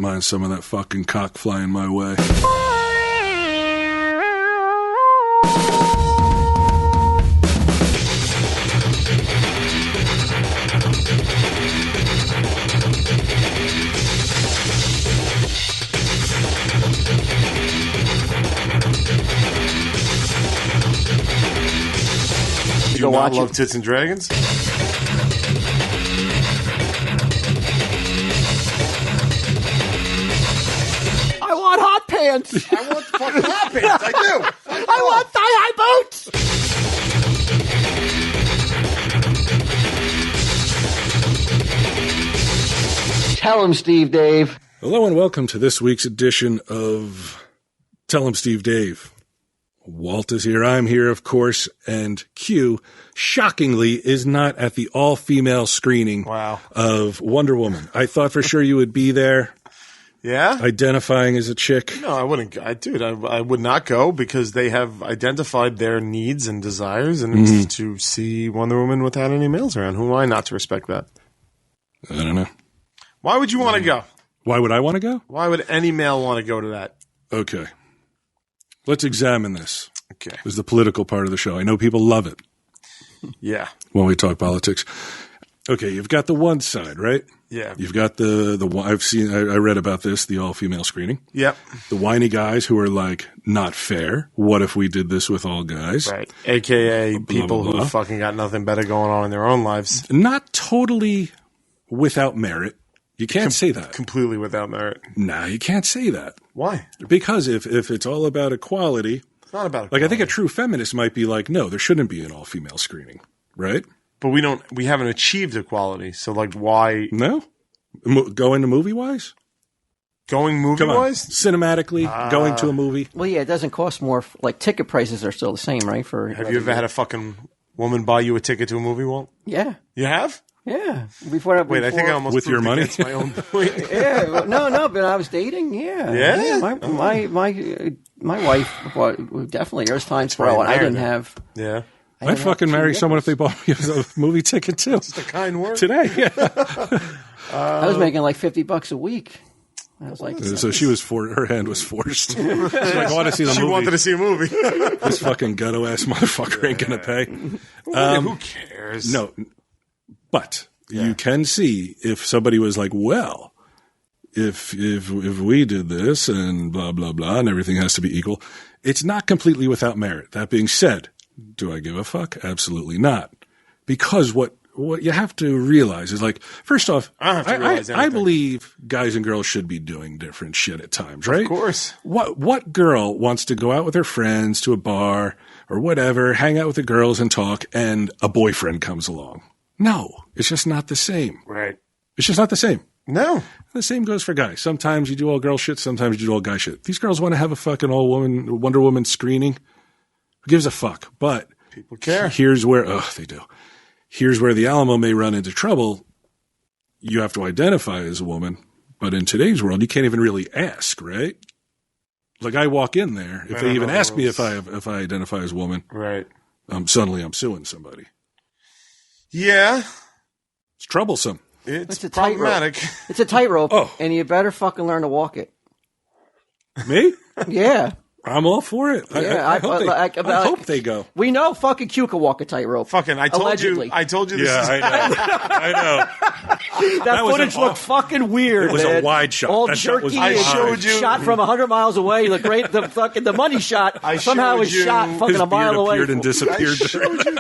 mind some of that fucking cock flying my way. Do you not love Tits and Dragons? I want hot pants. I want fucking hot pants. I do. I want thigh-high boots. Tell him, Steve Dave. Hello and welcome to this week's edition of Tell 'em Steve Dave. Walt is here, I'm here, of course, and Q, shockingly, is not at the all-female screening of Wonder Woman. I thought for sure you would be there. Yeah? Identifying as a chick. No, I wouldn't. I would not go because they have identified their needs and desires, and it's to see Wonder Woman without any males around. Who am I not to respect that? I don't know. Why would you want to go? Why would I want to go? Why would any male want to go to that? Okay. Let's examine this. Okay. This is the political part of the show. I know people love it. Yeah. When we talk politics. Okay, you've got the one side, right? Yeah. You've got the I read about this, the all-female screening. Yep. The whiny guys who are like, not fair. What if we did this with all guys? Right. AKA Blah, people blah, blah. who fucking got nothing better going on in their own lives. Not totally without merit. You can't say that. Completely without merit. Nah, you can't say that. Why? Because if it's all about equality, it's not about equality. Like I think a true feminist might be like, no, there shouldn't be an all-female screening, right? But we haven't achieved equality. So like why? No? Going to movie-wise? Going movie-wise? Cinematically, going to a movie? Well, yeah, it doesn't cost more. Like, ticket prices are still the same, right? Have you ever had a fucking woman buy you a ticket to a movie, Walt? Yeah. You have? Yeah. Wait, I think I almost with your money. My own point. Yeah. Well, no, but I was dating. Yeah. Yeah. My wife definitely. There's times where I didn't have. Yeah. I'd fucking marry someone if they bought me a movie ticket too. Just a kind word. Today, yeah. I was making like $50 a week. I was like, so she was her hand was forced. She's like, I want to see the movie. She wanted to see a movie. This fucking ghetto ass motherfucker ain't gonna pay. Who cares? No, but you can see if somebody was like, well, if we did this and blah blah blah and everything has to be equal, it's not completely without merit. That being said, do I give a fuck? Absolutely not. Because what you have to realize is, like, first off, I believe guys and girls should be doing different shit at times, right? Of course. What girl wants to go out with her friends to a bar or whatever, hang out with the girls and talk, and a boyfriend comes along? No, it's just not the same. Right. It's just not the same. No. The same goes for guys. Sometimes you do all girl shit, sometimes you do all guy shit. These girls want to have a fucking Wonder Woman screening. Who gives a fuck? But people care. Here's where they do. Here's where the Alamo may run into trouble. You have to identify as a woman, but in today's world, you can't even really ask, right? Like, I walk in there, if they even ask me if I identify as a woman, right? Suddenly I'm suing somebody. Yeah, it's troublesome. It's problematic. It's a tightrope, and you better fucking learn to walk it. Me? Yeah. I'm all for it. Yeah, I hope they go. We know fucking Q can walk a tightrope. Fucking, I told allegedly. you this. Yeah, I know. That footage looked fucking weird. It was man. a wide shot. All that jerky. I showed you. Shot from 100 miles away. The money shot somehow was shot fucking a mile away. Appeared and disappeared. I showed you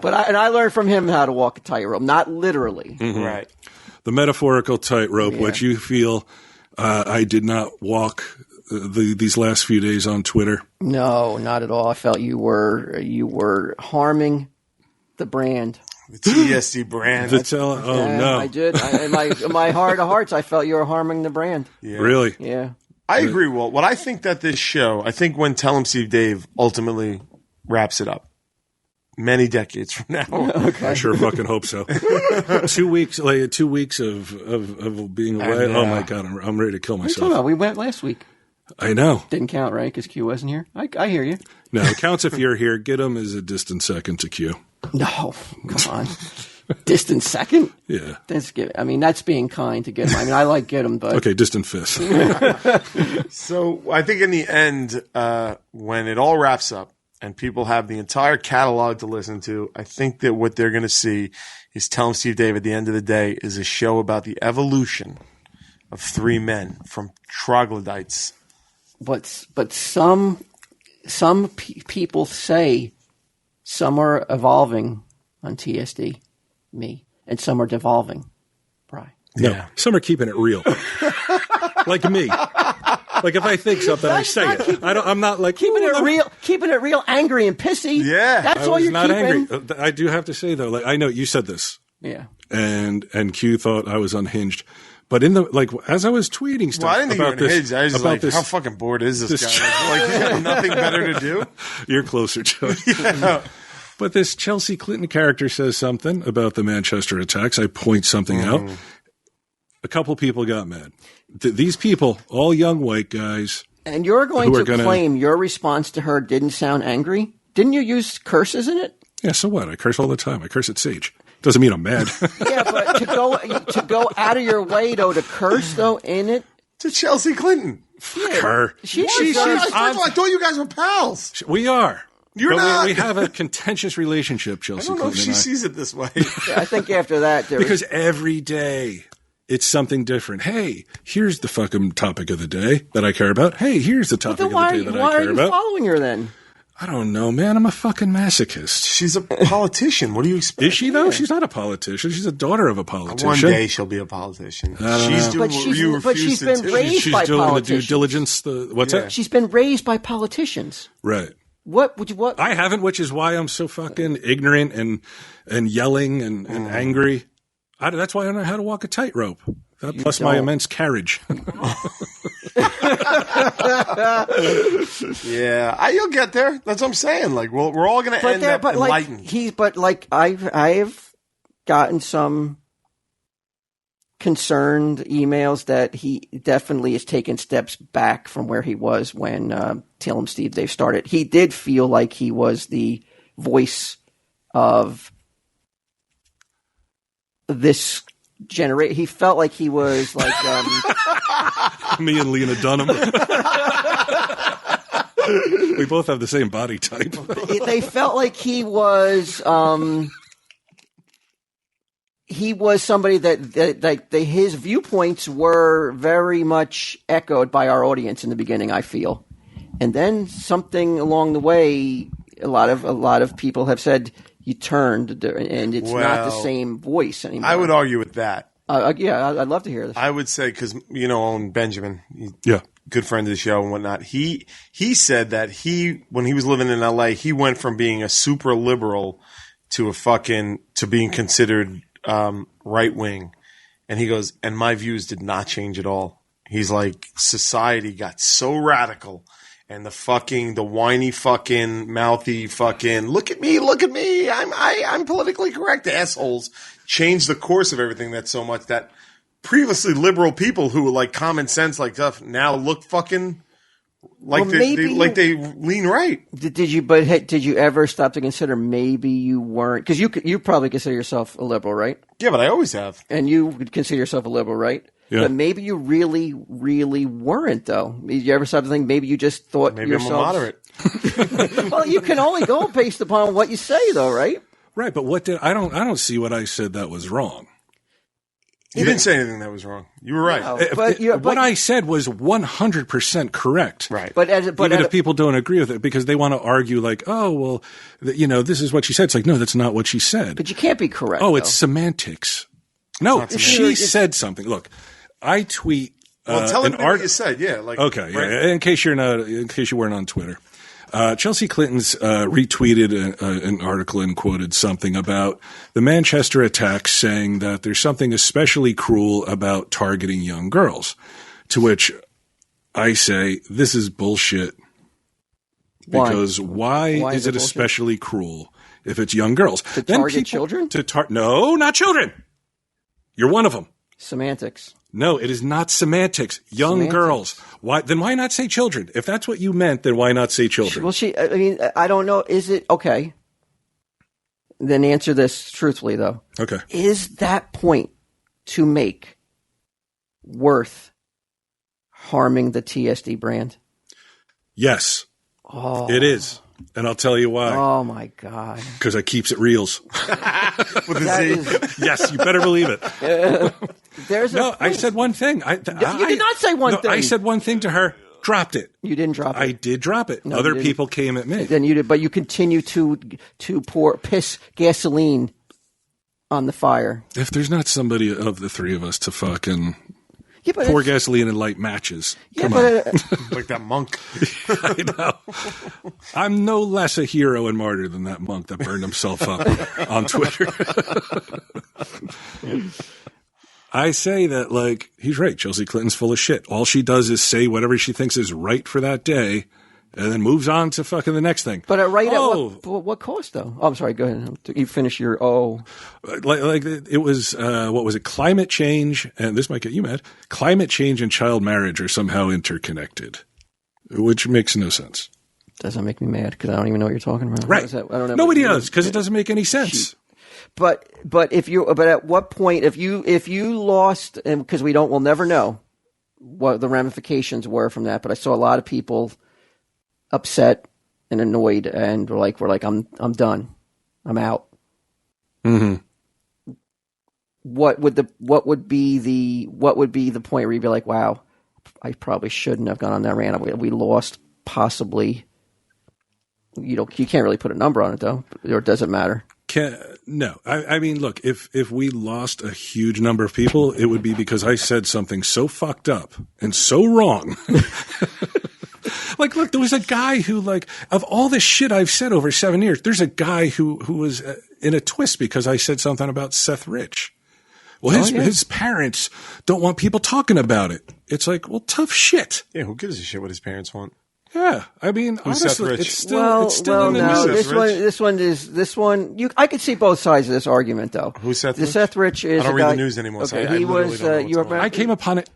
But I learned from him how to walk a tightrope, not literally. Mm-hmm. Right. The metaphorical tightrope, which you feel I did not walk these last few days on Twitter. No, not at all. I felt you were harming the brand. The TSD brand. No. I did. In my heart of hearts, I felt you were harming the brand. Yeah. Really? Yeah. I agree, Walt. What I think that this show, I think when Tell 'em Steve Dave ultimately wraps it up, many decades from now. Okay. I sure fucking hope so. 2 weeks, like 2 weeks of being away. Oh my God, I'm ready to kill myself. What are you talking about? We went last week. I know. Didn't count, right? Because Q wasn't here. I hear you. No, it counts if you're here. Get him as a distant second to Q. No, come on. Distant second? Yeah. That's good. I mean, that's being kind to get him. I mean, I like get him, but Okay, distant fifth. So I think in the end, when it all wraps up and people have the entire catalog to listen to, I think that what they're going to see is Tell 'em Steve Dave at the end of the day is a show about the evolution of three men from troglodytes. but some people say some are evolving on TSD, me, and some are devolving. Bri. No, Yeah. some are keeping it real. Like me. Like if I think something, I say it. I'm not like Keeping it real, angry and pissy. Yeah. That's I all was you're not keeping. angry. I do have to say though, like I know you said this, Yeah. and Q thought I was unhinged, but in the like as I was tweeting stuff Well, I didn't think you were about this, unhinged. I was just about like, this, how fucking bored is this guy? Like he's got nothing better to do? you're closer to it. But this Chelsea Clinton character says something about the Manchester attacks. I point something out. A couple people got mad. These people, all young white guys. And you're going Who to are claim your response to her didn't sound angry? Didn't you use curses in it? Yeah, so what? I curse all the time. I curse at Sage. Doesn't mean I'm mad. Yeah, but to go out of your way though to curse though in it. To Chelsea Clinton. Her. She First of all, I thought you guys were pals. We are. You're But not. We have a contentious relationship, Chelsea I don't know if Clinton she and I. sees it this way. I think after that there Because every day it's something different. Hey, here's the fucking topic of the day that I care about. Hey, here's the topic of the day that why I are care you about. following her then? I don't know, man. I'm a fucking masochist. She's a politician. What do you expect? Is she, though? She's not a politician. She's a daughter of a politician. One day she'll be a politician. She's doing But what she's- you but refuse she's to been do. raised She's by doing politicians. the due diligence. What's that? She's been raised by politicians. Right. What? I haven't, which is why I'm so fucking ignorant and yelling and angry. That's why I don't know how to walk a tightrope. That plus my don't. immense carriage. Yeah, you'll get there. That's what I'm saying. Like, we're all going to end up enlightened. I've gotten some concerned emails that he definitely has taken steps back from where he was when Tell 'em Steve Dave started. He did feel like he was the voice of this generation. He felt like he was like Me and Lena Dunham. We both have the same body type. they felt like he was somebody that his viewpoints were very much echoed by our audience in the beginning, I feel. And then something along the way, a lot of people have said you turned and it's not the same voice anymore. I would argue with that. Yeah, I'd love to hear this. I would say, because, Owen Benjamin, Yeah. good friend of the show and whatnot, he said that when he was living in LA, he went from being a super liberal to being considered right wing. And he goes, and my views did not change at all. He's like, society got so radical, and the whiny fucking mouthy fucking look at me, I'm politically correct assholes changed the course of everything that so much that previously liberal people who were like common sense like stuff now look fucking like they lean right. Did you ever stop to consider maybe you weren't, because you probably consider yourself a liberal, right? Yeah, but I always have. And you would consider yourself a liberal, right? Yeah. But maybe you really, really weren't, though. Did you ever stop to think maybe you just thought Maybe yourself? I'm a moderate. Well, you can only go based upon what you say, though, right? Right, but I don't see what I said that was wrong. You didn't say anything that was wrong. You were right. No, but What I said was 100% correct. Right. Even if people don't agree with it, because they want to argue like, oh, well, this is what she said. It's like, no, that's not what she said. But you can't be correct. Oh, though. it's semantics. No, she said something. Look, I tweet Well, tell an everybody what you said. Yeah. Like, Okay, right? yeah, in case you weren't on Twitter. Chelsea Clinton's retweeted an article and quoted something about the Manchester attacks, saying that there's something especially cruel about targeting young girls. To which I say, this is bullshit. Because why is it bullshit? especially cruel if it's young girls? To target children? No, not children. You're one of them. Semantics. No, it is not semantics. Young girls. Why not say children? If that's what you meant, then why not say children? Well, I don't know. Is it okay? then answer this truthfully, though. Okay. Is that point to make worth harming the TSD brand? Yes, it is. And I'll tell you why. Oh, my God. Because I keeps it reals. With a Z. Yes, you better believe it. I said one thing. You did not say one thing. I said one thing to her, dropped it. You didn't drop it. I did drop it. Other people came at me. Then you did, but you continue to piss gasoline on the fire. If there's not somebody of the three of us to fucking pour gasoline and light matches, come on. Like that monk. I know. I'm no less a hero and martyr than that monk that burned himself up on Twitter. I say that, like, he's right. Chelsea Clinton's full of shit. All she does is say whatever she thinks is right for that day and then moves on to fucking the next thing. But at what cost, though? Oh, I'm sorry. Go ahead. You finish your Like it was, what was it? Climate change, and this might get you mad. Climate change and child marriage are somehow interconnected, which makes no sense. Doesn't make me mad because I don't even know what you're talking about. Right. I don't know. Nobody does because it doesn't make any sense. But at what point if you lost, and because we'll never know what the ramifications were from that. But I saw a lot of people upset and annoyed, and we're like, I'm done, I'm out. Mm-hmm. What would be the point where you'd be like, wow, I probably shouldn't have gone on that rant. We lost possibly. You can't really put a number on it though, or does it matter? No. I mean, look, if we lost a huge number of people, it would be because I said something so fucked up and so wrong. Like, look, there was a guy who, like, of all the shit I've said over 7 years, there's a guy who was in a twist because I said something about Seth Rich. Well, his parents don't want people talking about it. It's like, well, tough shit. Yeah, who gives a shit what his parents want? Yeah, I mean, honestly, Seth Rich? it's still in the news. This one, I could see both sides of this argument, though. Who's Seth Rich? Seth Rich is. I don't read the news anymore. Okay, so I was. I came upon it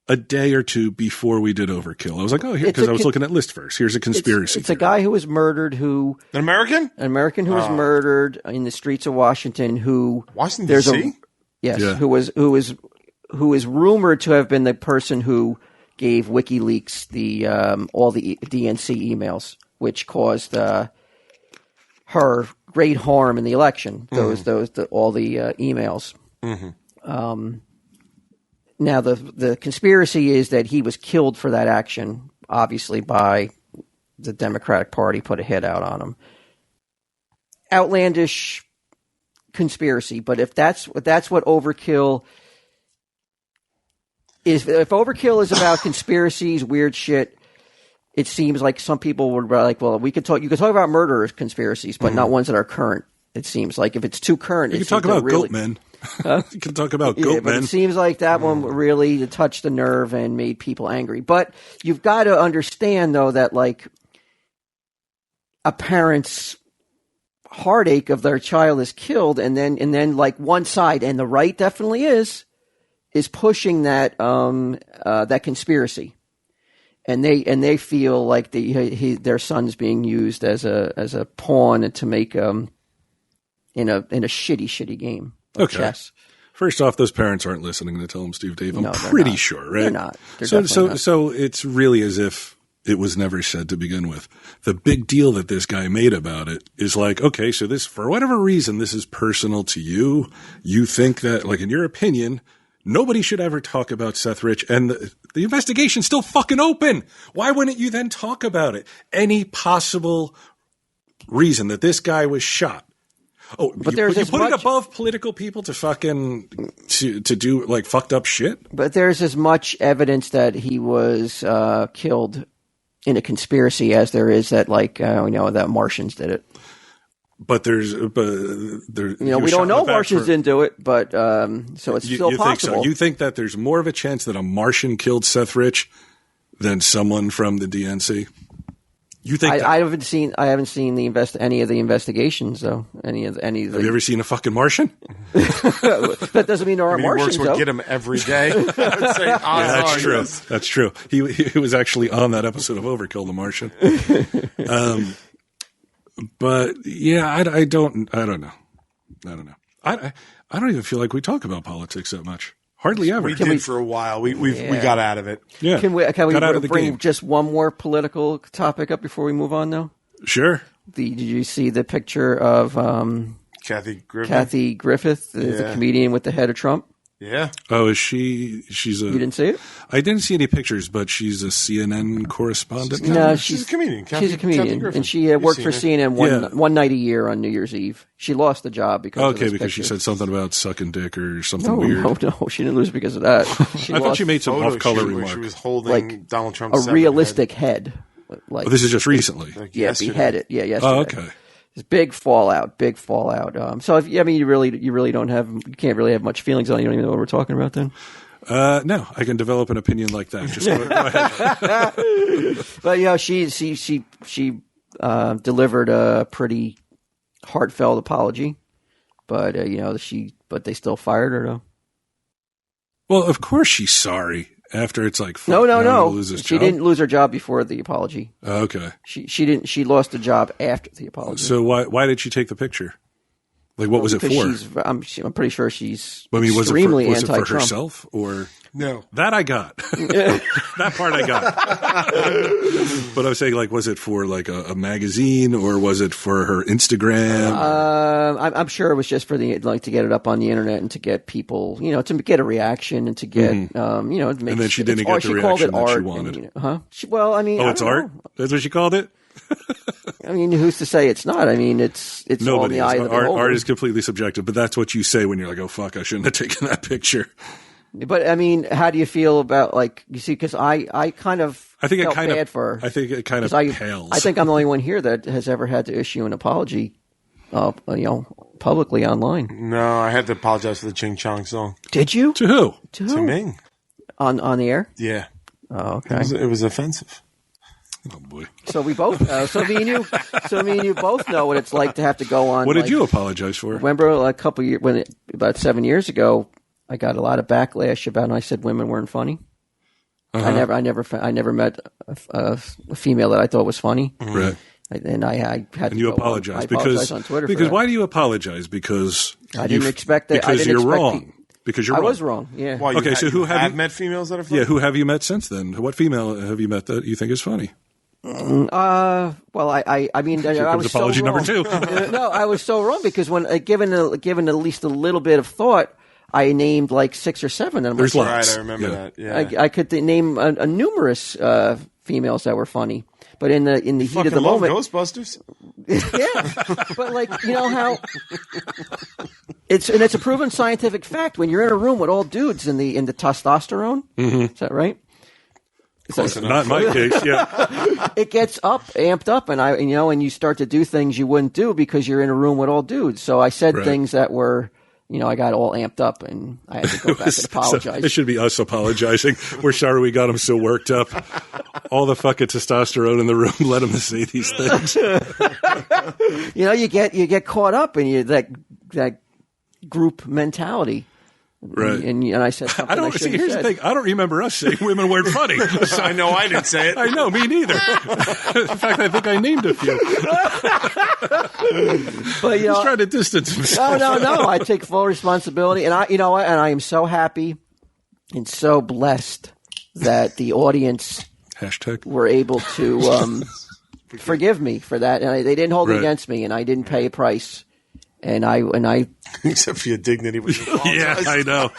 a day or two before we did Overkill. I was like, because I was looking at list first. Here's a conspiracy. It's a guy who was murdered. An American who was murdered in the streets of Washington. Washington D.C. Yes, yeah. who is rumored to have been the person who gave WikiLeaks all the DNC emails, which caused her great harm in the election. All the emails. Mm-hmm. Now the conspiracy is that he was killed for that action, obviously by the Democratic Party put a hit out on him. Outlandish conspiracy, but if that's what Overkill is, if Overkill is about conspiracies, weird shit, it seems like some people would be like, well, you could talk about murder conspiracies, but not ones that are current. It seems like if it's too current, you can talk about goat men. You can talk about goat men. But it seems like that one really touched the nerve and made people angry. But you've got to understand, though, that like a parent's heartache of their child is killed, and then like one side, and the right definitely is pushing that that conspiracy, and they feel like their son's being used as a pawn to make in a shitty game of chess. First off, those parents aren't listening to Tell 'em Steve Dave. I'm pretty sure, right? They're not. So it's really as if it was never said to begin with. The big deal that this guy made about it is like, okay, so this, for whatever reason, this is personal to you. You think that, like, in your opinion, nobody should ever talk about Seth Rich, and the investigation's still fucking open. Why wouldn't you then talk about it? Any possible reason that this guy was shot. Oh, but you put it above political people to fucking to do like fucked up shit. But there's as much evidence that he was killed in a conspiracy as there is that that Martians did it. But we don't know Martians didn't do it, but so it's still possible. Think so? You think that there's more of a chance that a Martian killed Seth Rich than someone from the DNC? You think I haven't seen any of the investigations though. Any of the Have you ever seen a fucking Martian? That doesn't mean there aren't Martians. Works would get him every day. I would say that's true. Yes. That's true. He was actually on that episode of Overkill, the Martian. But yeah, I don't know. I don't know. I don't even feel like we talk about politics that much. Hardly ever. We did for a while. We got out of it. Yeah. Can we Got out of the bring game. just one more political topic up before we move on, though? Sure. Did you see the picture of Kathy Griffin. Kathy Griffith, the comedian with the head of Trump? Yeah. Oh, is she? She's a. You didn't see it? I didn't see any pictures, but she's a CNN correspondent. No, She's a comedian. She's a comedian, and she worked for CNN one night a year on New Year's Eve. She lost the job because of this because picture. she said something about sucking dick or something weird. No, she didn't lose because of that. I thought she made some off-color Where remark. she was holding Like Donald Trump's a realistic head. Like, This is just recently. yesterday. beheaded. Yeah, yesterday. Oh, okay. It's big fallout. So you really don't have, you can't really have much feelings on it. You don't even know what we're talking about then. No, I can develop an opinion like that. Just go ahead. But she delivered a pretty heartfelt apology. But but they still fired her though. Well, of course she's sorry. After it's like, No. lose his She job? didn't lose her job before the apology. Okay. She didn't. She lost the job after the apology. So why did she take the picture? Like, what was it Because for? I'm pretty sure she's I mean, was extremely it for anti-Trump. herself or No. that? I got that part. I got. But I was saying, like, was it for like a magazine or was it for her Instagram? I'm sure it was just for to get it up on the internet and to get people, to get a reaction and to get, and then she didn't get the she called reaction it that she art. wanted. Well, I mean, Oh, it's I don't art. know. That's what she called it. I mean, who's to say it's not? I mean, it's all in Nobody. the eye of the Art beholder. is completely subjective, but that's what you say when you're like, "Oh fuck, I shouldn't have taken that picture." But I mean, how do you feel about because I kind of I think felt it kind bad of. for her. I think it kind of 'Cause pales. I think I'm the only one here that has ever had to issue an apology, publicly online. No, I had to apologize for the Ching Chong song. Did you? To who? To Ming. On the air? Yeah. Oh, okay. It was offensive. Oh boy. So we both, so me and you both know what it's like to have to go on. What did you apologize for? Remember a couple years about 7 years ago, I got a lot of backlash about, and I said women weren't funny. Uh-huh. I never met a female that I thought was funny. Right. And I had to. And you go apologize on, I apologized on Twitter. because for that. why do you apologize? Because I didn't expect that. Because I didn't you're expect wrong. Because you're I wrong. was wrong. Yeah. Why, Okay, so who have you met females that are funny? Yeah, who have you met since then? What female have you met that you think is funny? Well, I mean, I was apology so number wrong. 2. No, I was so wrong because when given at least a little bit of thought, I named like 6 or 7. And There's like, lots. Right, I remember Yeah. that. Yeah. I could name a numerous females that were funny, but in the heat Fucking of the love moment, Ghostbusters. yeah. But like how it's a proven scientific fact when you're in a room with all dudes in the testosterone. Mm-hmm. Is that right? Close enough. Not in my case, yeah. It gets amped up, and you start to do things you wouldn't do because you're in a room with all dudes. So I said Right. things that were, I got all amped up, and I had to go back and apologize. It should be us apologizing. We're sorry we got him so worked up. All the fucking testosterone in the room let him say these things. You get caught up in that group mentality. Right. And I said something I don't see. shouldn't Here's have the said. thing. I don't remember us saying women weren't funny. I know I didn't say it. I know, me neither. In fact, I think I named a few. But He's trying to distance himself. No. I take full responsibility, and and I am so happy and so blessed that the audience Hashtag. were able to forgive me for that, and they didn't hold it Right. against me, and I didn't pay a price, and I Except for your dignity. When you Yeah, apologize. I know.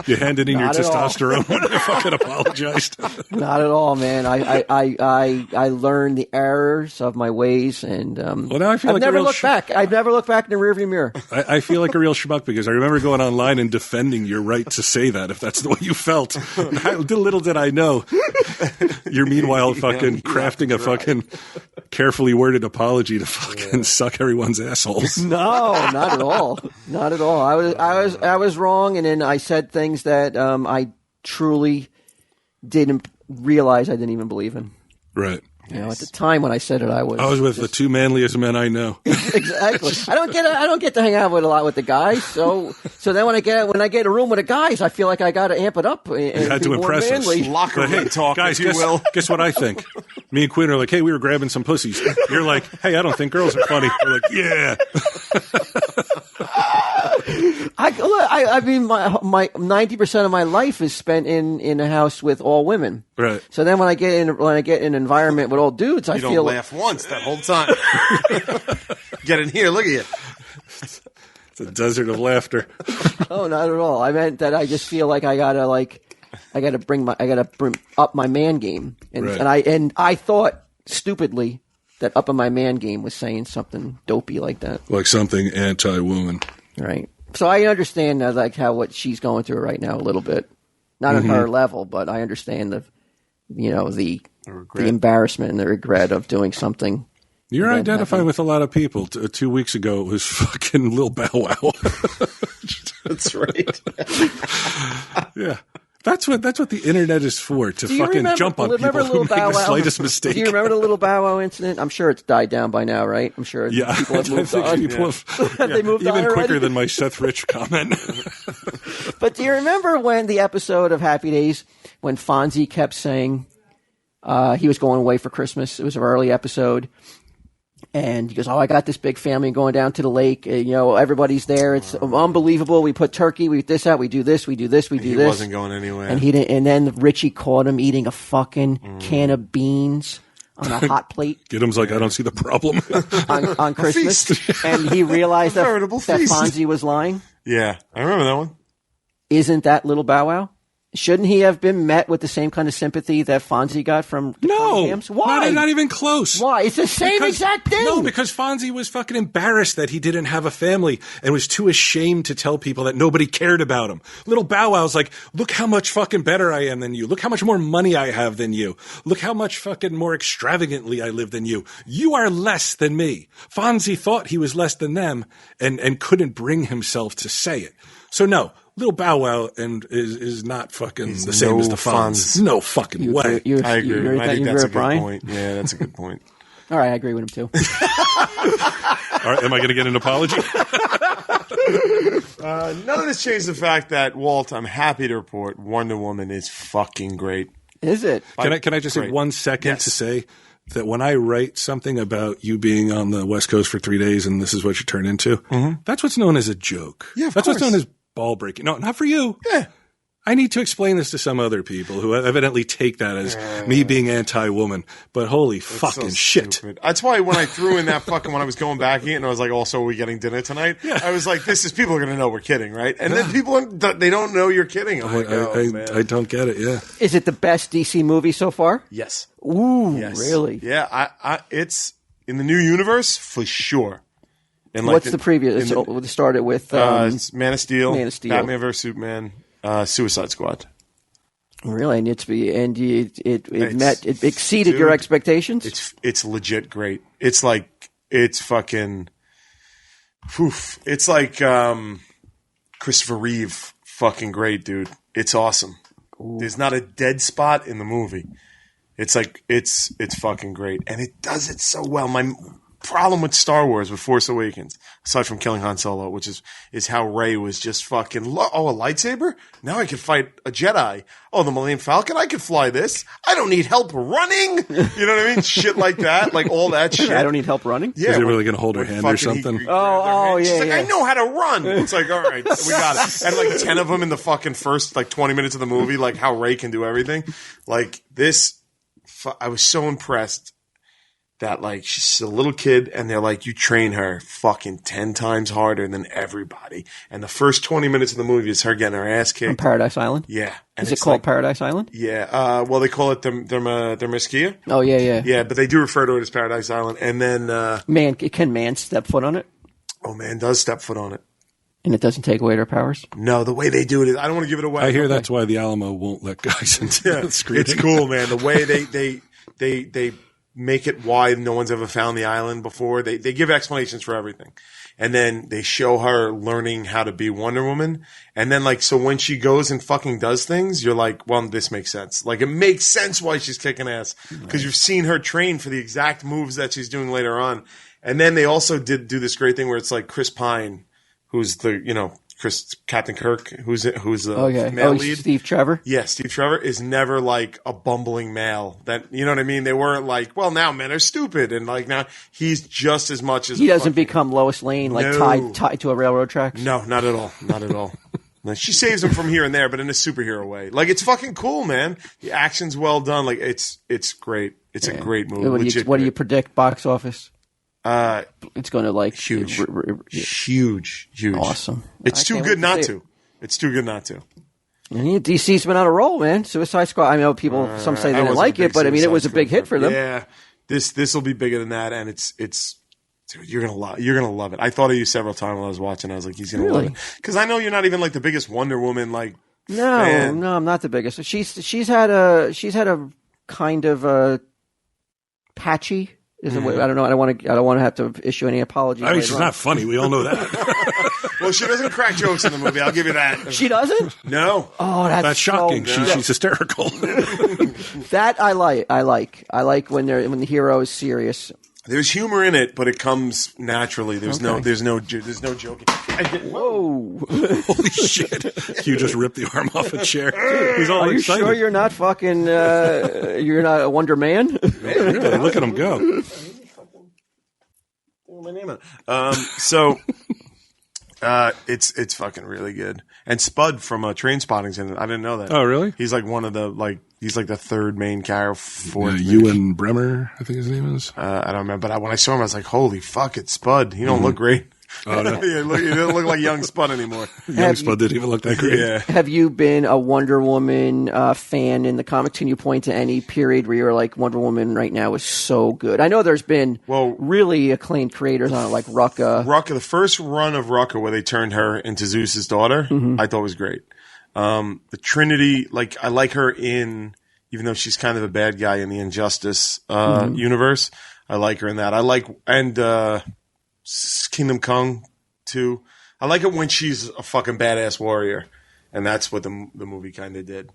You handed in your Not at all. testosterone when you fucking apologized. not at all, man. I learned the errors of my ways, and Well, now I feel I've like a never real looked back. I've never looked back in the rearview mirror. I feel like a real schmuck because I remember going online and defending your right to say that if that's the way you felt. Little did I know. You're meanwhile fucking crafting a fucking carefully worded apology to fucking suck everyone's assholes. No, not at all. Not at all. I was wrong, and then I said things that I truly didn't realize I didn't even believe in. Right. At the time when I said it, I was with the two manliest men I know. exactly. I don't get to hang out with a lot with the guys. So then when I get a room with the guys, I feel like I got to amp it up. And You had to be more impress us. manly. Locker But room hey, talk, guys, if you will. guess what I think? Me and Quinn are like, hey, we were grabbing some pussies. You're like, hey, I don't think girls are funny. We're like, yeah. I mean, my 90% of my life is spent in a house with all women. Right. So then when I get in an environment with all dudes, I You feel don't laugh once that whole time. Get in here, look at you. It's a desert of laughter. Oh, not at all. I meant that I just feel like I gotta bring up my man game, and I thought stupidly that up in my man game was saying something dopey like that, Like something anti-woman. right? So I understand what she's going through right now a little bit, not on her level, but I understand the embarrassment and the regret of doing something. You're identifying with a lot of people. 2 weeks ago, it was fucking Lil Bow Wow. That's right. Yeah. That's what the internet is for, to fucking jump on people who make the slightest mistake. Do you remember the Little Bow Wow incident? I'm sure it's died down by now, right? I'm sure people have moved on. They moved on even quicker already? than my Seth Rich comment. But do you remember when the episode of Happy Days, when Fonzie kept saying he was going away for Christmas? It was an early episode. And he goes, "Oh, I got this big family going down to the lake. Everybody's there. It's unbelievable. We put turkey, we this out, we do this, we do this, we do this." He wasn't going anywhere. And he didn't. And then Richie caught him eating a fucking can of beans on a hot plate. Giddim's like, I don't see the problem. on Christmas, and he realized that Fonzie was lying. Yeah, I remember that one. Isn't that Little Bow Wow? Shouldn't he have been met with the same kind of sympathy that Fonzie got from the Cunninghams? Why? Not even close. Why? It's the same exact thing. No, because Fonzie was fucking embarrassed that he didn't have a family and was too ashamed to tell people that nobody cared about him. Little Bow Wow's like, look how much fucking better I am than you. Look how much more money I have than you. Look how much fucking more extravagantly I live than you. You are less than me. Fonzie thought he was less than them and couldn't bring himself to say it. So no. Little Bow Wow is not fucking the same as the Fonz. No fucking way. I agree. I think that's a good point. Yeah, that's a good point. All right, I agree with him too. All right, am I going to get an apology? None of this changes the fact that, Walt, I'm happy to report Wonder Woman is fucking great. Is it? Can I just take 1 second to say that when I write something about you being on the West Coast for 3 days and this is what you turn into, that's what's known as a joke. Yeah, that's what's known as ball breaking. No, not for you. Yeah. I need to explain this to some other people who evidently take that as me being anti-woman. But holy fucking shit. Stupid. That's why when I threw in that fucking, when I was going back in, I was like, also, are we getting dinner tonight? Yeah. I was like, people are going to know we're kidding, right? And then people, they don't know you're kidding. I'm like, man. I don't get it, yeah. Is it the best DC movie so far? Yes. Ooh, yes. Really? Yeah, it's in the new universe for sure. And what's the previous? It started with Man of Steel, Batman vs Superman, Suicide Squad. Really, and it exceeded your expectations. It's legit great. It's fucking. Oof. It's like Christopher Reeve, fucking great, dude. It's awesome. Ooh. There's not a dead spot in the movie. It's fucking great, and it does it so well. My problem with Star Wars, with Force Awakens, aside from killing Han Solo, which is how Rey was just fucking, a lightsaber? Now I can fight a Jedi. Oh, the Millennium Falcon? I can fly this. I don't need help running. You know what I mean? Shit like that. Like all that shit. I don't need help running? Yeah. Is he really going to hold her hand or something? Yeah. She's like, I know how to run. It's like, all right, we got it. And like 10 of them in the fucking first 20 minutes of the movie, like how Rey can do everything. Like this, I was so impressed that she's a little kid and they're like, you train her fucking 10 times harder than everybody. And the first 20 minutes of the movie is her getting her ass kicked. On Paradise Island? Yeah. And is it called Paradise Island? Yeah. Well, they call it Dermiskia. Oh, yeah. Yeah, but they do refer to it as Paradise Island. And then... Can man step foot on it? Oh, man does step foot on it. And it doesn't take away their powers? No, the way they do it is... I don't want to give it away. I hear that's why the Alamo won't let guys into the screening. It's cool, man. The way they make it why no one's ever found the island before. They give explanations for everything. And then they show her learning how to be Wonder Woman. And then so when she goes and fucking does things, you're like, well, this makes sense. It makes sense why she's kicking ass. Because you've seen her train for the exact moves that she's doing later on. And then they also do this great thing where it's like Chris Pine, who's the, Captain Kirk, who's the Okay. male lead. Steve Trevor. Yeah, Steve Trevor is never like a bumbling male. That you know what I mean? They weren't like, well, now men are stupid, and like now he's just as much as He doesn't become Lois Lane, like No. tied to a railroad tracks. No, not at all. Not at all. No, she saves him from here and there, but in a superhero way. Like it's fucking cool, man. The action's well done. Like it's great. It's a great movie. What do you predict box office? It's going to like Huge. Huge. Awesome. It's I too can't good wait not see to. it. It's too good not to. And DC's been on a roll, man. Suicide Squad. I know people. Some say they I didn't wasn't like a it, big but I mean, it Suicide was a big Squad hit for them. Yeah, this will be bigger than that, and it's dude, you're gonna love it. I thought of you several times when I was watching. I was like, he's gonna love it because I know you're not even like the biggest Wonder Woman fan. No, I'm not the biggest. She's had a kind of a patchy. I don't know. I don't want to have to issue any apologies. I mean, she's not funny. We all know that. Well, she doesn't crack jokes in the movie. I'll give you that. She doesn't? No. Oh, That's shocking. So, She's hysterical. that I like. I like when the hero is serious. There's humor in it, but it comes naturally. There's no joking. Whoa! Holy shit! You just ripped the arm off a chair. He's all Are you excited. sure you're not fucking? You're not a Wonder Man? Really, look at him go. My name on it. So it's fucking really good. And Spud from Trainspotting's in it. I didn't know that. Oh, really? He's like one of the he's like the third main character. Ewan Bremer, I think his name is. I don't remember, but when I saw him, I was like, "Holy fuck, it's Spud." He don't look great. Oh, no. He doesn't look like young Spud anymore. Young Spud didn't even look that great. Yeah. Have you been a Wonder Woman fan in the comics? Can you point to any period where you're like, Wonder Woman right now is so good? I know there's been really acclaimed creators on it, like Rucka. The first run of Rucka where they turned her into Zeus's daughter, I thought was great. The Trinity, I like her in, even though she's kind of a bad guy in the Injustice universe, I like her in that. And Kingdom Come too. I like it when she's a fucking badass warrior, and that's what the movie kind of did.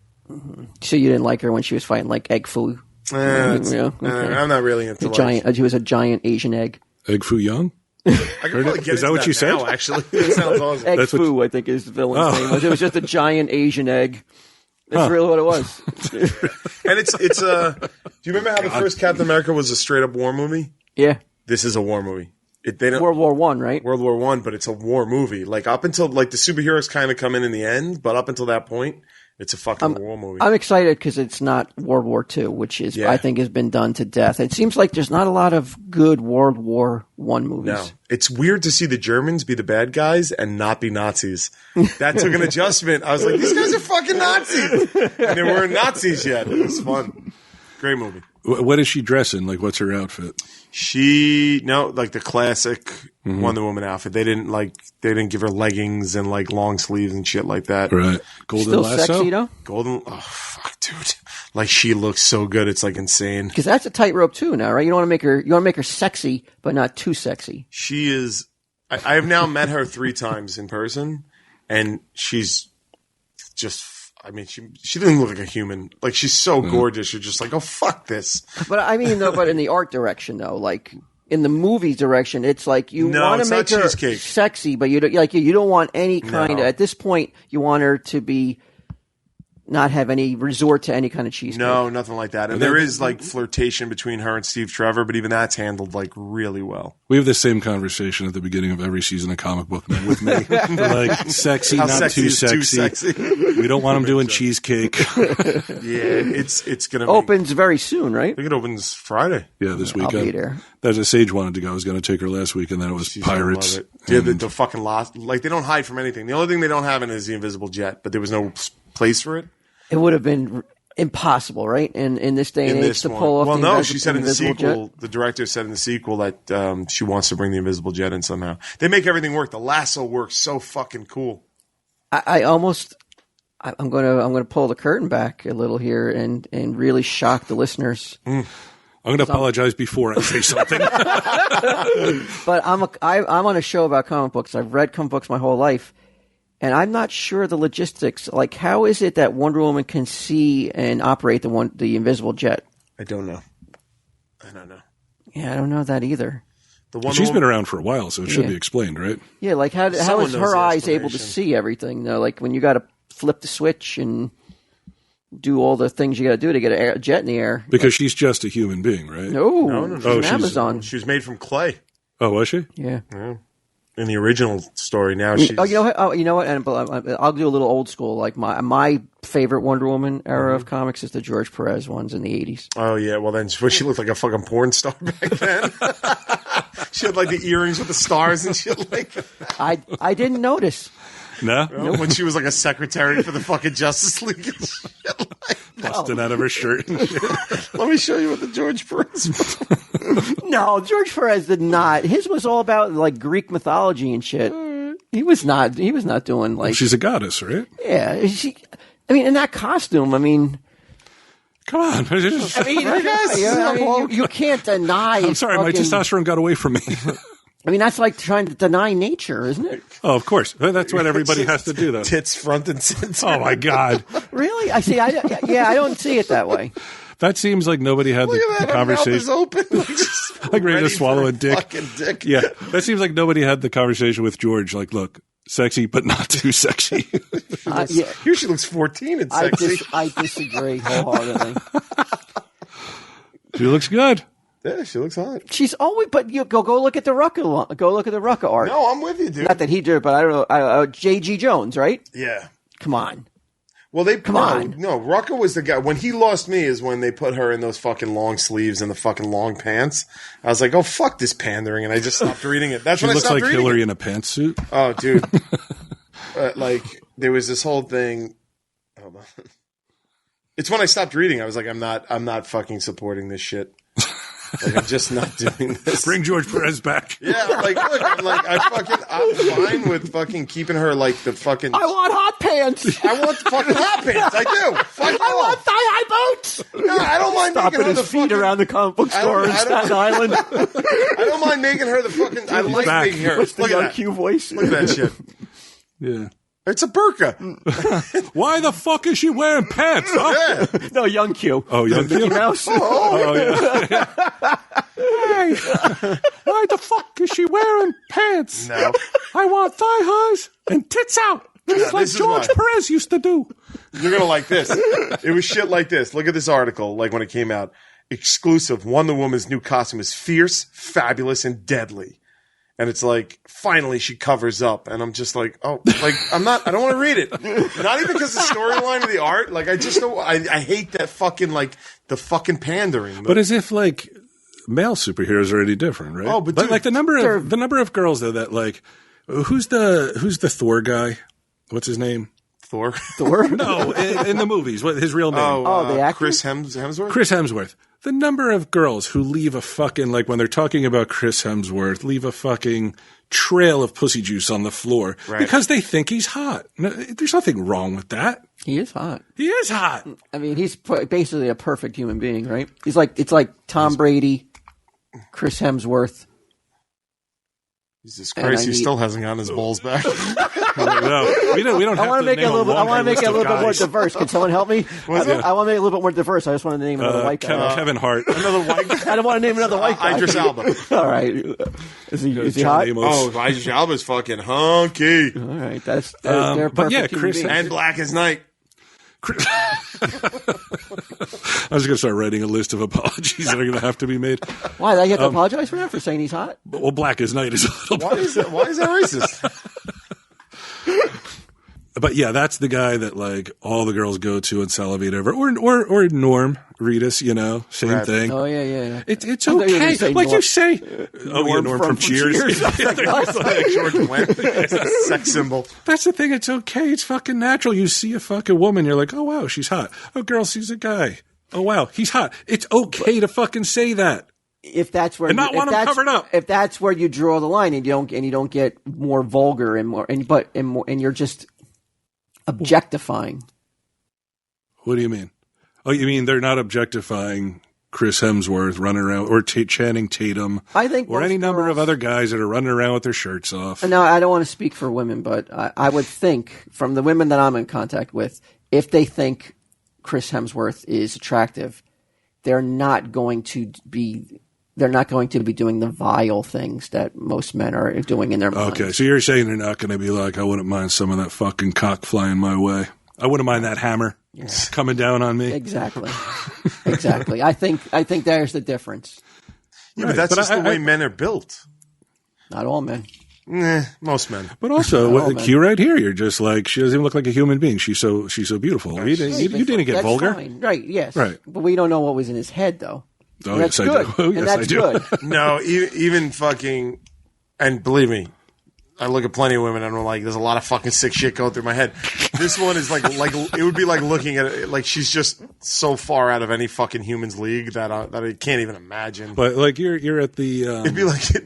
So you didn't like her when she was fighting like Egg Foo? I'm not really into giant. She was a giant Asian egg. Egg Foo Young? I can probably get Is that what you said? now, actually, it sounds awesome. Egg Foo, I think, is the villain's name. It was just a giant Asian egg. That's really what it was. And it's do you remember how the first Captain America was a straight up war movie? Yeah. This is a war movie. World War One, right? World War One, but it's a war movie. Like up until the superheroes kind of come in the end, but up until that point, it's a fucking war movie. I'm excited because it's not World War II, which is I think has been done to death. It seems like there's not a lot of good World War One movies. No, it's weird to see the Germans be the bad guys and not be Nazis. That took an adjustment. I was like, these guys are fucking Nazis, and they weren't Nazis yet. It was fun. Great movie. What is she dressing? Like, what's her outfit? The classic Wonder Woman outfit. They didn't give her leggings and long sleeves and shit like that. Right. Golden Still Lasso? sexy though. Oh fuck, dude! She looks so good. It's insane. Because that's a tightrope too now, right? You want to make her sexy, but not too sexy. She is. I have now met her 3 times in person, and she's just. I mean, she doesn't look like a human. She's so gorgeous. You're just like, oh, fuck this. But I mean, though, but in the art direction, though, in the movie direction, it's like you want to make her sexy, but you don't want any kind of, at this point, you want her to be not have any resort to any kind of cheesecake. No, nothing like that. And there is flirtation between her and Steve Trevor, but even that's handled really well. We have the same conversation at the beginning of every season of Comic Book Man with me. Sexy, How not sexy too is sexy. too sexy. We don't want them doing cheesecake. Yeah, it's gonna opens very soon, right? I think it opens Friday. Yeah, this weekend. I'll be there. There's a Sage wanted to go. I was going to take her last week, and then it was Pirates. Love it. Yeah, the fucking lost. They don't hide from anything. The only thing they don't have in is the invisible jet, but there was no place for it. It would have been impossible, right? In this day and age to pull off. Well, the no, she said in the sequel. Jet? The director said in the sequel that she wants to bring the invisible jet in somehow. They make everything work. The lasso works so fucking cool. I'm gonna pull the curtain back a little here and really shock the listeners. I'm going to apologize before I say something. But I'm on a show about comic books. I've read comic books my whole life. And I'm not sure the logistics. How is it that Wonder Woman can see and operate the invisible jet? I don't know. Yeah, I don't know that either. The Wonder She's been Woman- around for a while, so it should be explained, right? Yeah, like how Someone is knows her the eyes able to explanation. see everything? Though, like when you got to flip the switch and do all the things you got to do to get a jet in the air. Because she's just a human being, right? No, she's an she's- Amazon. She was made from clay Oh, was she? Yeah. in the original story. Now she's. Oh, you know what? Oh, you know what? And I'll do a little old school. Like my favorite Wonder Woman era of comics is the George Perez ones in the 80s. Oh yeah, well then she looked like a fucking porn star back then. She had like the earrings with the stars and shit. Like I didn't notice. No? when she was like a secretary for the fucking Justice League. And shit. Like, Busting out of her shirt. let me show you what the George Perez was. No, George Perez did not. His was all about like Greek mythology and shit. He was not doing like. She's a goddess, right? Yeah, I mean, in that costume, I mean. Come on. I mean, you can't deny. I'm sorry, my testosterone got away from me. I mean, that's like trying to deny nature, isn't it? Oh, of course. That's what everybody has to do, though. Tits front and center. Oh, my God. Really? I see. I don't see it that way. That seems like nobody had Look at the that. Her mouth is conversation. open. Like, just Like ready to swallow for a dick. Fucking dick. Yeah, that seems like nobody had the conversation with George. Like, look, sexy, but not too sexy. Yeah, Here she looks 14 and sexy. I disagree wholeheartedly. She looks good. Yeah, she looks hot. She's always, but you go look at the Rucka. Go look at the Rucka art. No, I'm with you, dude. Not that he did it, but I don't know. J.G. Jones, right? Yeah. Come on. Well, Come on. No, Rucka was the guy. When he lost me is when they put her in those fucking long sleeves and the fucking long pants. I was like, oh, fuck this pandering. And I just stopped reading it. That's She when I looks stopped like reading Hillary it. in a pantsuit. Oh, dude. Like, there was this whole thing. Hold on. It's when I stopped reading. I was like, I'm not fucking supporting this shit. Like, I'm just not doing this. Bring George Perez back. Yeah, like, look, I'm fine with fucking keeping her like the fucking. I want hot pants. I want the fucking hot pants. I do. Fuck I want thigh-high boots. No, I don't mind Stopping making her his the feet fucking, around the comic book store in I don't- Staten Island. I don't mind making her the fucking. I like back. making her. What's the Look young at that. Q voice? Look at that shit. Yeah. It's a burqa. Why the fuck is she wearing pants? Huh? Yeah. No, young Q. Oh, young Mickey Q? Mouse. Oh, yeah. Hey, why the fuck is she wearing pants? No. I want thigh highs and tits out. Just like this is George why. Perez used to do. You're gonna like this. It was shit like this. Look at this article. Like when it came out, exclusive. Wonder Woman's new costume is fierce, fabulous, and deadly. And it's like, finally she covers up. And I'm just like, oh, like, I don't want to read it. Not even because the storyline of the art. Like, I just don't, I hate that fucking, like, the fucking pandering. But as if like male superheroes are any different, right? Oh, but dude, like the number of girls though that like who's the Thor guy? What's his name? Thor. No, in the movies. What his real name? the actor? Chris Hemsworth? Chris Hemsworth. The number of girls who leave a fucking, like when they're talking about Chris Hemsworth, leave a fucking trail of pussy juice on the floor because they think he's hot. No, there's nothing wrong with that. He is hot. He is hot. I mean, he's basically a perfect human being, right? It's like Tom Brady, Chris Hemsworth. Jesus Christ, he still hasn't gotten his balls back. No, we don't I have want to to make it name a little bit. I want to make it a little bit more guys. diverse. Can someone help me? I want to make it a little bit more diverse. I just want to name another white guy. Kevin Hart. Another white guy. I don't want to name another white guy. Idris Elba. All right. Is he John hot? Amos. Oh, Idris Elba's fucking hunky. All right. They're but perfect yeah, human Chris beings. And black as night. I was going to start writing a list of apologies that are going to have to be made. Why? Did I have to apologize for that? For saying he's hot? Well, Black as Night is a little Why is that racist? But yeah, that's the guy that like all the girls go to and salivate over, or Norm Reedus, you know, same Right. thing. Oh yeah. It's I thought you were okay. gonna say Like Norm. you say, Norm from Cheers. Like George Wendt. Sex symbol. That's the thing. It's okay. It's fucking natural. You see a fucking woman, you're like, oh wow, she's hot. A girl sees a guy. Oh wow, he's hot. It's okay to fucking say that. If that's where And not want him covered up. If that's where you draw the line, and you don't get more vulgar and you're just objectifying. What do you mean? Oh, you mean they're not objectifying Chris Hemsworth running around, or Channing Tatum, I think or most any number of girls- other guys that are running around with their shirts off. No, I don't want to speak for women, but I would think from the women that I'm in contact with, if they think Chris Hemsworth is attractive, they're not going to be they're not going to be doing the vile things that most men are doing in their minds. Okay, so you're saying they're not going to be like, I wouldn't mind some of that fucking cock flying my way. I wouldn't mind that hammer coming down on me. Exactly. Exactly. I think there's the difference. Yeah, but that's just the way men are built. Not all men. Most men. But also, Q right here, you're just like, she doesn't even look like a human being. She's so beautiful. You didn't get that's vulgar. Fine. Right, yes. Right. But we don't know what was in his head, though. Oh, and that's yes, good. I do. Oh, yes, and that's I do. good. No, even fucking, and believe me, I look at plenty of women and I'm like, there's a lot of fucking sick shit going through my head. This one is like it would be like looking at it, like she's just so far out of any fucking human's league that I can't even imagine. But like you're at the. It'd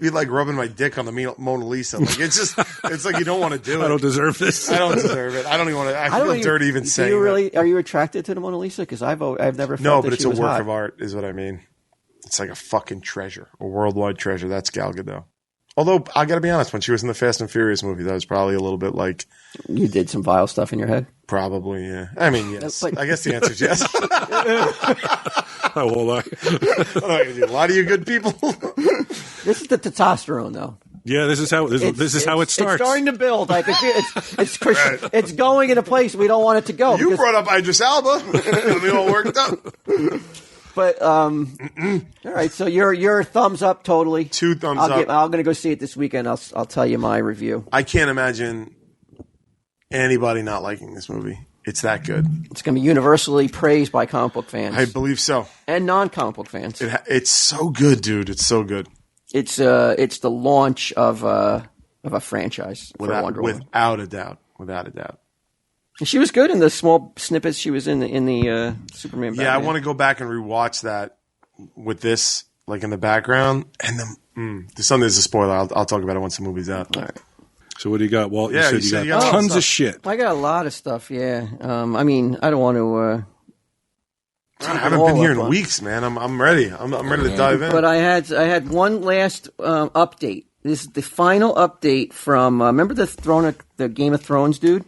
be like rubbing my dick on the Mona Lisa. Like it's like you don't want to do it. I don't deserve this. I don't deserve it. I don't even want to. I feel dirty even saying. Do you really? Are you attracted to the Mona Lisa? Because I've never. Felt no, that but it's she a was work hot. of art, is what I mean. It's like a fucking treasure, a worldwide treasure. That's Gal Gadot. Although, I got to be honest, when she was in the Fast and Furious movie, that was probably a little bit like... You did some vile stuff in your head? Probably, yeah. I mean, yes. But- I guess the answer is yes. How will I? What am I going to do? Lie to you good people? This is the testosterone, though. Yeah, this is how it starts. It's starting to build. Like it's going in a place we don't want it to go. You brought up Idris Elba. We all worked up. But all right. So your thumbs up totally. 2 thumbs up. I'm going to go see it this weekend. I'll tell you my review. I can't imagine anybody not liking this movie. It's that good. It's going to be universally praised by comic book fans. I believe so. And non-comic book fans. It's so good, dude. It's so good. It's the launch of a franchise for Wonder Woman. Without a doubt. Without a doubt. And she was good in the small snippets she was in the Superman. Yeah, I want to go back and rewatch that with this, like in the background. And there's a spoiler. I'll talk about it once the movie's out. All right. So what do you got, Walt? Yeah, you said you got tons of shit. I got a lot of stuff. Yeah. I mean, I don't want to. I haven't been here in weeks, man. I'm ready. I'm ready to dive in. But I had one last update. This is the final update from. Remember the Game of Thrones dude?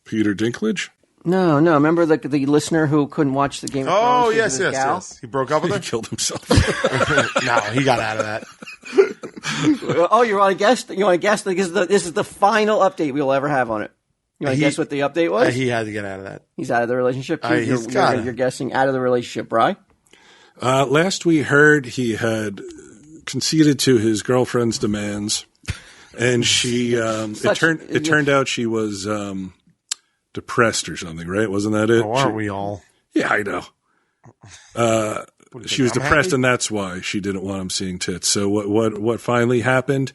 Peter Dinklage? No. Remember the listener who couldn't watch the Game of Thrones? Oh, yes. He broke up with He her? killed himself. No, he got out of that. Oh, you want to guess? You want to guess? This is the final update we'll ever have on it. You want to guess what the update was? He had to get out of that. He's out of the relationship. You're guessing out of the relationship, Bri? Last we heard, he had conceded to his girlfriend's demands, and she. It turned out she was depressed or something, right? Wasn't that it? Oh, aren't we all? Yeah, I know. She was depressed, and that's why she didn't want him seeing tits. So what finally happened?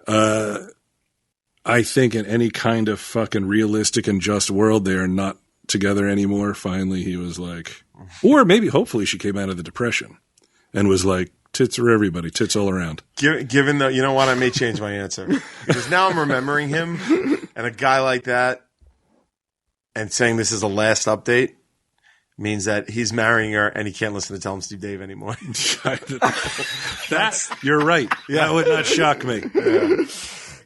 I think in any kind of fucking realistic and just world, they are not together anymore. Finally, he was like, or maybe, hopefully, she came out of the depression and was like, tits are everybody, tits all around. Given the, you know what, I may change my answer because now I'm remembering him and a guy like that, and saying this is the last update means that he's marrying her and he can't listen to Tell Him Steve Dave anymore. You're right. Yeah. That would not shock me. Yeah.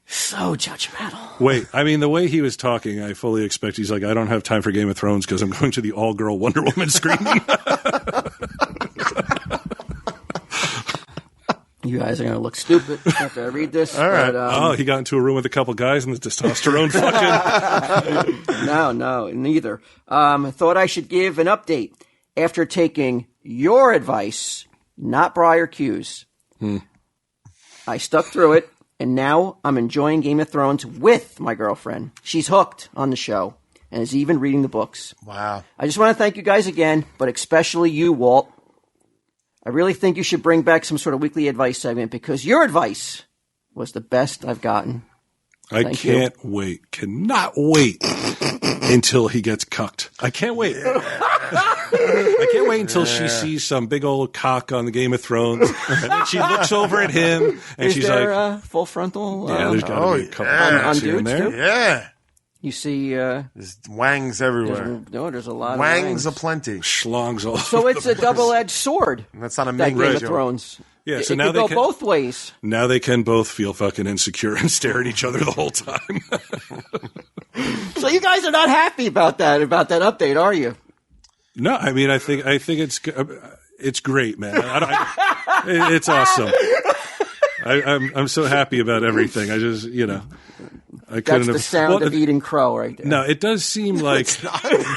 So judgmental. Wait, I mean, the way he was talking, I fully expect he's like, I don't have time for Game of Thrones because I'm going to the all-girl Wonder Woman screening. You guys are going to look stupid after I read this. All right. But, he got into a room with a couple guys and the testosterone fucking... No, neither. Thought I should give an update after taking your advice, not Briar Q's. I stuck through it, and now I'm enjoying Game of Thrones with my girlfriend. She's hooked on the show and is even reading the books. Wow. I just want to thank you guys again, but especially you, Walt. I really think you should bring back some sort of weekly advice segment because your advice was the best I've gotten. I can't wait. Cannot wait until he gets cucked. I can't wait. I can't wait until she sees some big old cock on the Game of Thrones, and then she looks over at him, and she's like, full frontal? "Yeah, there's got to be a couple on dudes there." too? Yeah. You see, there's wangs everywhere. There's a lot wangs of aplenty. Schlongs all So over it's the a double-edged sword. And that's not a That Meg Game of joke. Thrones. Yeah, so it now could they go can, both ways. Now they can both feel fucking insecure and stare at each other the whole time. So you guys are not happy about that update, are you? No, I mean, I think it's It's great, man. It's awesome. I'm so happy about everything. I just, I couldn't That's the sound of eating crow right there. No, it does seem like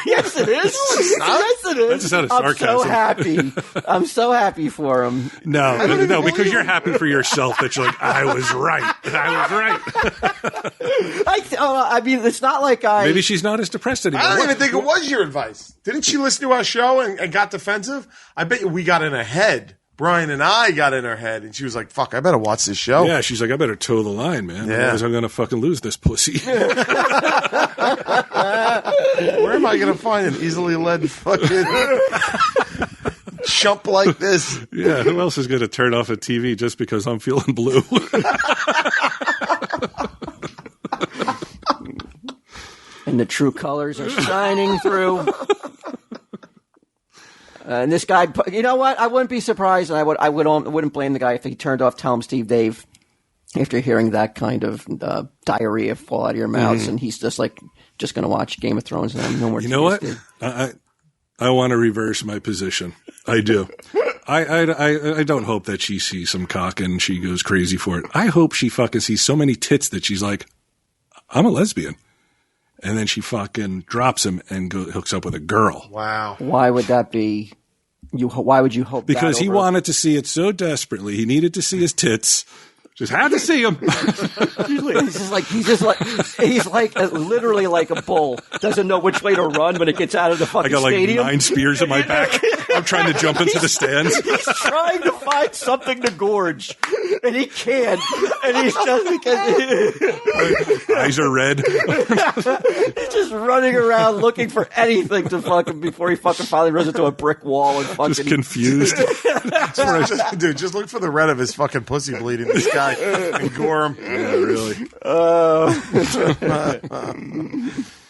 yes, it is. Yes, it is. That's just out of sarcasm. I'm so happy. I'm so happy for him. No, because you're happy for yourself that you're like, I was right. I mean, it's not like Maybe she's not as depressed anymore. I don't even think it was your advice. Didn't she listen to our show and got defensive? I bet you we got in her head. Brian and I got in her head, and she was like, fuck, I better watch this show. Yeah, she's like, I better toe the line, man. Yeah. Otherwise I'm going to fucking lose this pussy. Where am I going to find an easily led fucking chump like this? Yeah, who else is going to turn off a TV just because I'm feeling blue? And the true colors are shining through. And this guy, you know what? I wouldn't be surprised, and I wouldn't blame the guy if he turned off Tell 'em Steve Dave after hearing that kind of diarrhea fall out of your mouth, and he's just going to watch Game of Thrones and no more. You know what? I want to reverse my position. I do. I don't hope that she sees some cock and she goes crazy for it. I hope she fucking sees so many tits that she's like, I'm a lesbian. And then she fucking drops him and hooks up with a girl. Wow. Why would that be? Why would you hope? Because he wanted to see it so desperately. He needed to see his tits. Just had to see him. He's like literally like a bull. Doesn't know which way to run when it gets out of the fucking stadium. I got like 9 spears in my back. I'm trying to jump into the stands. He's trying to find something to gorge, and he can't. And he's just because eyes are red. He's just running around looking for anything to fucking before he fucking finally runs into a brick wall and fucking just confused. Dude, just look for the red of his fucking pussy bleeding. This guy. And gore him. Yeah, really.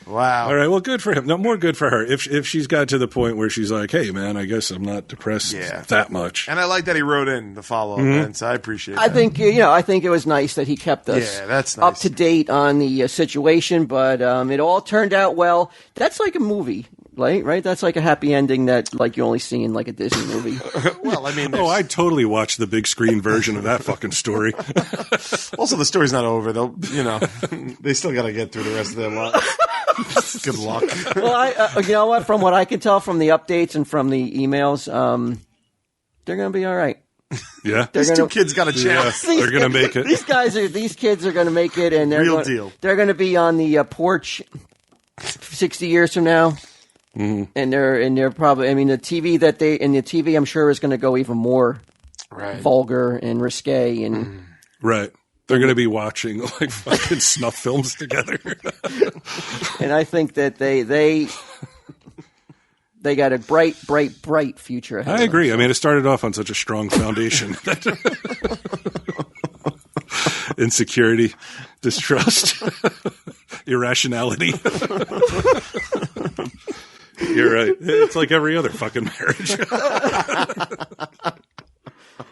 Wow. All right. Well, good for him. No, more good for her. If she's got to the point where she's like, hey, man, I guess I'm not depressed that much. And I like that he wrote in the follow-up, man, so I appreciate that. I think, I think it was nice that he kept us that's nice. up to date on the situation, but it all turned out well. That's like a movie. Right? That's like a happy ending that like you only see in like a Disney movie. Well, I mean... I totally watched the big screen version of that fucking story. Also, the story's not over. They'll, they still got to get through the rest of their life. Good luck. Well, you know what? From what I can tell from the updates and from the emails, they're going to be all right. Yeah, these two kids got a chance. Yeah, they're going to make it. These kids are going to make it, and they're deal. They're going to be on the porch 60 years from now. Mm-hmm. And they're probably, I mean, the TV I'm sure is going to go even more vulgar and risque and right. They're going to be watching like fucking snuff films together. And I think that they got a bright future ahead. I agree. I mean, it started off on such a strong foundation. Insecurity, distrust, irrationality. You're right. It's like every other fucking marriage.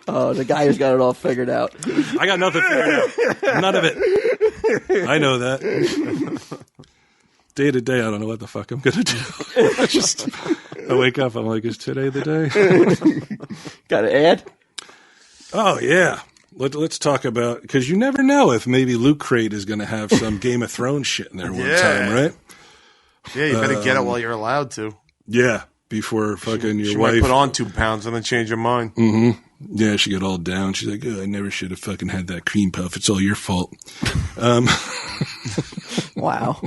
Oh, the guy who's got it all figured out. I got nothing figured out. None of it. I know that. Day to day, I don't know what the fuck I'm going to do. I wake up, I'm like, is today the day? Got an ad? Oh, yeah. Let's talk about, because you never know if maybe Loot Crate is going to have some Game of Thrones shit in there one time, right? Yeah, you better get it while you're allowed to. Yeah, before fucking your she wife. Might put on 2 pounds and then change her mind. Mm-hmm. Yeah, she got all down. She's like, I never should have fucking had that cream puff. It's all your fault. Wow.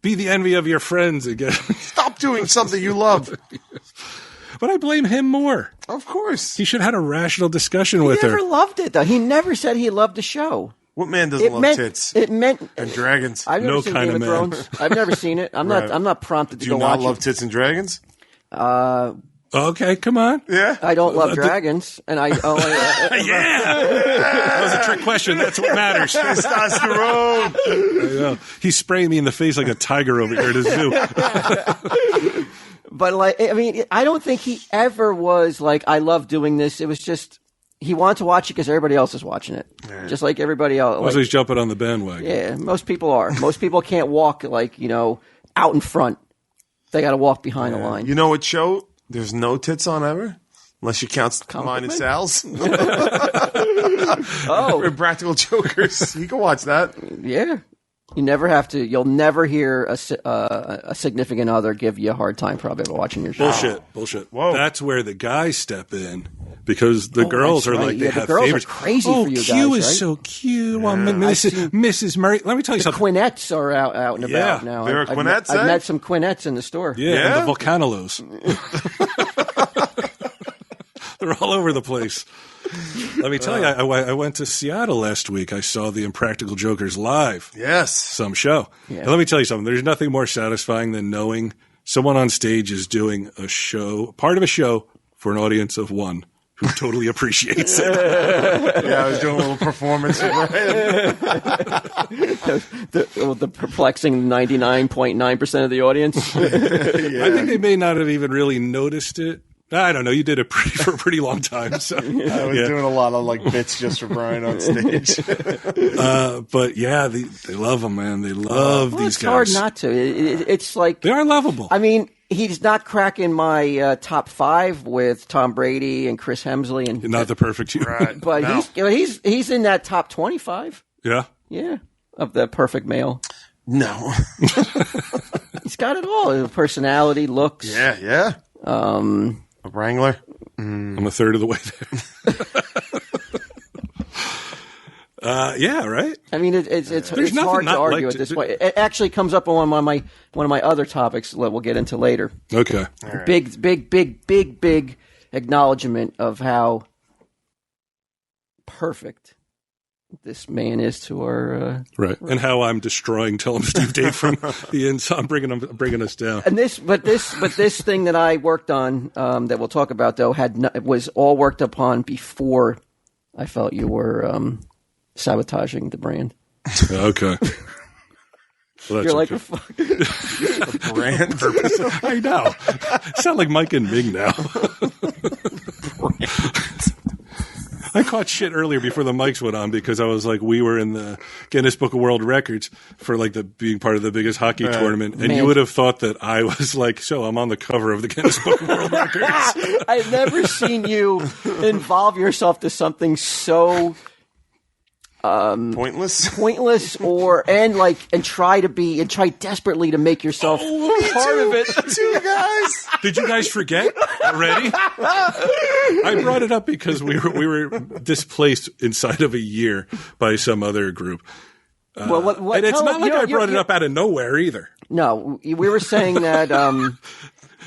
Be the envy of your friends again. Stop doing something you love. But I blame him more. Of course. He should have had a rational discussion with her. He never loved it, though. He never said he loved the show. What man doesn't love tits? It meant and dragons. I've never seen Game of Thrones. I've never seen it. I'm not prompted to go watch it. Do you not love tits and dragons? Okay, come on. Yeah. I don't love dragons, and I. Yeah. That was a trick question. That's what matters. Testosterone. I know. He's spraying me in the face like a tiger over here at his zoo. But I don't think he ever was like, I love doing this. It was just. He wanted to watch it because everybody else is watching it, just like everybody else. So he's jumping on the bandwagon. Yeah, most people are. Most people can't walk out in front. They got to walk behind the line. You know what show There's no tits on ever? Unless you count mine and Sal's. Oh. Practical Jokers. You can watch that. Yeah. You never have to. You'll never hear a significant other give you a hard time probably about watching your show. Bullshit. Whoa. That's where the guys step in because the girls are right. like, they have the girls favorites. are crazy for you guys, Q is right? so cute. Well, Mrs. Murray. Let me tell you something. Quinets are out and about Yeah. now. There are Quinettes, I've eh? met some Quinettes in the store. Yeah, and the Volcanolos. They're all over the place. Let me tell you, I went to Seattle last week. I saw the Impractical Jokers live. Yes. Some show. Yeah. And let me tell you something. There's nothing more satisfying than knowing someone on stage is doing a show, part of a show for an audience of one who totally appreciates it. Yeah, I was doing a little performance. The perplexing 99.9% of the audience. I think they may not have even really noticed it. I don't know. You did it for a pretty long time. So. I was doing a lot of like bits just for Brian on stage. But yeah, they love them, man. They love these It's guys. hard not to. It's like They are lovable. I mean, he's not cracking my top 5 with Tom Brady and Chris Hemsley, and Not the perfect human. Right. but No. he's in that top 25. Yeah. Yeah, of the perfect male. No. He's got it all: his personality, looks. Yeah. A Wrangler. I'm a third of the way there. Yeah, right? I mean, it's nothing hard to not argue like at this to- point. It actually comes up on one of my other topics that we'll get into later. Okay. Big acknowledgement of how perfect this man is to our. Right. And how I'm destroying Tell 'em Steve Dave from the inside. I'm bringing us down. And this thing that I worked on that we'll talk about though was all worked upon before I felt you were sabotaging the brand. Okay. Well, You're like okay. a Brand. I know. Sound like Mike and Ming now. I caught shit earlier before the mics went on because I was like, we were in the Guinness Book of World Records for like being part of the biggest hockey tournament, and you would have thought that I was like, so I'm on the cover of the Guinness Book of World Records. I've never seen you involve yourself to something so Pointless. and try desperately to make yourself part of it. Two guys. Did you guys forget already? I brought it up because we were displaced inside of a year by some other group. Well, what, And it's not like I brought it up out of nowhere either. No, we were saying that. Remember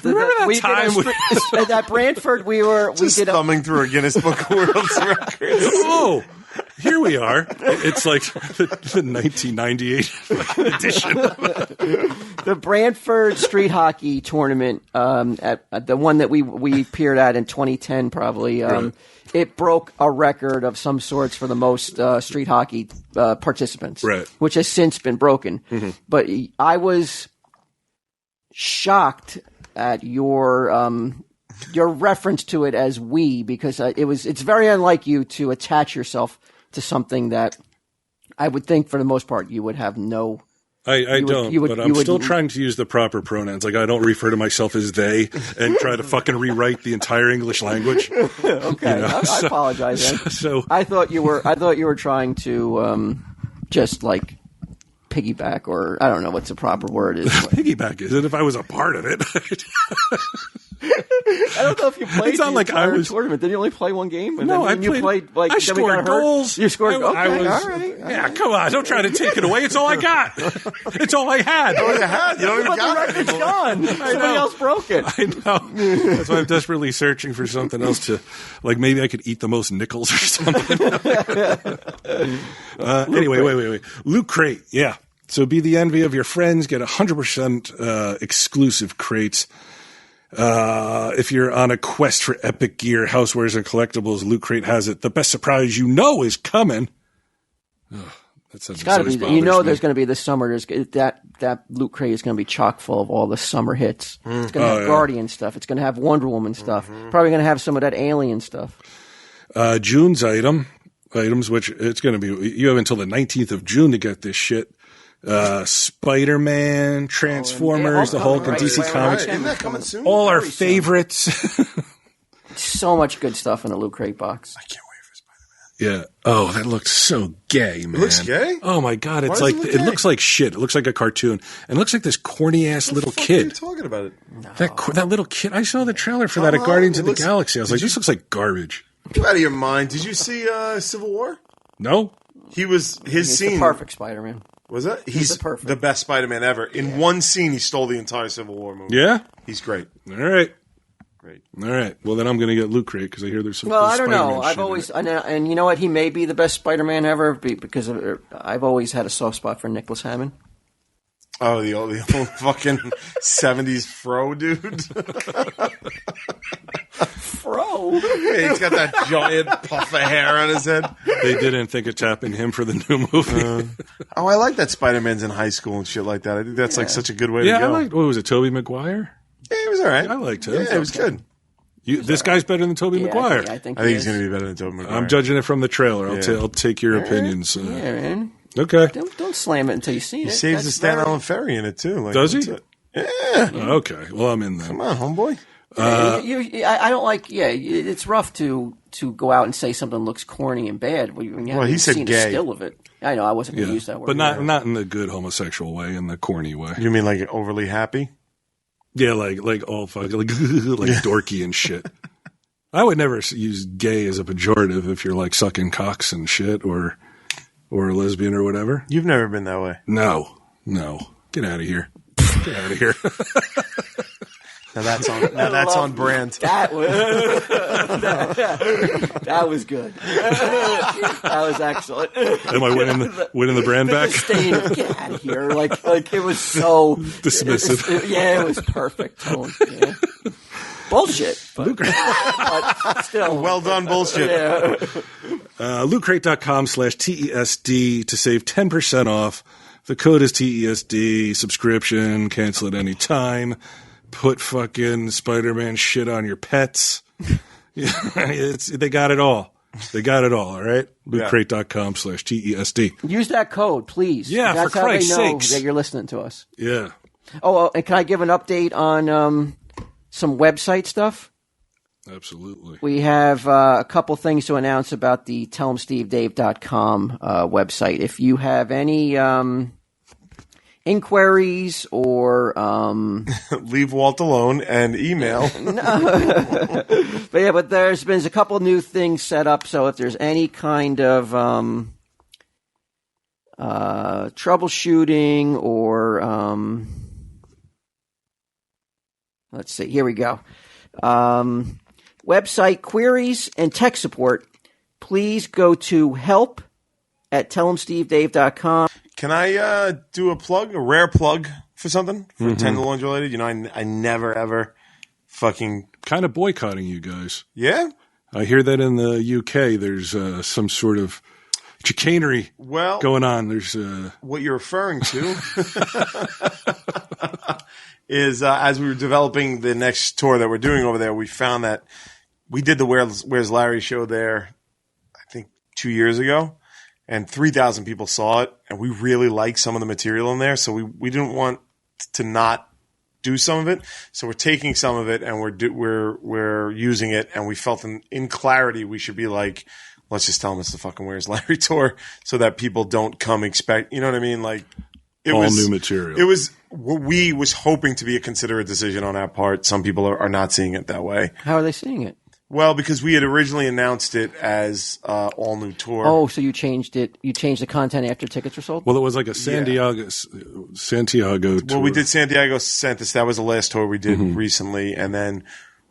that time at Brantford, we Just did thumbing through a Guinness Book of World Records. Oh, here we are. It's like the 1998 edition. the Brantford Street Hockey Tournament, at the one that we appeared at in 2010, probably. Right. It broke a record of some sorts for the most street hockey participants, Right. which has since been broken. Mm-hmm. But I was shocked at your reference to it as we, because it's very unlike you to attach yourself to something that I would think for the most part you would have no. I don't, but I'm still trying to use the proper pronouns. Like, I don't refer to myself as they and try to fucking rewrite the entire English language. Okay, I apologize then. So I thought you were trying to just like piggyback, or I don't know what's the proper word is. piggyback is it if I was a part of it. I don't know if you played. It's not like I was tournament. Did you only play one game? And No, then I played like I then we got scored hurt? goals. You scored. Okay, I was, all right. Yeah, come on! Don't try to take it away. It's all I got. It's all I had. Oh, you had. You don't even But the got it record's anymore. gone. Somebody else broke it. I know. That's why I'm desperately searching for something else to, like, maybe I could eat the most nickels or something. Anyway, wait. Loot Crate, yeah. So be the envy of your friends. Get 100% exclusive crates. If you're on a quest for epic gear, housewares, and collectibles, Loot Crate has it. The best surprise you know is coming. It's got to be. You know, there's going to be this summer. There's that Loot Crate is going to be chock full of all the summer hits. It's going to have Guardian stuff. It's going to have Wonder Woman stuff. Probably going to have some of that Alien stuff. June's items, which it's going to be. You have until the 19th of June to get this shit. Spider-Man, Transformers, the Hulk, and DC Comics. Isn't that coming soon? All our favorites. So much good stuff in the Loot Crate box. I can't wait for Spider-Man. Yeah. Oh, that looks so gay, man. It looks gay? Oh my God. It's Why like, does it it look looks like shit. It looks like a cartoon. And it looks like this corny ass little What the fuck are you kid. talking about it? That little kid. I saw the trailer for that at Guardians of the looks- Galaxy. I was like, this looks like garbage. You out of your mind. Did you see Civil War? No? His He's scene. the perfect Spider-Man. Was that? He's the perfect. the best Spider-Man ever. In one scene, he stole the entire Civil War movie. Yeah? He's great. All right. Great. All right. Well, then I'm going to get Loot Crate because I hear there's some Well, cool I don't Spider-Man know. shit I've in always, it. and you know what? He may be the best Spider-Man ever because I've always had a soft spot for Nicholas Hammond. Oh, the old fucking 70s fro dude. Fro. Yeah, he's got that giant puff of hair on his head. They didn't think of tapping him for the new movie. Oh, I like that Spider-Man's in high school and shit like that. I think that's like such a good way to Yeah, I go. liked, what was it, Tobey Maguire? Yeah, he was all right. I liked him. Yeah, it was good. This guy's better than Tobey Maguire. I think I think he's going to be better than Tobey Maguire. I'm judging it from the trailer. I'll, Yeah. I'll take your opinions. Yeah, man. Okay. Don't slam it until you see it. He saves the That's Staten very- Island Ferry in it, too. Like, Does he? that's it. Yeah. Okay. Well, I'm in then. Come on, homeboy. I don't like. Yeah, it's rough to go out and say something looks corny and bad when you haven't he said seen gay. the skill of it. I know I wasn't going to use that word, But not in the good homosexual way, in the corny way. You mean like overly happy? Yeah, like all fucking like dorky and shit. I would never use gay as a pejorative if you're like sucking cocks and shit or a lesbian or whatever. You've never been that way. No. Get out of here. Get out of here. Now that's on brand. That was that was good. That was excellent. Am I winning the brand back? Disdain, get out of here! Like it was so Dismissive. It was perfect tone. Yeah. Bullshit, but still Well done, bullshit. Yeah. LootCrate.com/TESD to save 10% off. The code is TESD. Subscription. Cancel at any time. Put fucking Spider-Man shit on your pets. They got it all. They got it all right? LootCrate.com/TESD. Use that code, please. Yeah, That's for how Christ's they know sakes. that you're listening to us. Yeah. Oh, and can I give an update on some website stuff? Absolutely. We have a couple things to announce about the tellhimstevedave.com website. If you have any inquiries or Leave Walt alone and email. but there's been a couple new things set up, so if there's any kind of troubleshooting or let's see, here we go. Website queries and tech support, please go to help@tellhimstevedave.com. Can I do a rare plug for something for Tender Laundry Related? You know, I never ever fucking Kind of boycotting you guys. yeah. I hear that in the UK there's some sort of chicanery Well, going on. There's what you're referring to is as we were developing the next tour that we're doing over there, we found that we did the Where's Larry show there, I think 2 years ago, and 3,000 people saw it, and we really liked some of the material in there, so we didn't want to not do some of it, so we're taking some of it and we're using it, and we felt in clarity we should be like, let's just tell them it's the fucking Where's Larry tour, so that people don't come expect, you know what I mean, like. It all was new material. It was what we was hoping to be a considerate decision on our part. Some people are not seeing it that way. How are they seeing it? Well, because we had originally announced it as all new tour. Oh, so you changed it. You changed the content after tickets were sold? Well, it was like a Santiago tour. Well, we did Santiago Santos. That was the last tour we did recently, and then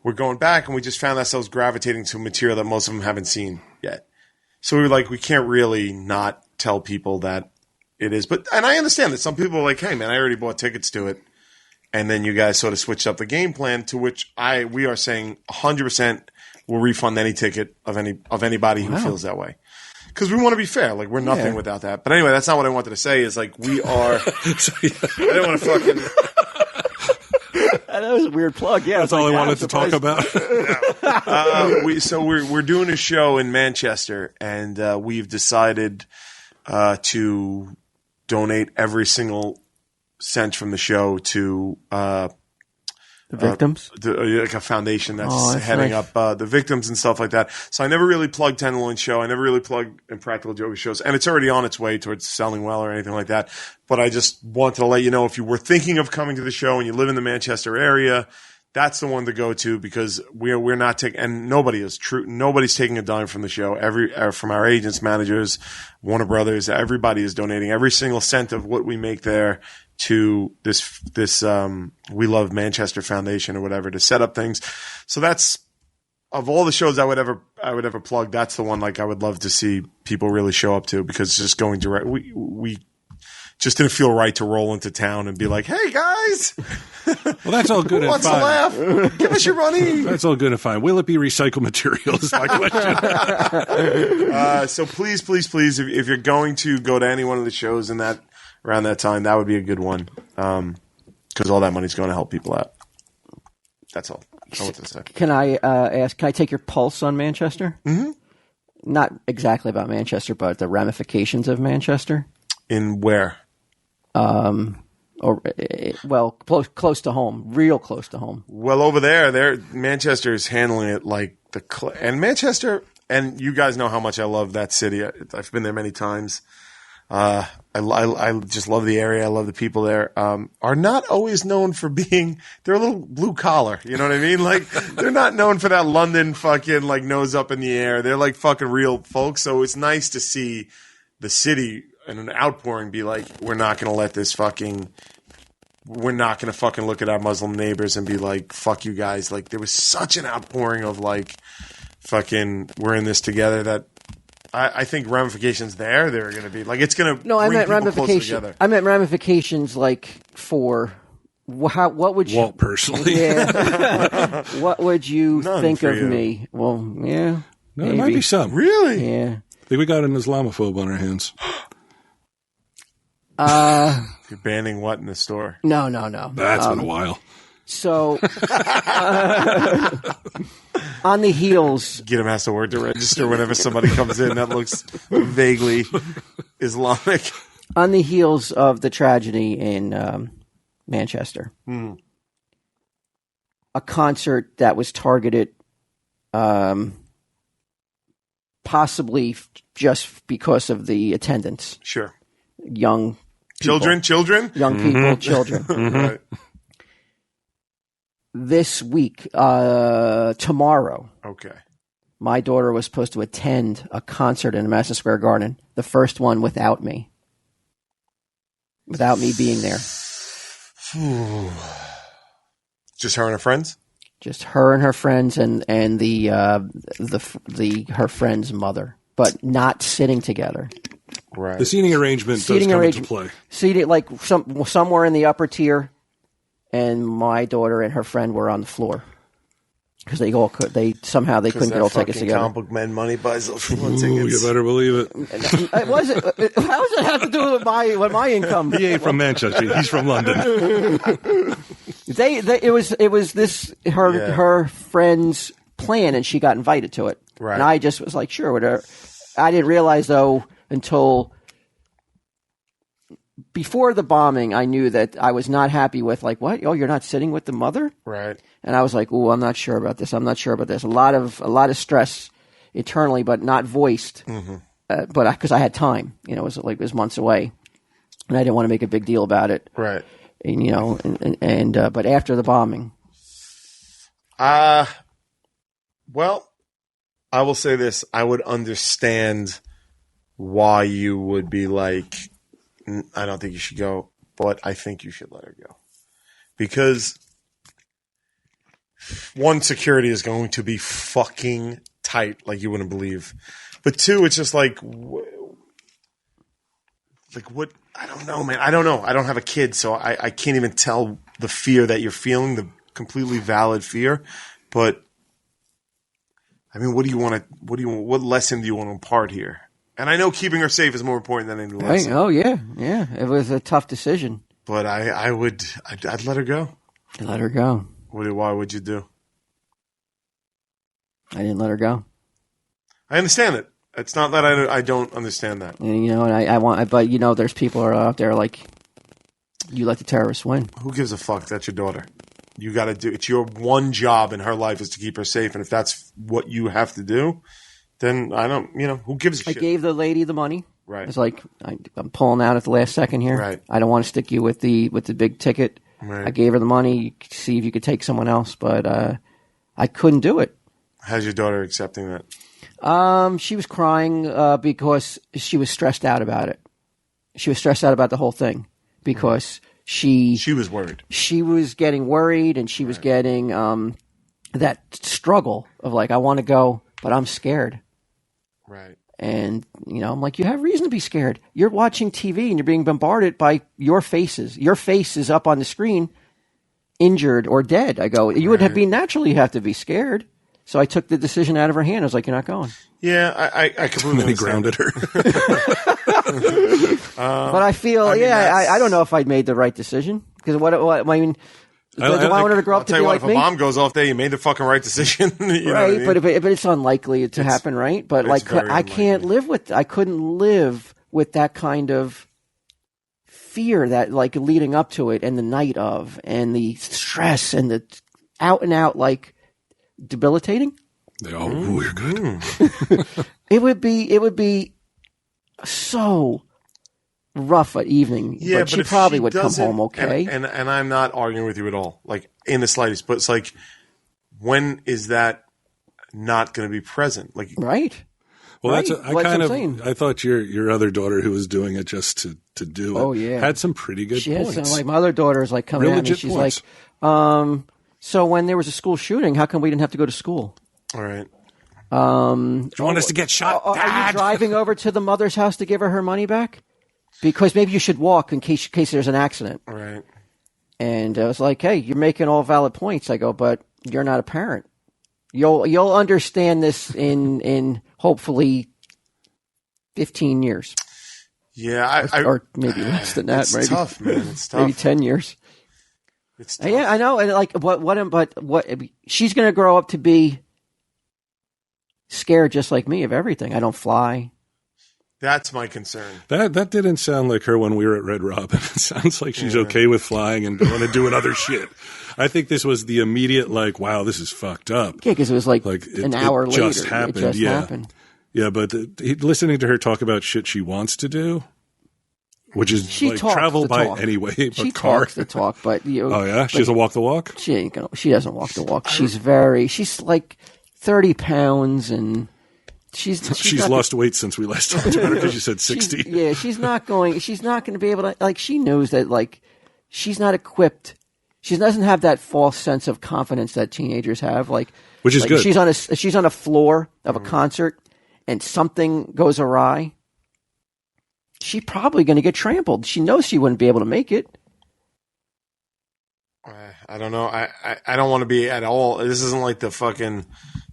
we're going back, and we just found ourselves gravitating to material that most of them haven't seen yet. So we were like, we can't really not tell people that it is. And I understand that some people are like, hey, man, I already bought tickets to it. And then you guys sort of switched up the game plan, to which we are saying 100% will refund any ticket of anybody who feels that way. Because we want to be fair. Like, we're nothing without that. But anyway, that's not what I wanted to say, is like, we are. I didn't want to fucking. That was a weird plug. Yeah, That's all I wanted to talk about. We're doing a show in Manchester, and we've decided to donate every single cent from the show to The victims? like a foundation that's that's heading nice. up the victims and stuff like that. So I never really plugged Tenderloin Show. I never really plugged Impractical Joker shows. And it's already on its way towards selling well or anything like that. But I just wanted to let you know, if you were thinking of coming to the show and you live in the Manchester area, that's the one to go to, because we're not taking, and nobody's taking a dime from the show. From our agents, managers, Warner Brothers, everybody is donating every single cent of what we make there to this We Love Manchester Foundation or whatever, to set up things. So that's, of all the shows I would ever plug, that's the one like I would love to see people really show up to, because just going direct, we just didn't feel right to roll into town and be like, "Hey guys, Well, that's all good who and wants to fine. laugh? Give us your money." That's all good and fine. Will it be recycled material? Is my question. So please, if you're going to go to any one of the shows in that around that time, that would be a good one, because all that money's going to help people out. That's all I want to say. Can I ask? Can I take your pulse on Manchester? Mm-hmm. Not exactly about Manchester, but the ramifications of Manchester. In where? Close to home, real close to home. Well, over there, Manchester is handling it like and Manchester, and you guys know how much I love that city. I've been there many times. I just love the area. I love the people there. Are not always known for being, they're a little blue collar. You know what I mean? Like, they're not known for that London fucking like nose up in the air. They're like fucking real folks. So it's nice to see the city and an outpouring be like, we're not going to look at our Muslim neighbors and be like, fuck you guys. Like, there was such an outpouring of like, fucking, we're in this together, that I think ramifications they're going to be like, it's going to bring people closer together. I meant ramifications like for what would you, Walt personally. yeah, what would you None think for of you. me? Well, yeah, No, there might be some. Really? yeah. I think we got an Islamophobe on our hands. You're banning what in the store? No. That's been a while. So, on the heels, Gideon has to work to register whenever somebody comes in that looks vaguely Islamic. on the heels of the tragedy in Manchester, a concert that was targeted, possibly just because of the attendance, Sure. young people, Children? young people, children. Right. This week, tomorrow, Okay. my daughter was supposed to attend a concert in Madison Square Garden, the first one without me being there. Just her and her friends? Just her and her friends and her friend's mother, but not sitting together. Right. The seating arrangement does come into play. Seated like somewhere in the upper tier, and my daughter and her friend were on the floor because they couldn't get all tickets together. Comic book men money buys those Ooh, tickets. you better believe it. How does it have to do with my income? He ain't from Manchester. He's from London. It was her friend's plan, and she got invited to it. Right. And I just was like, sure, whatever. I didn't realize though until before the bombing, I knew that I was not happy with like, what? Oh, you're not sitting with the mother? Right. And I was like, "Ooh, I'm not sure about this. I'm not sure about this." A lot of stress internally, but not voiced. Mm-hmm. But because I had time, it was months away, and I didn't want to make a big deal about it. Right. And but after the bombing, Well, I will say this. I would understand why you would be like, I don't think you should go, but I think you should let her go. Because one, security is going to be fucking tight like you wouldn't believe. But two, it's just like what? I don't know, man. I don't know. I don't have a kid, so I can't even tell the fear that you're feeling, the completely valid fear. But I mean, what lesson do you want to impart here? And I know keeping her safe is more important than any lesson. oh yeah, it was a tough decision. But I'd let her go. I let her go. Why would you do? I didn't let her go. I understand it. It's not that I don't understand that. And, and I want, but there's people who are out there like, you let the terrorists win. Who gives a fuck? That's your daughter. You got to do. It's your one job in her life is to keep her safe, and if that's what you have to do, then I don't. Who gives a shit? I gave the lady the money. Right. It's like I'm pulling out at the last second here. Right. I don't want to stick you with the big ticket. Right. I gave her the money. You could see if you could take someone else, but I couldn't do it. How's your daughter accepting that? She was crying because she was stressed out about it. She was stressed out about the whole thing because she was worried. She was getting worried, and she was getting that struggle of like, I want to go, but I'm scared. Right. And, I'm like, you have reason to be scared. You're watching TV and you're being bombarded by your faces. Your face is up on the screen, injured or dead. I go, you would have been naturally, you have to be scared. So I took the decision out of her hand. I was like, you're not going. Yeah, I completely grounded her. But I feel, I don't know if I made the right decision. Because what I mean, do I want her to grow up to be like me? If a bomb goes off there, you made the fucking right decision. Right, but it's unlikely to happen, right? But like, I can't live with. I couldn't live with that kind of fear that like leading up to it, and the night of, and the stress, and the out and out like debilitating. We're good. It would be so rough at evening, but she probably would come home okay. And I'm not arguing with you at all, like in the slightest. But it's like, when is that not going to be present? Like, right. Well, right. I thought your other daughter who was doing it just to do it. Oh yeah, had some pretty good she points. Had some, like my other daughter is like coming at me. She's points. Like, so when there was a school shooting, how come we didn't have to go to school? All right. You want us to get shot? Are you driving over to the mother's house to give her money back? Because maybe you should walk in case there's an accident. Right. And I was like, hey, you're making all valid points. I go, but you're not a parent. You'll understand this in hopefully 15 years. Yeah, or maybe less than that. It's maybe tough, man. It's tough. Maybe 10 years. It's tough. Yeah, I know. And like, what? She's going to grow up to be scared just like me of everything. I don't fly. That's my concern. That didn't sound like her when we were at Red Robin. It sounds like she's okay with flying and going to doing other shit. I think this was the immediate like, wow, this is fucked up. Yeah, because it was like an hour later. Just happened. It just happened. Yeah, but listening to her talk about shit she wants to do, which is she travel by anyway, but she car. Talks the talk, but oh yeah, she doesn't walk the walk. She ain't gonna. She doesn't walk the walk. She's like 30 pounds and. She's lost weight since we last talked to her because you said 60. She's not going to be able to, like, she knows that, like, she's not equipped. She doesn't have that false sense of confidence that teenagers have, like, which is good. She's on a floor of a concert and something goes awry. She's probably going to get trampled. She knows she wouldn't be able to make it. I don't know. I don't want to be at all. This isn't like the fucking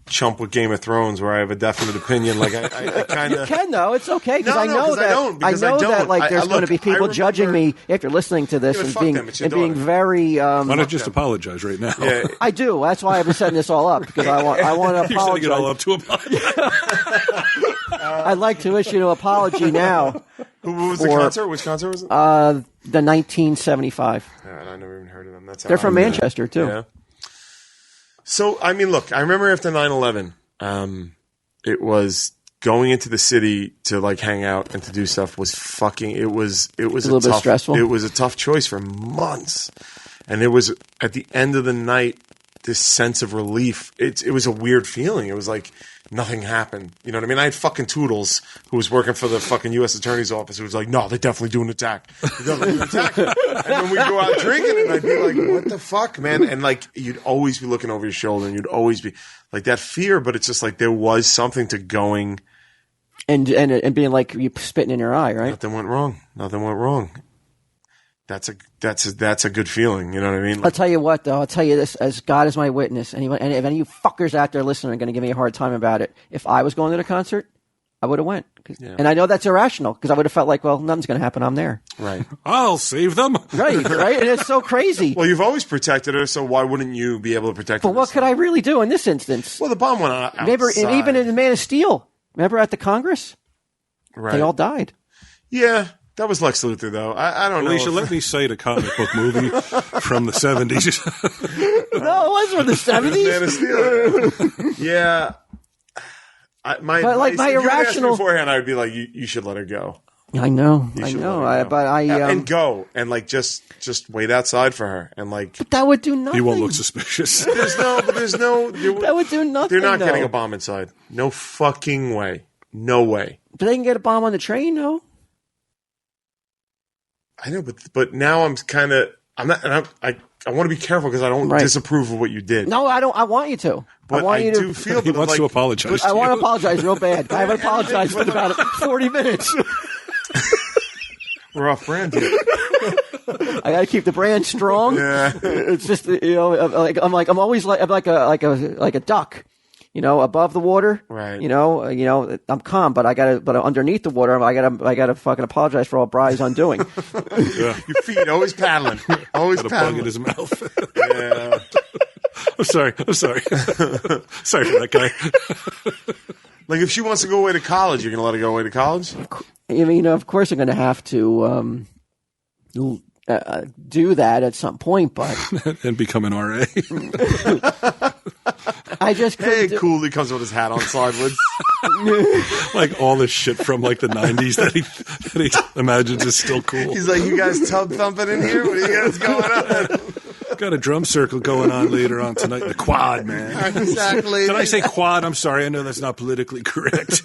chump with Game of Thrones where I have a definite opinion. Like I kind of you can though. It's okay because I know that I know that like there's going to be people judging me after listening to this and being very. Why not just apologize right now? Yeah. I do. That's why I've been setting this all up because I want to apologize. You're setting it all up to apologize. I'd like to issue an apology now. Who was the concert? Which concert was it? The 1975. I never even heard of them. They're from Manchester too. Yeah. So, I mean, look, I remember after 9/11, it was going into the city to like hang out and to do stuff was fucking, it was a little bit stressful. It was a tough choice for months. And it was at the end of the night, this sense of relief. It was a weird feeling. It was like nothing happened. You know what I mean? I had fucking Toodles who was working for the fucking U.S. Attorney's Office who was like, no, they definitely do an attack. They definitely do an attack. And then we'd go out drinking and I'd be like, what the fuck, man? And like, you'd always be looking over your shoulder and you'd always be like that fear, but it's just like there was something to going. And being like, you spitting in your eye, right? Nothing went wrong. That's a good feeling. You know what I mean? Like, I'll tell you what, though. I'll tell you this, as God is my witness, and if any of you fuckers out there listening are going to give me a hard time about it, if I was going to the concert, I would have went. Yeah. And I know that's irrational, because I would have felt like, well, nothing's going to happen. I'm there. Right. I'll save them. Right. And it's so crazy. Well, you've always protected her, so why wouldn't you be able to protect her? But what could I really do in this instance? Well, the bomb went out outside. Maybe, even in the Man of Steel. Remember at the Congress? Right. They all died. Yeah. That was Lex Luthor, though. I don't know. Alicia, let me cite a comic book movie from the 70s. No, it was from the 70s. Man of Steel. Yeah. My irrational beforehand, I would be like, you should let her go. I know. And go and like just wait outside for her and like. But that would do nothing. You won't look suspicious. There's no. That would do nothing. They're not getting a bomb inside. No fucking way. No way. But they can get a bomb on the train, though. I know, but now I'm not. And I want to be careful because I don't disapprove of what you did. No, I don't. I want you to. But I do feel he wants to apologize. I want to apologize real bad. I haven't apologized for about 40 minutes. We're off brand here. I got to keep the brand strong. Yeah. It's just I'm always like a duck. Above the water, right? I'm calm, but underneath the water, I gotta fucking apologize for all Bry's undoing. Your feet always paddling, always got paddling. a bug in his mouth. Yeah. I'm sorry. Sorry for that guy. Like if she wants to go away to college, you're gonna let her go away to college? I mean, of course, I'm gonna have to do that at some point, but and become an RA. I just cool. He comes with his hat on sideways, like all this shit from like the 90s that he imagines is still cool. He's like, "You guys tub thumping in here? What are you guys going on?" Got a drum circle going on later on tonight. The quad, man. Exactly. Did I say quad? I'm sorry. I know that's not politically correct.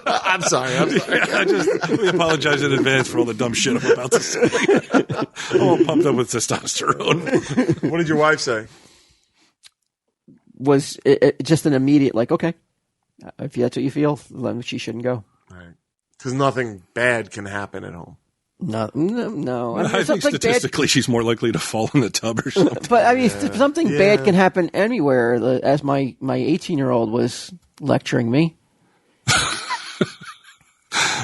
I'm sorry. Let me apologize in advance for all the dumb shit I'm about to say. I'm all pumped up with testosterone. What did your wife say? Was it just an immediate okay, if that's what you feel, then she shouldn't go. Right. Because nothing bad can happen at home. No. I think statistically she's more likely to fall in the tub or something. But I mean, something bad can happen anywhere. As my 18-year-old was lecturing me.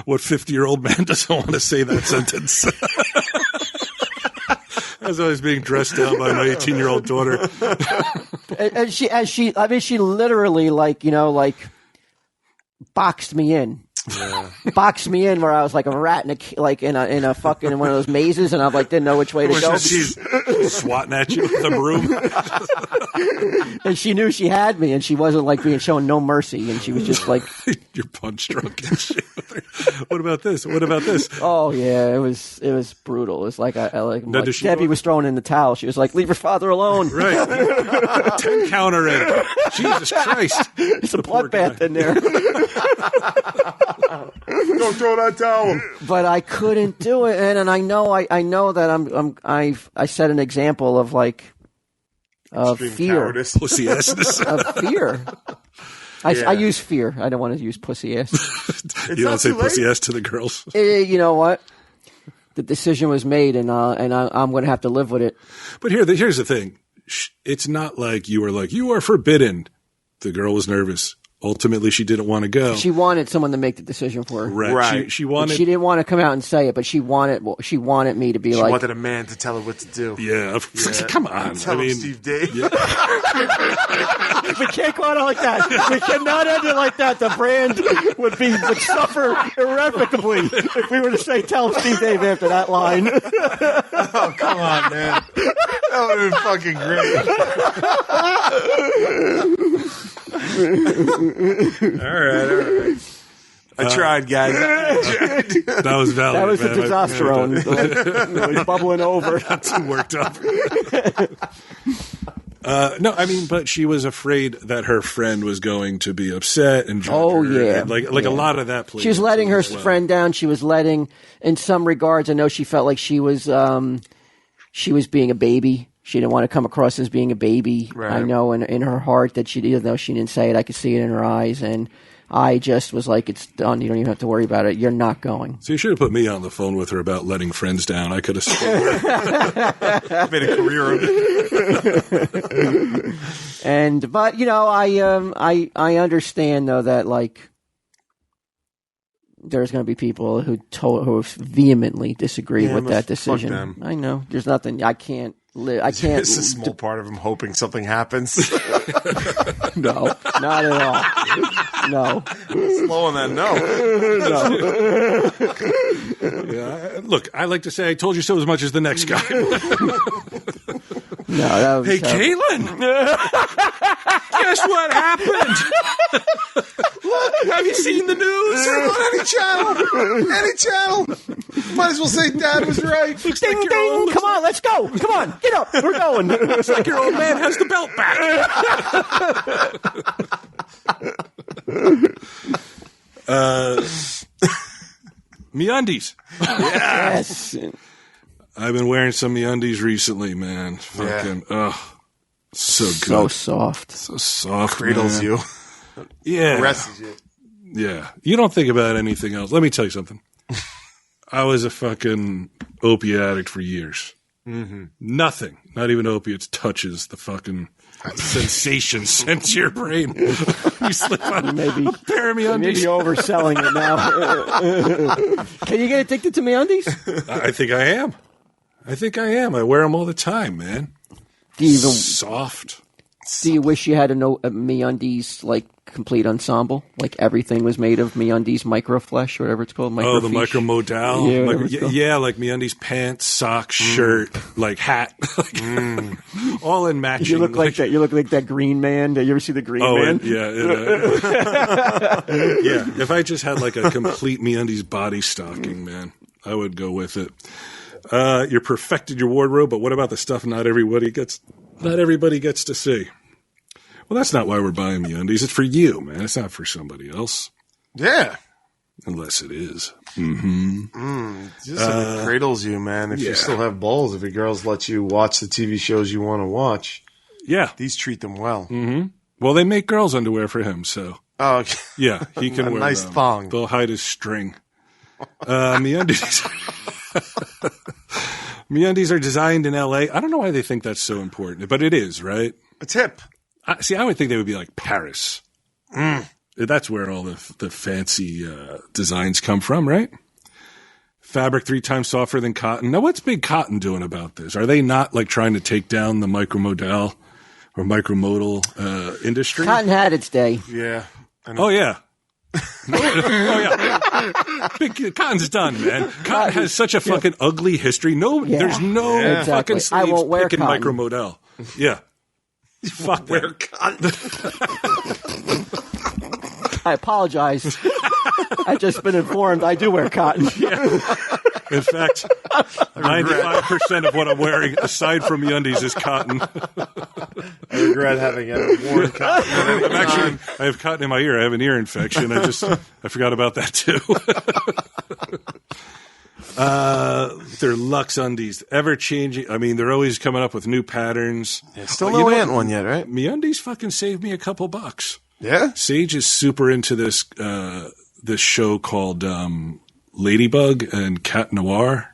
What 50-year-old man doesn't want to say that sentence? As I was being dressed down by my 18-year-old daughter. And she literally boxed me in. Yeah. Boxed me in where I was like a rat in a fucking one of those mazes, and I didn't know which way to go. She's swatting at you with a broom, and she knew she had me, and she wasn't being shown no mercy, and she was just like, "You're punch drunk and shit." What about this? What about this? Oh yeah, it was brutal. It was Debbie was throwing in the towel. She was like, "Leave your father alone." Right, 10 counter in. Jesus Christ, it's a bloodbath in there. Don't throw that towel. But I couldn't do it, and I know that I set an example of fear, pussy-assness. Of fear. I use fear. I don't want to use pussy ass. You don't say pussy ass to the girls. You know what? The decision was made, and I'm going to have to live with it. But here's the thing: it's not like you were like, you are forbidden. The girl was nervous. Ultimately, she didn't want to go. She wanted someone to make the decision for her. Right. She wanted. She didn't want to come out and say it, but she wanted me to be She wanted a man to tell her what to do. Yeah. Come on. Tell him Steve Dave. Yeah. We can't go out like that. We cannot end it like that. The brand would suffer irrevocably if we were to say "Tell him Steve Dave" after that line. Oh, come on, man. That would have been fucking great. All right. I tried, guys. That was valid. That was the testosterone. It was bubbling over. Got too worked up. No, I mean, but she was afraid that her friend was going to be upset and judge her. And a lot of that. She was letting her friend down. She was letting, in some regards, I know she felt like she was being a baby. She didn't want to come across as being a baby. Right. I know in her heart that she, even though she didn't say it, I could see it in her eyes. And I just was like, it's done. You don't even have to worry about it. You're not going. So you should have put me on the phone with her about letting friends down. I could have made a career of it. But I understand though that there's going to be people who vehemently disagree with that decision. Fuck them. I know. There's nothing. I can't live. I can't. It's a small part of him hoping something happens. No, not at all. No. Slow on that no. Yeah, look, I like to say I told you so as much as the next guy. No, that was Hey, terrible. Caitlin! Guess what happened? Look, have you seen the news? Turn on any channel. Any channel. Might as well say Dad was right. Ding, ding! Come on, let's go! Come on, get up! We're going. Looks like your old man has the belt back. MeUndies. Yes. I've been wearing some MeUndies recently, man. Fucking, so good. So soft. So soft, Cradles man. you. Yeah. Caresses you. Yeah. You don't think about anything else. Let me tell you something. I was a fucking opiate addict for years. Mm-hmm. Nothing, not even opiates, touches the fucking sensation sent to your brain. You slip on Maybe a pair of MeUndies. Maybe overselling it now. Can you get addicted to MeUndies? I think I am. I wear them all the time, man. Do you even? Soft. Do you wish you had a MeUndies like complete ensemble? Like everything was made of MeUndies microflesh or whatever it's called. Oh, the Microfiche? micromodal. Yeah, whatever it's called. Yeah, like MeUndies pants, socks, shirt, like hat, all in matching. You look like that. You look like that Green Man. Did you ever see the Green Man? Yeah. Yeah. If I just had like a complete MeUndies body stocking, man, I would go with it. You're perfected your wardrobe, but what about the stuff not everybody gets to see? Well, that's not why we're buying MeUndies. It's for you, man. It's not for somebody else. Yeah. Unless it is. Just like it cradles you, man. If you still have balls, if your girls let you watch the TV shows you want to watch, Yeah. these treat them well. Well, they make girls' underwear for him, so. Oh, okay. Yeah, he can A wear nice them. thong. They'll hide his string. MeUndies. MeUndies are designed in L.A. I don't know why they think that's so important, but it is, right? A tip. I would think they would be like Paris. That's where all the fancy designs come from, right? Fabric 3 times softer than cotton. Now, what's Big Cotton doing about this? Are they not like trying to take down the micromodal or micromodal industry? Cotton had its day. Yeah. Oh, yeah. Big Cotton's done, man. Cotton has such a fucking ugly history. There's no Exactly. fucking sleeves I won't wear picking cotton. micromodal. Yeah. Fuck Wear that. cotton. I apologize. I've just been informed I do wear cotton. In fact, 95% of what I'm wearing, aside from MeUndies, is cotton. I regret having ever worn cotton. I have cotton in my ear. I have an ear infection. I forgot about that too. They're Luxe undies, ever changing. I mean, they're always coming up with new patterns. Still no ant one yet, right? MeUndies fucking saved me a couple bucks. Yeah. Sage is super into this show called Ladybug and Cat Noir.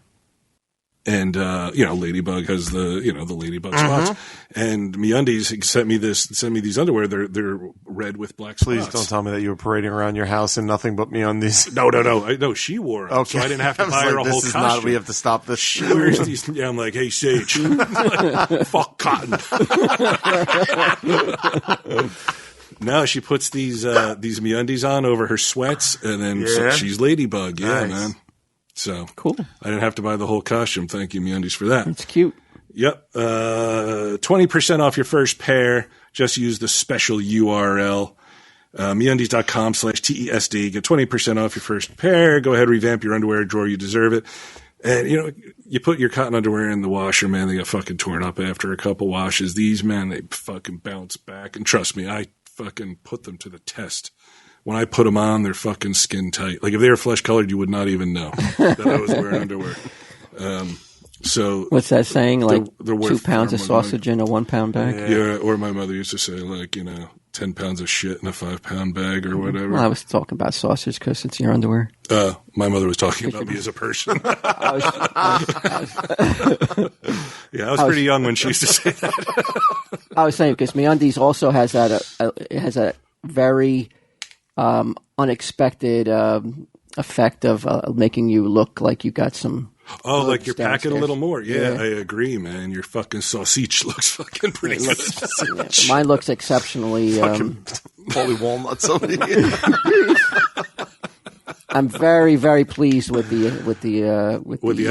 And Ladybug has the Ladybug spots. And MeUndies sent me these underwear. They're red with black spots. Please don't tell me that you were parading around your house in nothing but MeUndies. No, she wore them. Okay. So I didn't have to I was buy her like, a whole this is costume. not, we have to stop this. She wears these. Yeah, I'm like, hey, Sage, fuck cotton. No, she puts these MeUndies on over her sweats, and then so she's Ladybug. Yeah, Nice. man. So Cool. I didn't have to buy the whole costume. Thank you, MeUndies, for that. It's cute. Yep. 20% off your first pair. Just use the special URL. MeUndies.com/TESD. Get 20% off your first pair. Go ahead, revamp your underwear drawer. You deserve it. And, you put your cotton underwear in the washer, man, they get fucking torn up after a couple washes. These, man, they fucking bounce back. And trust me, I fucking put them to the test. When I put them on, they're fucking skin tight. Like, if they were flesh colored, you would not even know that I was wearing underwear. So What's that saying? Like they're 2 pounds of sausage in a 1 pound bag? yeah, or my mother used to say, like, 10 pounds of shit in a 5-pound bag or whatever. Well, I was talking about sausage because it's your underwear. My mother was talking about me as a person. Yeah, I was pretty young when she used to say that. I was saying because MeUndies also has that it has a very unexpected effect of making you look like you got some. Oh, like you're downstairs. packing a little more. Yeah, I agree, man. Your fucking sausage looks fucking pretty good. Mine looks exceptionally. Holy walnuts over here. I'm very, very pleased with the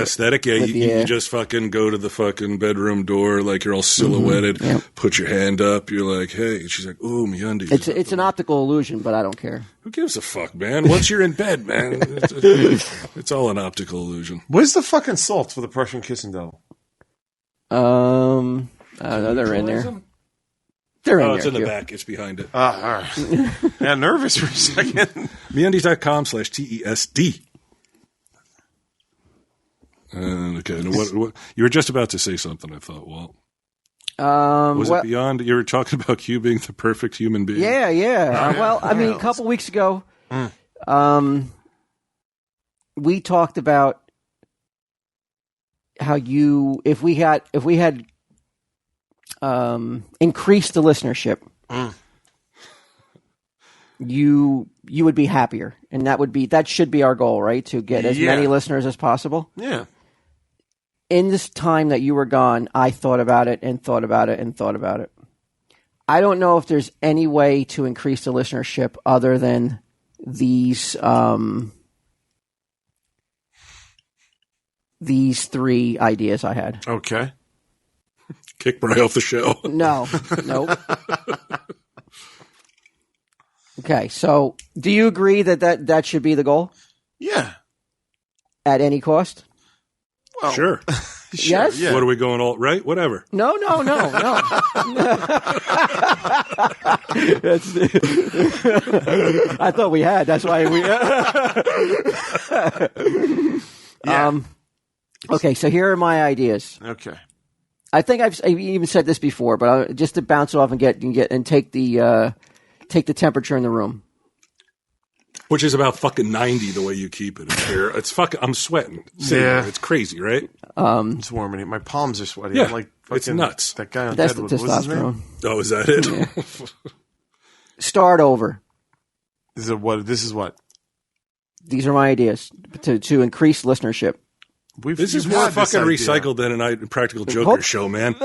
aesthetic. Yeah, you just fucking go to the fucking bedroom door like you're all silhouetted. Mm-hmm. Yep. Put your hand up. You're like, hey. And she's like, ooh, me undies. It's an optical illusion, but I don't care. Who gives a fuck, man? Once you're in bed, man, it's all an optical illusion. Where's the fucking salt for the Prussian kissing dough? I don't know. They're in there. They're in there. Oh, it's in the back. It's behind it. All right. Yeah, nervous for a second. MeUndies.com/TESD. Okay. What you were just about to say something, I thought, Walt. Was it beyond? You were talking about you being the perfect human being. Yeah. Well, I mean, a couple weeks ago, we talked about how if we had increased the listenership, you would be happier, and that should be our goal, right? To get as many listeners as possible. Yeah. In this time that you were gone, I thought about it and thought about it and thought about it. I don't know if there's any way to increase the listenership other than these three ideas I had. Okay. Kick Bry off the show. No. Okay, so do you agree that should be the goal? Yeah. At any cost? Well, sure. Yes? Yeah. What are we going all right? Whatever. No. I thought we had. That's why we. Okay, so here are my ideas. Okay. I think I've even said this before, but just to bounce off and take the temperature in the room. Which is about fucking 90 the way you keep it. It's fucking. I'm sweating. Yeah. It's crazy, right? It's warm in here. My palms are sweaty. Yeah, I'm like fucking, it's nuts. That guy on That's Deadwood. the What's his name? testosterone. Oh, is that it? Yeah. Start over. This is what? These are my ideas to increase listenership. This is more fucking recycled than a Practical Joker show, man.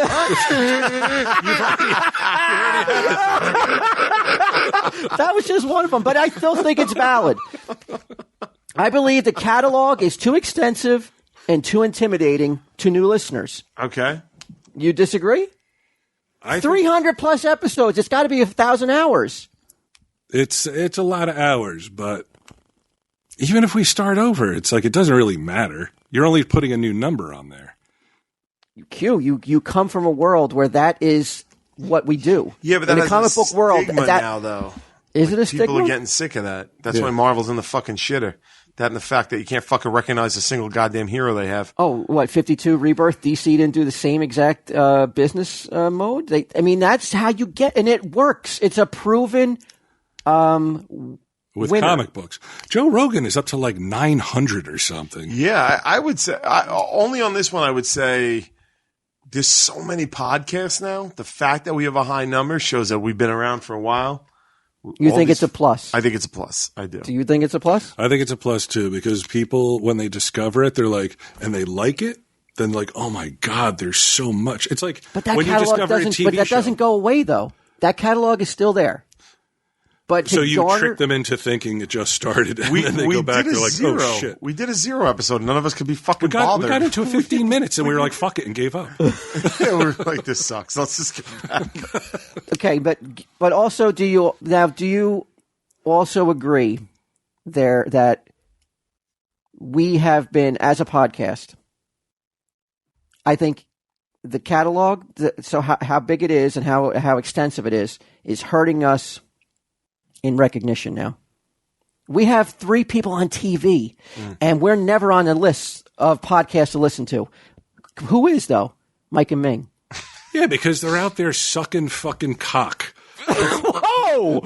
That was just one of them, but I still think it's valid. I believe the catalog is too extensive and too intimidating to new listeners. Okay. You disagree? 300 plus episodes. It's got to be 1,000 hours. It's a lot of hours, but even if we start over, it's like it doesn't really matter. You're only putting a new number on there. You come from a world where that is what we do. Yeah, but that in has the comic a book world stigma that, now, though. Is it a stigma? People are getting sick of that. That's why Marvel's in the fucking shitter. That and the fact that you can't fucking recognize a single goddamn hero they have. Oh, what, 52 Rebirth? DC didn't do the same exact business mode? That's how you get, and it works. It's a proven with winner. Comic books. Joe Rogan is up to like 900 or something. Yeah, I would say, only on this one I would say there's so many podcasts now. The fact that we have a high number shows that we've been around for a while. You think it's a plus? I think it's a plus. I do. Do you think it's a plus? I think it's a plus too, because people, when they discover it, they're like, and they like it, then like, oh my God, there's so much. It's like but that when you discover a TV but that show. doesn't go away though. That catalog is still there. But so you trick them into thinking it just started, and then they go back. They're like, zero. "Oh shit!" We did a 0 episode. None of us could be fucking bothered. We got into 15 minutes, and we were like, "Fuck it," and gave up. Yeah, we were like, "This sucks. Let's just get back." Okay, but also, do you also agree there that we have been, as a podcast, I think the catalog, so how big it is and how extensive it is hurting us in recognition now. We have 3 people on TV, and we're never on the list of podcasts to listen to. Who is, though? Mike and Ming. Yeah, because they're out there sucking fucking cock. Whoa!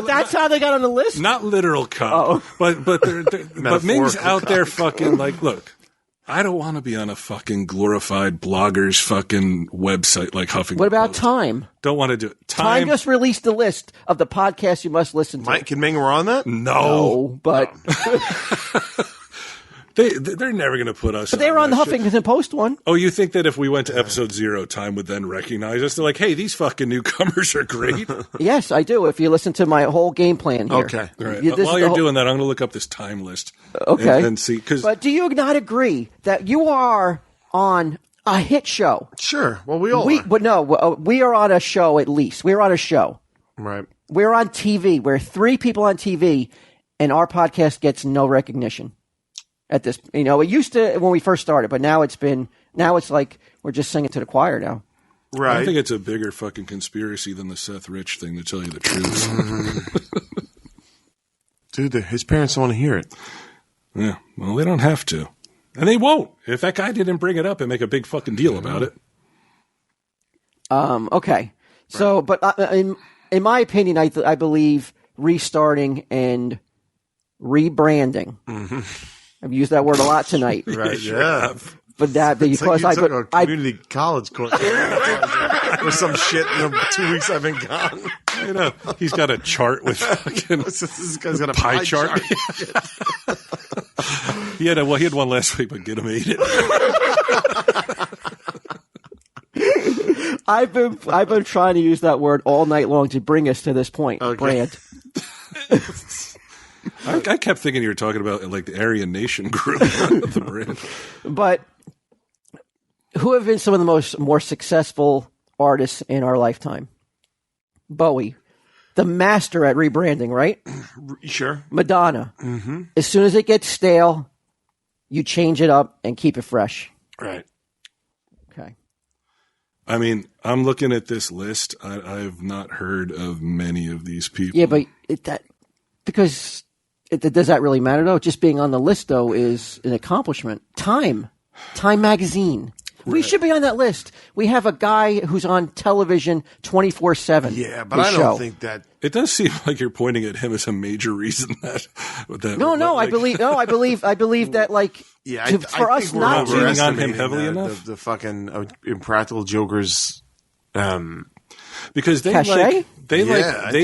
That's how they got on the list? Not literal cock. But Ming's out there fucking like, look, I don't want to be on a fucking glorified blogger's fucking website like Huffington What about Post. Time? Don't want to do it. Time just released the list of the podcasts you must listen to. Mike and Ming were on that? No, but They're never going to put us. they were on the that shit. Huffington Post one. Oh, you think that if we went to episode 0, Time would then recognize us? They're like, hey, these fucking newcomers are great. Yes, I do. If you listen to my whole game plan here. Okay. All right. This While is you're the doing that, I'm going to look up this Time list. Okay. And see. But do you not agree that you are on a hit show? Sure. Well, we all are. But no, we are on a show at least. We're on a show. Right. We're on TV. We're 3 people on TV, and our podcast gets no recognition. At this, it used to when we first started, but now it's like we're just singing to the choir now. Right. I think it's a bigger fucking conspiracy than the Seth Rich thing, to tell you the truth. Dude, his parents don't want to hear it. Yeah. Well, they don't have to. And they won't. If that guy didn't bring it up and make a big fucking deal about it. Okay. So, but in my opinion, I believe restarting and rebranding. Mm-hmm. I've used that word a lot tonight. Right, yeah. But that because like you took a community college course or some shit in the 2 weeks I've been gone. He's got a chart with fucking This guy's got a pie chart. he had one last week, but get him ate it. I've been trying to use that word all night long to bring us to this point. Okay. Brand. I kept thinking you were talking about like the Aryan Nation group, the brand. But who have been some of the more successful artists in our lifetime? Bowie, the master at rebranding, right? Sure. Madonna. Mm-hmm. As soon as it gets stale, you change it up and keep it fresh. Right. Okay. I mean, I'm looking at this list. I've not heard of many of these people. Yeah, but does that really matter, though? Just being on the list, though, is an accomplishment. Time Magazine. Right. We should be on that list. We have a guy who's on television 24/7. Yeah, but I don't think that. It does seem like you're pointing at him as a major reason that. I believe that like. Yeah, for us not to leaning on him heavily enough. The fucking Impractical Jokers. Because they Cachet?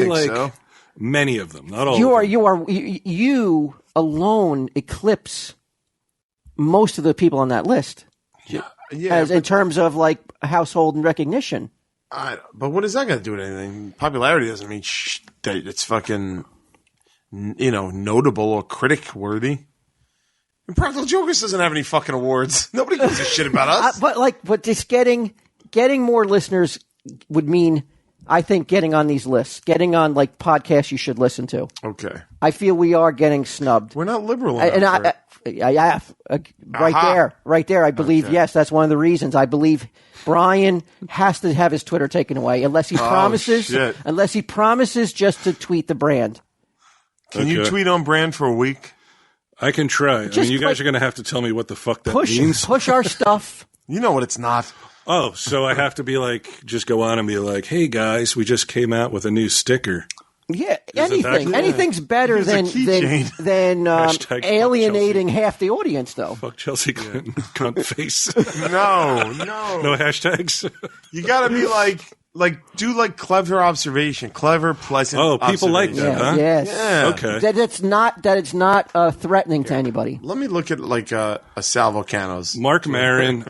like so. Many of them, not all. You alone eclipse most of the people on that list. Yeah, in terms of like household and recognition. But what is that going to do with anything? Popularity doesn't mean that it's fucking, notable or critic worthy. Impractical Jokers doesn't have any fucking awards. Nobody gives a shit about us. But just getting more listeners would mean, I think, getting on these lists, getting on like podcasts you should listen to. Okay. I feel we are getting snubbed. We're not liberal enough. Right there. I believe, yes, that's one of the reasons. I believe Brian has to have his Twitter taken away unless he promises just to tweet the brand. Can you tweet on brand for a week? I can try. You guys are going to have to tell me what the fuck that means. Push our stuff. You know what it's not. Oh, so I have to be like, just go on and be like, hey guys, we just came out with a new sticker. Yeah, anything's better than alienating half the audience, though. Fuck Chelsea Clinton, cunt face. No hashtags. You got to be do clever observation, clever, pleasant. Oh, people like that, huh? Yes. Yeah. Okay. That it's not threatening to anybody. Let me look at a Sal Volcano's. Mark Maron.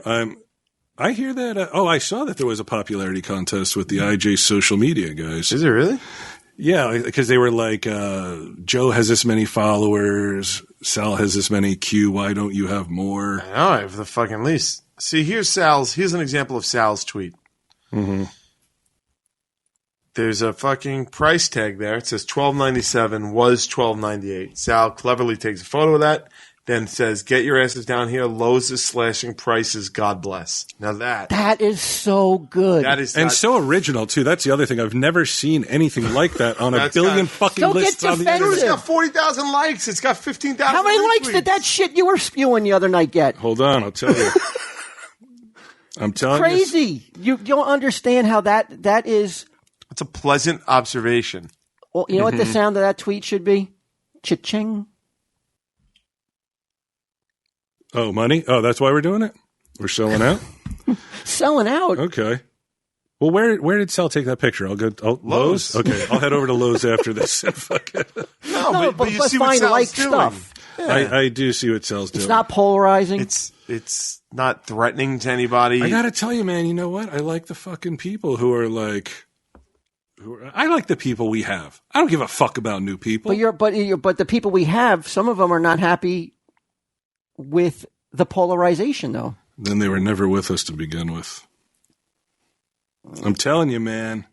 I hear that. I saw that there was a popularity contest with the IJ social media guys. Is it really? Yeah, because they were like, Joe has this many followers, Sal has this many Q, why don't you have more? I know, I have the fucking least. See, here's an example of Sal's tweet. Mm-hmm. There's a fucking price tag there. It says $12.97 was $12.98. Sal cleverly takes a photo of that, then says, get your asses down here. Lowe's is slashing prices. God bless. Now that is so good. And so original, too. That's the other thing. I've never seen anything like that on a billion fucking lists on the internet. It's got 40,000 likes. It's got 15,000 How many likes did that shit you were spewing the other night get? Hold on, I'll tell you. I'm telling you. Crazy. You don't understand how that is. It's a pleasant observation. Well, you know what the sound of that tweet should be? Cha-ching. Oh, money? Oh, that's why we're doing it? We're selling out? Selling out? Okay. Well, where did Sal take that picture? I'll go Lowe's. Okay, I'll head over to Lowe's after this. No, but you see what find Sal's like doing. stuff. Yeah. I do see what Sal's doing. It's not polarizing. It's not threatening to anybody. I gotta tell you, man. You know what? I like the fucking people who are like. I like the people we have. I don't give a fuck about new people. But the people we have, some of them are not happy with the polarization, though. Then they were never with us to begin with. I'm telling you, man.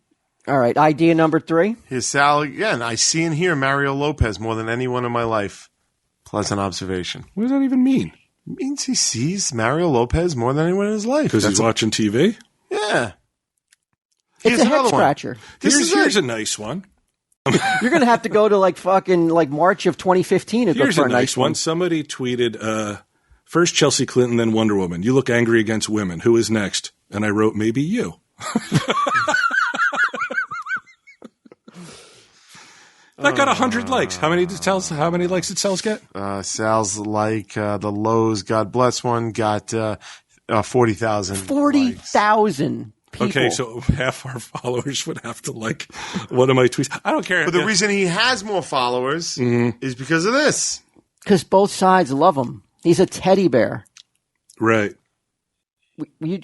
All right, idea number 3. Here's Sal again. I see and hear Mario Lopez more than anyone in my life. Pleasant observation. What does that even mean? It means he sees Mario Lopez more than anyone in his life. Because he's watching TV? Yeah. It's a head scratcher. Here's a nice one. You're going to have to go to like March of 2015 to Here's look for a nice one. Somebody tweeted, first Chelsea Clinton, then Wonder Woman. You look angry against women. Who is next? And I wrote, maybe you. That got 100 likes. How many likes did Sal's get? Sal's like the Lowe's God Bless one got 40,000. 40,000 people. Okay, so half our followers would have to like one of my tweets. I don't care. But the reason he has more followers is because of this. Because both sides love him. He's a teddy bear. Right. We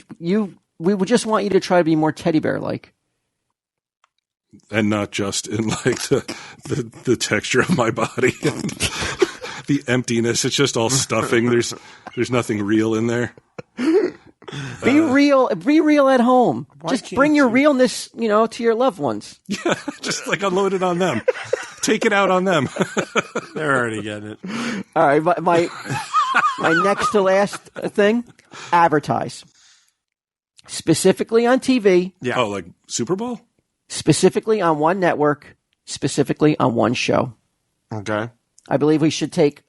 would just want you to try to be more teddy bear like. And not just in like the texture of my body and the emptiness. It's just all stuffing. There's nothing real in there. Be real at home. Just bring your realness, to your loved ones. Yeah, just like unload it on them. Take it out on them. They're already getting it. All right, my next to last thing, advertise. Specifically on TV. Yeah. Oh, like Super Bowl? Specifically on one network, specifically on one show. Okay. I believe we should take,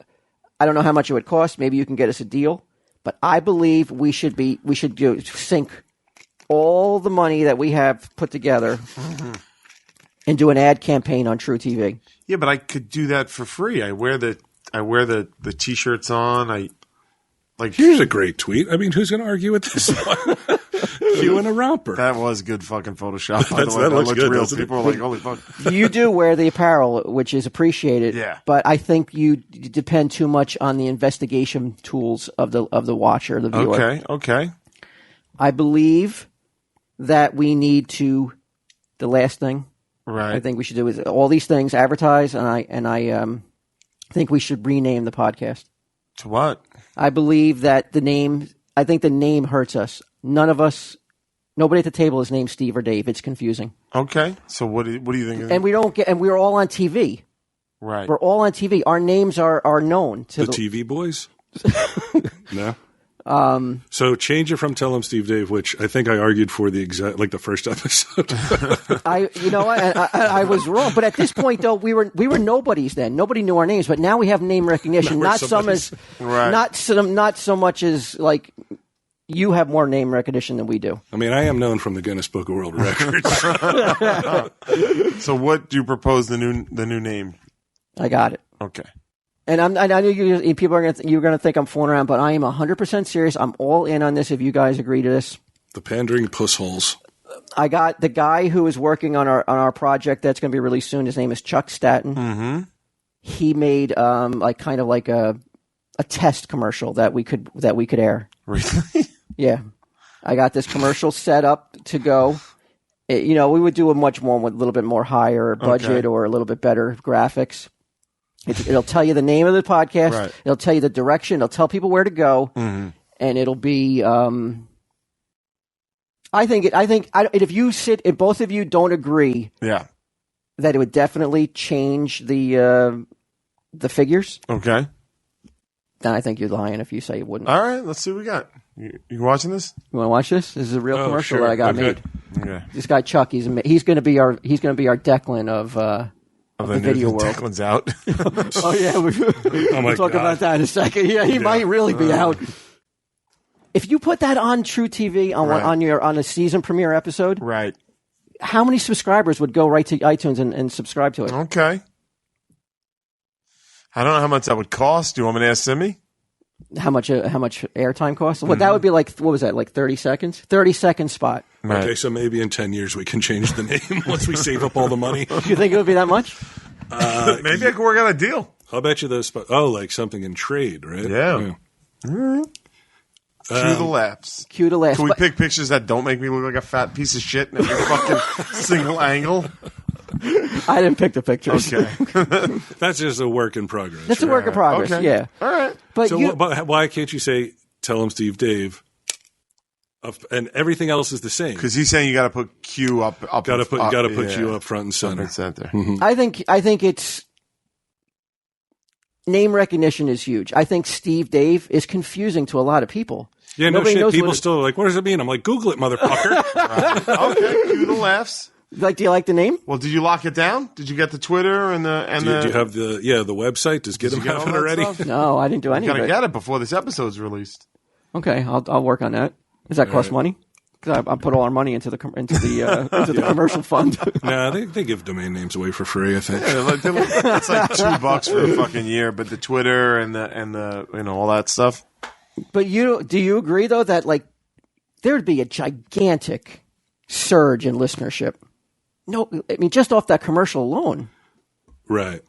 I don't know how much it would cost. Maybe you can get us a deal. But I believe we should sink all the money that we have put together and do an ad campaign on True TV. Yeah, but I could do that for free. I wear the t-shirts on. Here's a great tweet. I mean, who's going to argue with this one? You and a romper. That was good fucking Photoshop. By the way, that looks good, real. doesn't it? People are like, holy fuck. You do wear the apparel, which is appreciated. Yeah. But I think you depend too much on the investigation tools of the watcher, the viewer. Okay. I believe that we need to. The last thing, right? I think we should do is all these things, advertise, and I think we should rename the podcast. To what? I believe that the name hurts us. Nobody at the table is named Steve or Dave. It's confusing. Okay. So what do you think? And we're all on TV. Right. We're all on TV. Our names are known to the TV boys. No. So change it from Tell 'em Steve Dave, which I think I argued for the first episode. I was wrong, but at this point though, we were nobodies then. Nobody knew our names, but now we have name recognition. Not so much as like you have more name recognition than we do. I mean, I am known from the Guinness Book of World Records. So what do you propose the new name? I got it. Okay. And I know people are you're going to think I'm fooling around, but I am 100% serious. I'm all in on this if you guys agree to this. The pandering pussholes. I got the guy who is working on our project that's going to be released soon. His name is Chuck Staton. Mm-hmm. He made a test commercial that we could air. Really? Yeah. I got this commercial set up to go. We would do a much more with a little bit more higher budget or a little bit better graphics. It'll tell you the name of the podcast. Right. It'll tell you the direction. It'll tell people where to go, and it'll be. If both of you don't agree, that it would definitely change the figures. Okay. Then I think you're lying if you say you wouldn't. All right, let's see what we got. You watching this? You want to watch this? This is a real commercial that I got made. Okay. This guy Chuck, he's going to be our Declan of the video world. Declan's out. Oh yeah, we'll talk about that in a second. Yeah, he might really be out. If you put that on True TV on a season premiere episode, right? How many subscribers would go right to iTunes and subscribe to it? Okay. I don't know how much that would cost. Do you want me to ask Simi? How much airtime costs? Well, that would be like, what was that, like 30 seconds? 30-second spot. Right. Okay, so maybe in 10 years we can change the name once we save up all the money. You think it would be that much? Maybe I could work out a deal. I'll bet you those. Like something in trade, right? Yeah. Cue the laughs. Cue the laughs. Can we pick pictures that don't make me look like a fat piece of shit in every fucking single angle? I didn't pick the pictures. Okay. That's just a work in progress. That's a work in progress, Okay. yeah. All right. But So but why can't you say, tell him Steve Dave, and everything else is the same? Because he's saying you got to put Q up. Got to put you up front and center. I think it's name recognition is huge. I think Steve Dave is confusing to a lot of people. Yeah, Nobody no shit. knows People what still are like, what does it mean? I'm like, Google it, motherfucker. Okay, cue the laughs. Like, do you like the name? Well, did you lock it down? Did you get the Twitter and the Do you have the website? Does Get 'em get have all it that already? stuff? No, I didn't do any You of gotta it. get it before this episode's released. Okay, I'll work on that. Does that cost money? Because I put all our money into the the commercial fund. Nah, they give domain names away for free, I think. It's like $2 for a fucking year, but the Twitter and the all that stuff. But do you agree though that like there would be a gigantic surge in listenership? No, I mean just off that commercial alone. Right.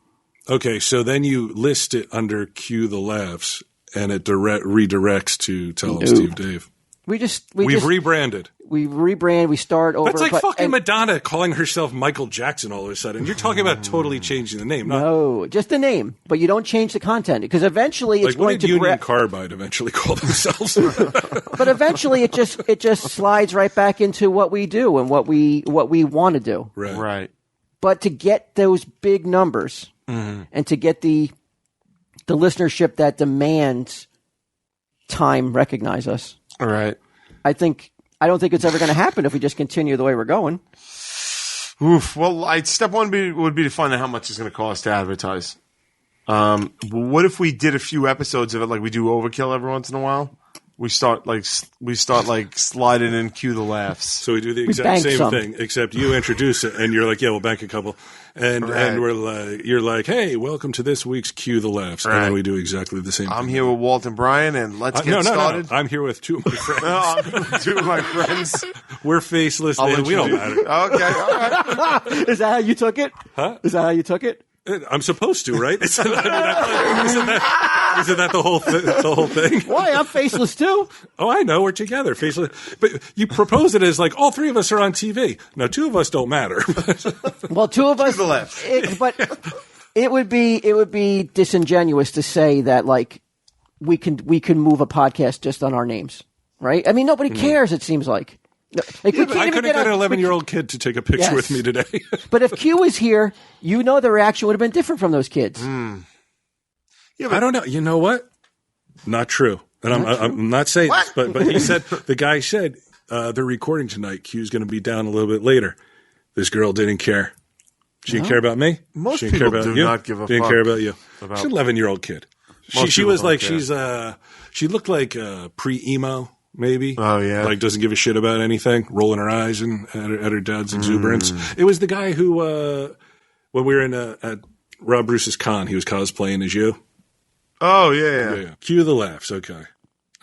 Okay, so then you list it under Cue the Laughs, and it redirects to Tell 'em Steve Dave. We've rebranded. We rebrand. We start over. That's like fucking Madonna calling herself Michael Jackson all of a sudden. You're talking about totally changing the name. No, just the name, but you don't change the content because eventually it's like, going what did to. Union Carbide eventually call themselves? But eventually it just slides right back into what we do and what we want to do. Right. But to get those big numbers and to get the listenership that demands time recognize us. All right. I don't think it's ever going to happen if we just continue the way we're going. Oof. Well, step one would be to find out how much it's going to cost to advertise. What if we did a few episodes of it, like we do Overkill every once in a while? We start sliding in Cue the Laughs. So we do the exact same some. thing, except you introduce it, and you're like, "Yeah, we'll bank a couple," and we're like, "You're like, hey, welcome to this week's Cue the Laughs," and then we do exactly the same. I'm thing. here with Walt and Brian, and let's get started. No. I'm here with two of my friends. I'm with two of my friends. We're faceless, and we don't matter. Okay, all right. Is that how you took it? Huh? Is that how you took it? I'm supposed to, right? Isn't that the whole thing? Why? I'm faceless too. Oh, I know. We're together, faceless. But you propose it as like all three of us are on TV. Now, two of us don't matter. Well, two of us. the left. But it would be disingenuous to say that like we can move a podcast just on our names, right? I mean, nobody cares. It seems like. Like, we can't I even couldn't get an 11-year-old kid to take a picture Yes. with me today. But if Q was here, you know the reaction would have been different from those kids. Yeah, but I don't know. You know what? Not true. And I'm not saying this, but he said, the guy said, they're recording tonight. Q's going to be down a little bit later. This girl didn't care. She didn't care about me. Most she didn't people care about do you. not give a didn't fuck care about you. about- She's an 11-year-old kid. She people was don't like, care. she looked like pre-emo. Maybe. Oh, yeah. Like doesn't give a shit about anything, rolling her eyes and at her dad's exuberance. It was the guy who, when we were at Rob Bruce's con, he was cosplaying as you. Oh, yeah. Cue the laughs. Okay.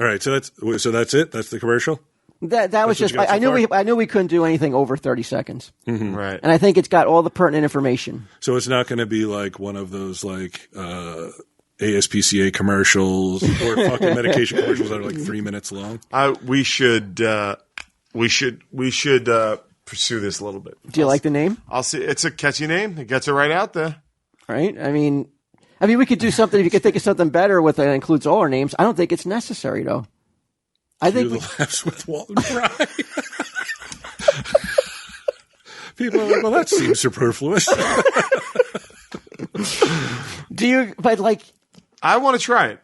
All right. So that's it. That's the commercial. That was what just. you got I so knew far? I knew we couldn't do anything over 30 seconds, Right. and I think it's got all the pertinent information. So it's not going to be like one of those like ASPCA commercials or fucking medication commercials that are like 3 minutes long. We should pursue this a little bit. Do you like the name? I'll see. It's a catchy name. It gets it right out there. Right? I mean, we could do something. If you could think of something better with that includes all our names, I don't think it's necessary though. I Cue think the laughs with Walt and Brian. People are like, well, that seems superfluous. do you? But like, I want to try it.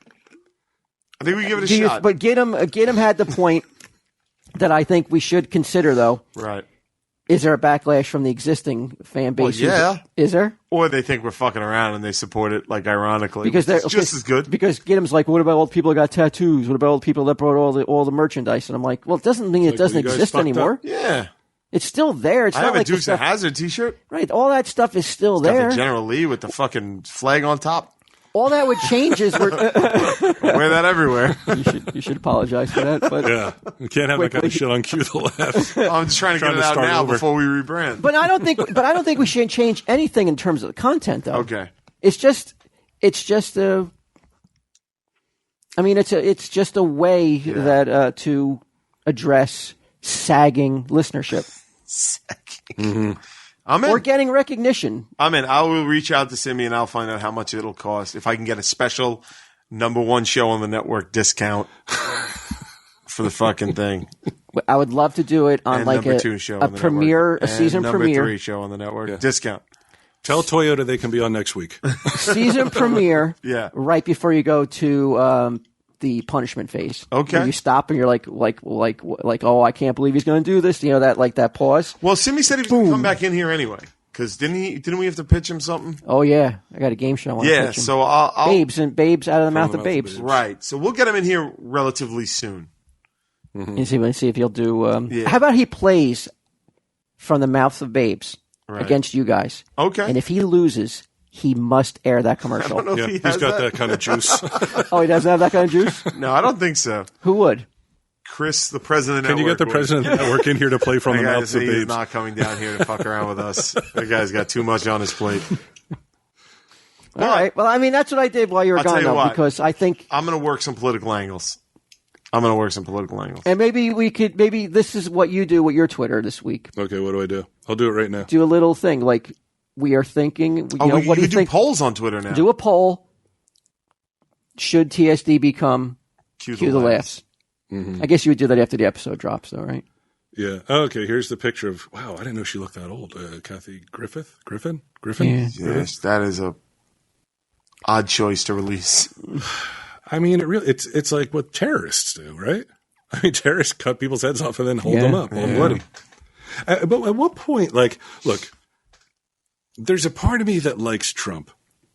I think we give it a shot. But get him had the point that I think we should consider though. Right. Is there a backlash from the existing fan base? Well, yeah. Is there? Or they think we're fucking around and they support it, like, ironically. Because they're it's just as good. Because Giddim's like, what about all the people that got tattoos? What about all the people that brought all the merchandise? And I'm like, well, it doesn't mean it doesn't you guys exist fucked anymore. up? Yeah. It's still there. It's I not have like a the Dukes of stuff, Hazzard t-shirt. right? All that stuff is still Got there. the General Lee with the fucking flag on top. All that would change is Wear that everywhere. you should apologize for that. But Yeah, you can't have that kind of shit on Cue the Laughs. I'm just trying to get it out now before we rebrand. But I don't think we should change anything in terms of the content, though. Okay. It's just a. I mean, it's just a way that to address sagging listenership. Sagging. I'm in. Or getting recognition. I'm in. I will reach out to Simi and I'll find out how much it'll cost. If I can get a special #1 show on the network discount for the fucking thing. I would love to do it on And like #2 show a on the premiere, network. a season and premiere. #3 show on the network. Discount. Tell Toyota they can be on next week. Season premiere. Yeah. Right before you go to the punishment phase. Okay. Where you stop and you're like, oh, I can't believe he's going to do this. You know, that pause. Well, Simi said he was going to come back in here anyway. Because didn't we have to pitch him something? Oh yeah, I got a game show. I want to pitch him. So I'll babes out of the mouth of babes. Right. So we'll get him in here relatively soon. And see if he'll do. How about he plays from the mouth of babes against you guys? Okay. And if he loses, he must air that commercial. I don't know if He's got that kind of juice. Oh, he doesn't have that kind of juice? No, I don't think so. Who would? Chris, the president of the Can you get the president of the network in here to play from the mouth of He's babes? not coming down here to fuck around with us. That guy's got too much on his plate. All right. Well, I mean, that's what I did while you were I'll tell gone, you though, what. because I think. I'm going to work some political angles. And maybe this is what you do with your Twitter this week. Okay, what do? I'll do it right now. Do a little thing like we are thinking. What do you do think? polls on Twitter now. Do a poll. Should TSD become Cue the Laughs? Mm-hmm. I guess you would do that after the episode drops, though, right? Yeah. Oh, okay, here's the picture of, wow, I didn't know she looked that old. Kathy Griffin? Yeah. Yes, that is a odd choice to release. I mean, it's like what terrorists do, right? I mean, terrorists cut people's heads off and then hold them up all bloody. But at what point, like, look, there's a part of me that likes Trump,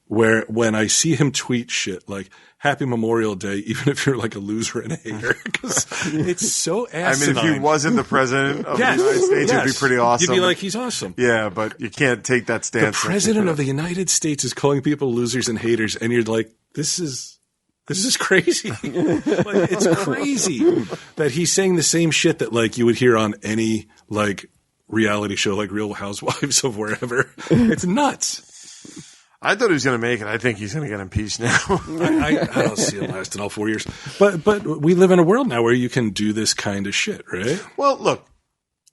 where when I see him tweet shit like "Happy Memorial Day," even if you're like a loser and a hater, because it's so asinine. I mean, if he wasn't the president of the United States, it'd be pretty awesome. You'd be like, he's awesome. Yeah, but you can't take that stance. The president of the United States is calling people losers and haters, and you're like, this is crazy. Like, it's crazy that he's saying the same shit that like you would hear on any like reality show, like Real Housewives of wherever. It's nuts. I thought he was going to make it. I think he's going to get impeached now. I don't see it lasting all 4 years. But we live in a world now where you can do this kind of shit, right? Well, look,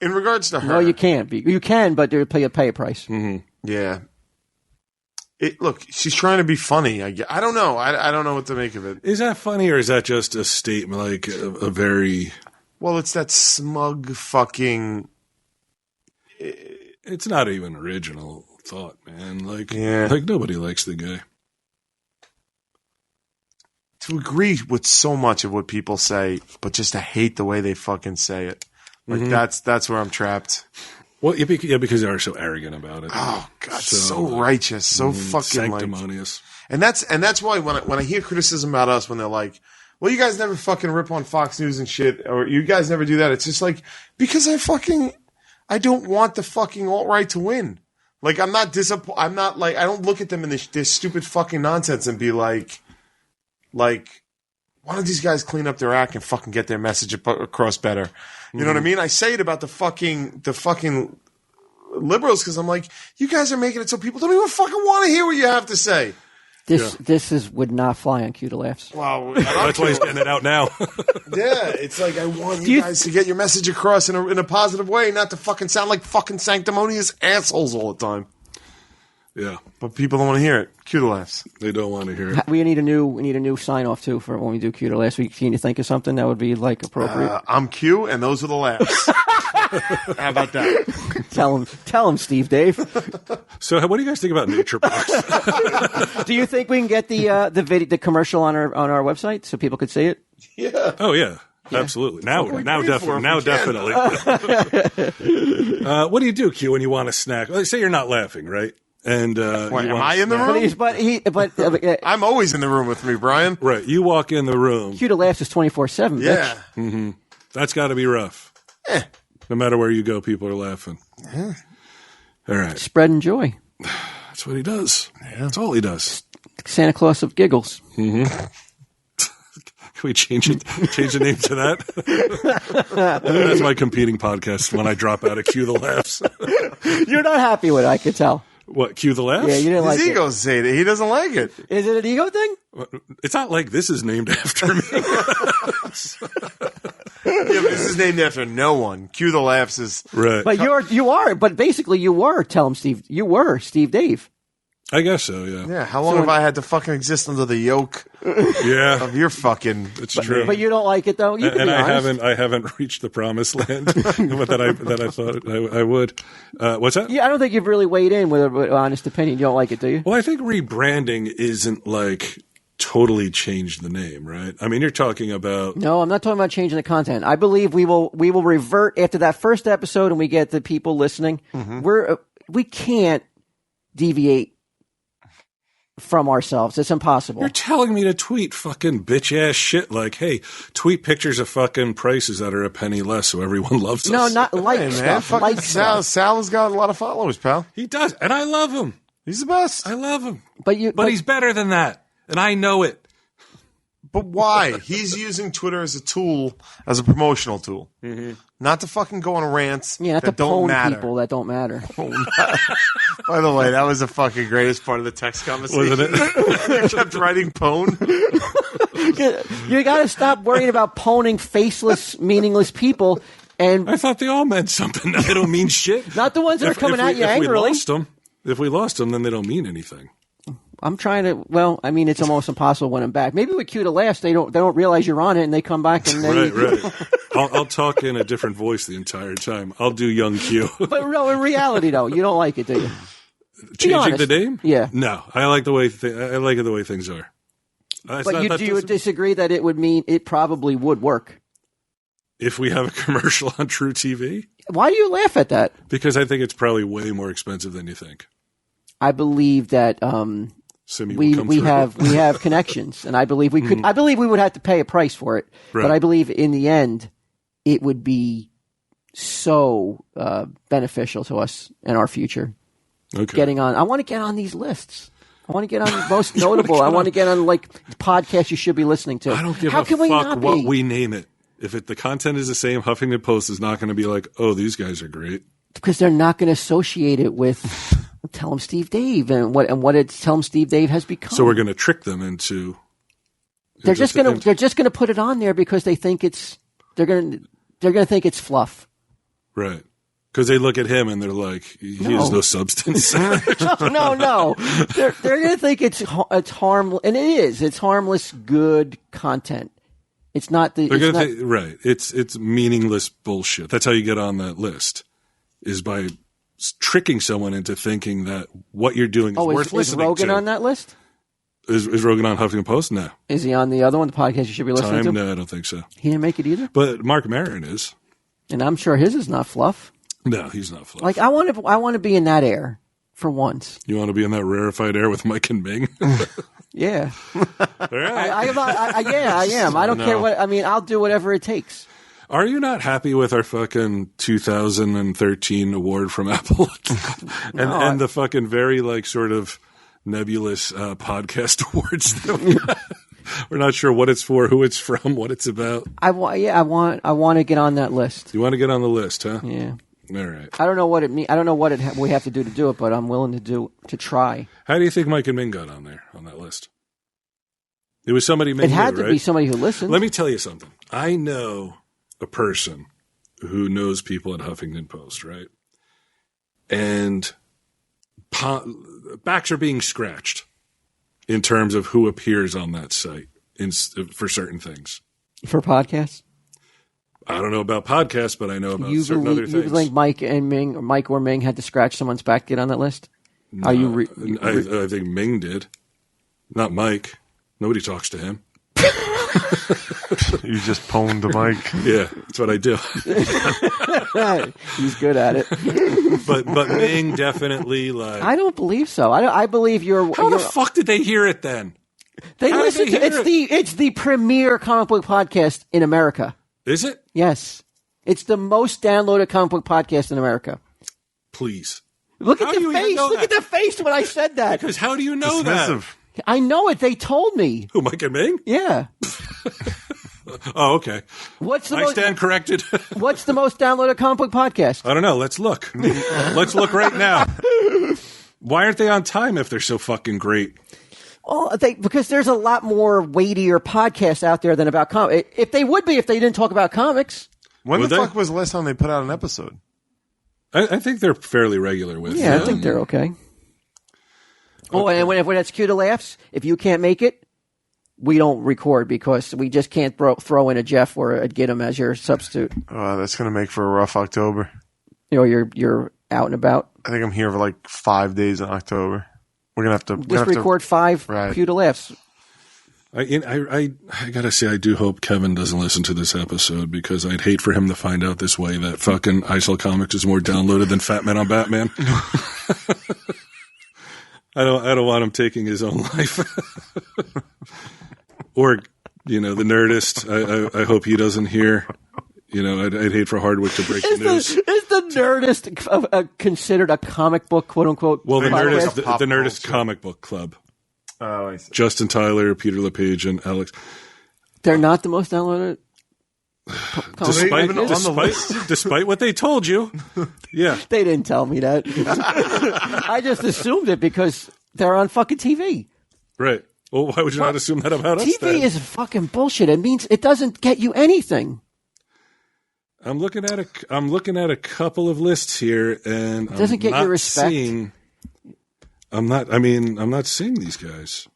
in regards to her. No, you can't. You can, but you pay a price. Mm-hmm. Yeah. Look, she's trying to be funny. I don't know. I don't know what to make of it. Is that funny or is that just a statement, like a very... Well, it's that smug fucking... It's not even original thought, man. Like nobody likes the guy. To agree with so much of what people say, but just to hate the way they fucking say it. Like that's where I'm trapped. Well, because they are so arrogant about it. Oh God, so righteous, so fucking sanctimonious. And that's why when I hear criticism about us, when they're like, "Well, you guys never fucking rip on Fox News and shit," or "You guys never do that," it's just like because I don't want the fucking alt-right to win. Like I'm not disappointed. I'm not like I don't look at them in this stupid fucking nonsense and be like, why don't these guys clean up their act and fucking get their message across better? You know what I mean? I say it about the fucking liberals because I'm like, you guys are making it so people don't even fucking want to hear what you have to say. This would not fly on Cue to Laughs. Wow, that's why he's getting it out now. Yeah, it's like I want you guys to get your message across in a positive way, not to fucking sound like fucking sanctimonious assholes all the time. Yeah, but people don't want to hear it. Cue the Laughs. They don't want to hear it. We need a new sign off too for when we do Cue to Laughs. Can you think of something that would be like appropriate? I'm Q, and those are the laughs. How about that? Tell him, Steve, Dave. So, what do you guys think about Nature Box? Do you think we can get the commercial on our website so people could see it? Yeah. Oh yeah. Absolutely. Now definitely. What do you do, Q, when you want a snack? Let's say you're not laughing, right? And wait, am I in the room? But I'm always in the room with me, Brian. Right. You walk in the room. Cue to Laughs is 24/7. Yeah. Mm-hmm. That's got to be rough. No matter where you go, people are laughing. Yeah. All right. Spreading joy. That's what he does. Yeah. That's all he does. Santa Claus of Giggles. Mm-hmm. Can we change the name to that? That's my competing podcast when I drop out of Cue the Laughs. You're not happy with it, I could tell. What, Cue the Laughs? Yeah, you didn't like His it. ego's saying it. He doesn't like it. Is it an ego thing? It's not like this is named after me. Yeah, but this is named after no one. Cue the Laughs is Right. But but basically you were, tell him Steve, you were Steve Dave. I guess so, yeah. Yeah, how long have I had to fucking exist under the yoke Yeah. of your fucking? It's true. But you don't like it though. You can And be honest. I haven't reached the promised land that I thought I would. What's that? Yeah, I don't think you've really weighed in with an honest opinion. You don't like it, do you? Well, I think rebranding isn't like totally changed the name, right? I mean, you're talking about No, I'm not talking about changing the content. I believe we will revert after that first episode, and we get the people listening. We can't deviate from ourselves. It's impossible. You're telling me to tweet fucking bitch ass shit like, hey, tweet pictures of fucking prices that are a penny less so everyone loves us. No, not like Hey, man, stuff. fucking Like stuff. Sal has got a lot of followers, pal. He does, and I love him. He's the best. I love him. But he's better than that, and I know it. But why? He's using Twitter as a tool, as a promotional tool, not to fucking go on rants not that to don't pwn matter. people that don't matter. By the way, that was the fucking greatest part of the text conversation. Wasn't it? He kept writing pwn. You got to stop worrying about poning faceless, meaningless people, and I thought they all meant something. They don't mean shit. not the ones that are coming at you angrily. If we lost them, then they don't mean anything. I'm trying to. Well, I mean, it's almost impossible when I'm back. Maybe with Q to last, they don't realize you're on it, and they come back and they. Right. I'll talk in a different voice the entire time. I'll do young Q. But no, in reality, though, you don't like it, do you? Changing honest. the name? Yeah. No, I like the way I like it the way things are. But do you disagree that it would mean it probably would work? If we have a commercial on True TV? Why do you laugh at that? Because I think it's probably way more expensive than you think. I believe that Simi will we come through. have connections, and I believe we could. I believe we would have to pay a price for it, Right. but I believe in the end it would be so beneficial to us and our future. Okay. Getting on, I want to get on these lists. I want to get on most notable. I want to get on like podcasts you should be listening to. I don't give How a can we fuck not what be? we name it. If the content is the same, Huffington Post is not going to be like, oh, these guys are great. Because they're not going to associate it with Tell 'em Steve Dave and what it's Tell 'em Steve Dave has become. So we're going to trick them into. they're just going to put it on there because they think they're going to think it's fluff. Right. Because they look at him and they're like, he has no substance. No. They're going to think it's harmless, and it is. It's harmless, good content. It's not the. They're gonna right. It's meaningless bullshit. That's how you get on that list, is by tricking someone into thinking that what you're doing is worth is listening Rogan to. on that list? Is Rogan on Huffington Post? No. Is he on the other one, the podcast you should be listening to? No, I don't think so. He didn't make it either? But Mark Maron is. And I'm sure his is not fluff. No, he's not fluff. Like, I want to be in that air for once. You want to be in that rarefied air with Mike and Ming? Yeah. All right. I am. I don't care what. I mean, I'll do whatever it takes. Are you not happy with our fucking 2013 award from Apple? and the fucking very like sort of nebulous podcast awards that we got? We're not sure what it's for, who it's from, what it's about. I want to get on that list. You want to get on the list, huh? Yeah. All right. I don't know what it means. I don't know what we have to do it, but I'm willing to try. How do you think Mike and Ming got on there, on that list? It was somebody Ming It had knew, to right? be somebody who listened. Let me tell you something. I know a person who knows people at Huffington Post, right? And backs are being scratched in terms of who appears on that site for certain things. For podcasts? I don't know about podcasts, but I know about You certain other believe things. Mike or Ming had to scratch someone's back to get on that list? No, I think Ming did. Not Mike. Nobody talks to him. You just pwned the mic. Yeah, that's what I do. He's good at it. But Ming definitely like. I don't believe so. I believe you're. How the fuck did they hear it then? They How did listen they to hear it's the premier comic book podcast in America. Is it? Yes, it's the most downloaded comic book podcast in America. Please. Look How at do the you even face. know Look that? at the face when I said that. Because how do you know that? Dismissive. I know it. They told me. Who, Mike and Ming? Yeah. Oh, okay. What's the I stand corrected. What's the most downloaded comic book podcast? I don't know. Let's look. Let's look right now. Why aren't they on time if they're so fucking great? Oh, because there's a lot more weightier podcasts out there than about comics. If they would be, if they didn't talk about comics. When Would the they? fuck was the last time they put out an episode? I think they're fairly regular with. Yeah, I think they're okay. Oh, and when that's cue to laughs, if you can't make it, we don't record because we just can't throw in a Jeff or a Gidim as your substitute. Oh, that's going to make for a rough October. You know, you're out and about. I think I'm here for like 5 days in October. We're going to have to... Just record 5 right. cue to laughs. I gotta say, I do hope Kevin doesn't listen to this episode because I'd hate for him to find out this way that fucking ISL Comics is more downloaded than Fat Man on Batman. I don't want him taking his own life. Or, the Nerdist. I hope he doesn't hear. I'd hate for Hardwick to break the news. Is the Nerdist considered a comic book, quote unquote? Well, the podcast? Nerdist Comic Book Club. Oh, I see. Justin Tyler, Peter LePage, and Alex. They're not the most downloaded. Despite what they told you, yeah, they didn't tell me that. I just assumed it because they're on fucking TV. Right. Well, why would you not assume that about us? TV is fucking bullshit. It means it doesn't get you anything. I'm looking at a couple of lists here, and it doesn't get you respect. I'm not seeing these guys.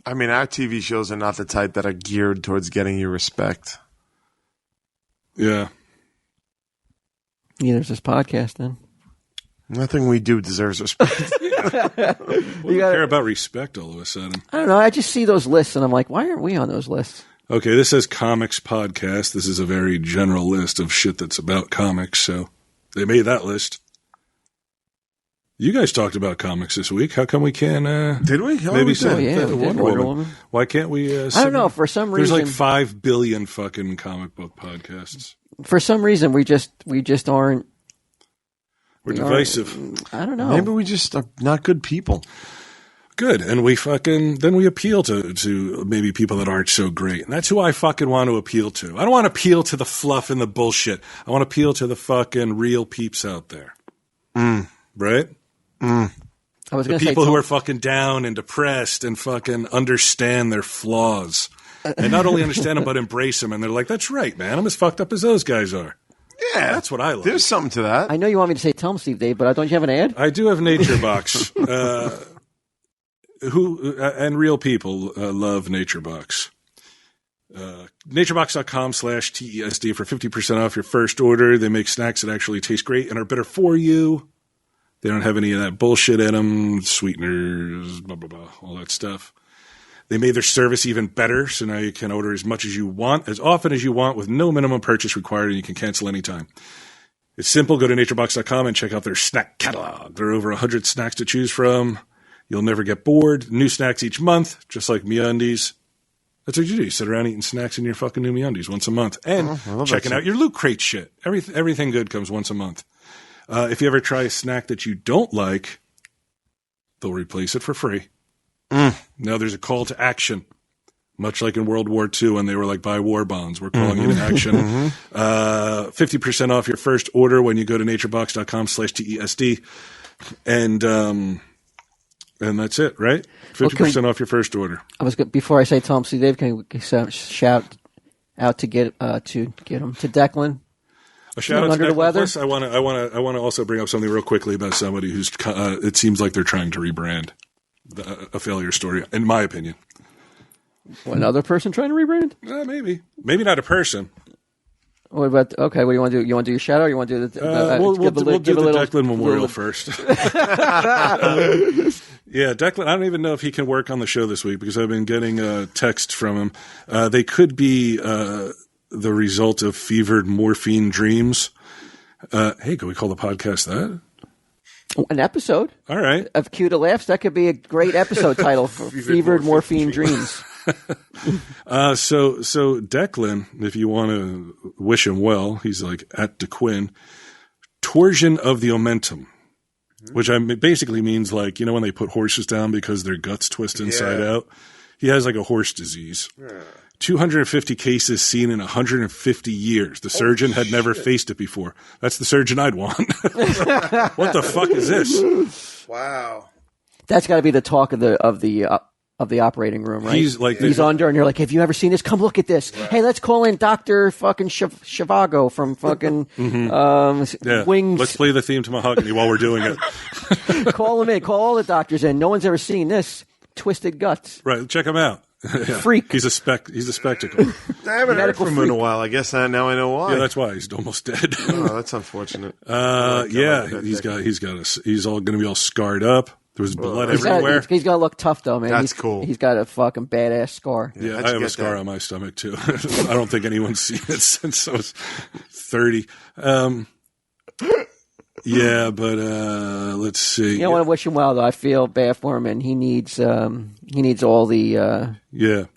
I mean, our TV shows are not the type that are geared towards getting you respect. Yeah. Neither's this podcast, then. Nothing we do deserves respect. We care about respect all of a sudden. I don't know. I just see those lists, and I'm like, why aren't we on those lists? Okay, this says comics podcast. This is a very general list of shit that's about comics, so they made that list. You guys talked about comics this week. How come we can't? Did we? Maybe we did Wonder Woman. Why can't we? I don't know. For some reason, there's like 5 billion fucking comic book podcasts. For some reason, we just aren't. We're divisive. I don't know. Maybe we just are not good people. Good, and we appeal to maybe people that aren't so great, and that's who I fucking want to appeal to. I don't want to appeal to the fluff and the bullshit. I want to appeal to the fucking real peeps out there. Right? I was the people who are fucking down and depressed and fucking understand their flaws. And not only understand them, but embrace them. And they're like, that's right, man. I'm as fucked up as those guys are. Yeah. That's what I like. There's something to that. I know you want me to say tell them, Steve Dave, but don't you have an ad? I do have Nature Box. And real people love Nature Box. Naturebox.com/TESD for 50% off your first order. They make snacks that actually taste great and are better for you. They don't have any of that bullshit in them, sweeteners, blah, blah, blah, all that stuff. They made their service even better, so now you can order as much as you want, as often as you want, with no minimum purchase required, and you can cancel anytime. It's simple. Go to naturebox.com and check out their snack catalog. There are over 100 snacks to choose from. You'll never get bored. New snacks each month, just like MeUndies. That's what you do. You sit around eating snacks in your fucking new MeUndies once a month. And checking out your Loot Crate shit. Everything good comes once a month. If you ever try a snack that you don't like, they'll replace it for free. Now there's a call to action, much like in World War II when they were like, buy war bonds. We're calling you to action. 50% off your first order when you go to naturebox.com/TESD. And that's it, right? 50% off your first order. Before I say Tom C. Dave, can we shout out to get him to Declan? A shout out under to the weather. Plus, I want to also bring up something real quickly about somebody who's. It seems like they're trying to rebrand a failure story, in my opinion. Another person trying to rebrand? Maybe not a person. What about? Okay, what do you want to do? You want to do your shout out? Or you want to do the? We'll do the Declan Memorial first. Yeah, Declan. I don't even know if he can work on the show this week because I've been getting a text from him. They could be the result of fevered morphine dreams. Hey, can we call the podcast that? An episode. All right. Of Cue to Laughs. That could be a great episode title for Fevered Morphine Dreams. So Declan, if you want to wish him well, he's like at DeQuinn. Torsion of the omentum. which basically means like, you know, when they put horses down because their guts twist inside out. He has like a horse disease. 250 cases seen in 150 years. The surgeon had never faced it before. That's the surgeon I'd want. What the fuck is this? Wow. That's got to be the talk of the operating room, right? He's under, and you're like, "Have you ever seen this? Come look at this. Right. Hey, let's call in Dr. fucking Shivago from fucking Wings. Let's play the theme to Mahogany while we're doing it. Call him in. Call all the doctors in. No one's ever seen this. Twisted guts. Right. Check him out. Freak. He's a spectacle. I haven't heard from him in a while. I guess now I know why. Yeah, that's why he's almost dead. Oh, that's unfortunate. He's all going to be all scarred up. There was blood everywhere. He's got to look tough, though, man. That's cool. He's got a fucking badass scar. Yeah, I have a scar on my stomach, too. I don't think anyone's seen it since I was 30. Yeah, but let's see. You know, I want to wish him well, though. I feel bad for him, and he needs all the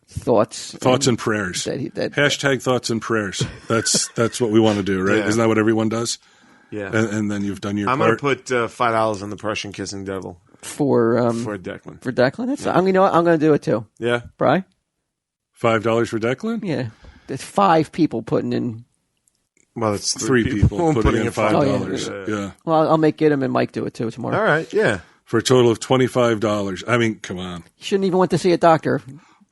thoughts and prayers. Hashtag thoughts and prayers. That's what we want to do, right? Yeah. Isn't that what everyone does? Yeah. And then you've done your part. I'm going to put $5 on the Prussian kissing devil for Declan. For Declan, I'm going to do it too. Yeah, Bri? $5 for Declan? Yeah, there's 5 people putting in. Well, it's 3 people putting in $5. Yeah. Well, I'll make Gidim and Mike do it too tomorrow. All right. Yeah. For a total of $25. I mean, come on. You shouldn't even went to see a doctor.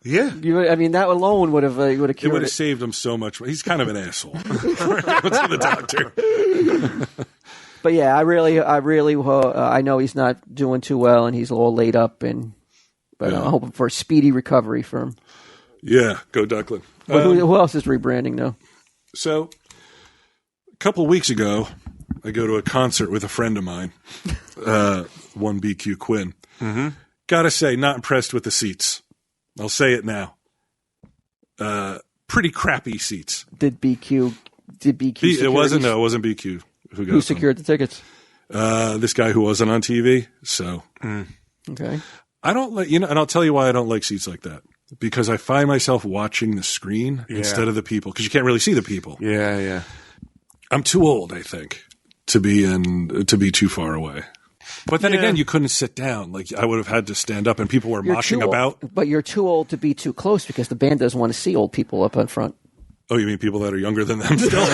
Yeah. That alone would have cured it. It would have saved him so much. He's kind of an asshole. Went to the doctor. But yeah, I know he's not doing too well, and he's all laid up, but I'm hoping for a speedy recovery for him. Yeah, go Declan. But who else is rebranding now? So, a couple of weeks ago, I go to a concert with a friend of mine, one BQ Quinn. Mm-hmm. Gotta say, not impressed with the seats. I'll say it now. Pretty crappy seats. Did BQ it wasn't BQ. Who secured the tickets? This guy who wasn't on TV. So, okay. I don't like, and I'll tell you why I don't like seats like that. Because I find myself watching the screen instead of the people, because you can't really see the people. Yeah, yeah. I'm too old, I think, to be too far away. But then again, you couldn't sit down. Like, I would have had to stand up, and people were moshing about. But you're too old to be too close because the band doesn't want to see old people up in front. Oh, you mean people that are younger than them still?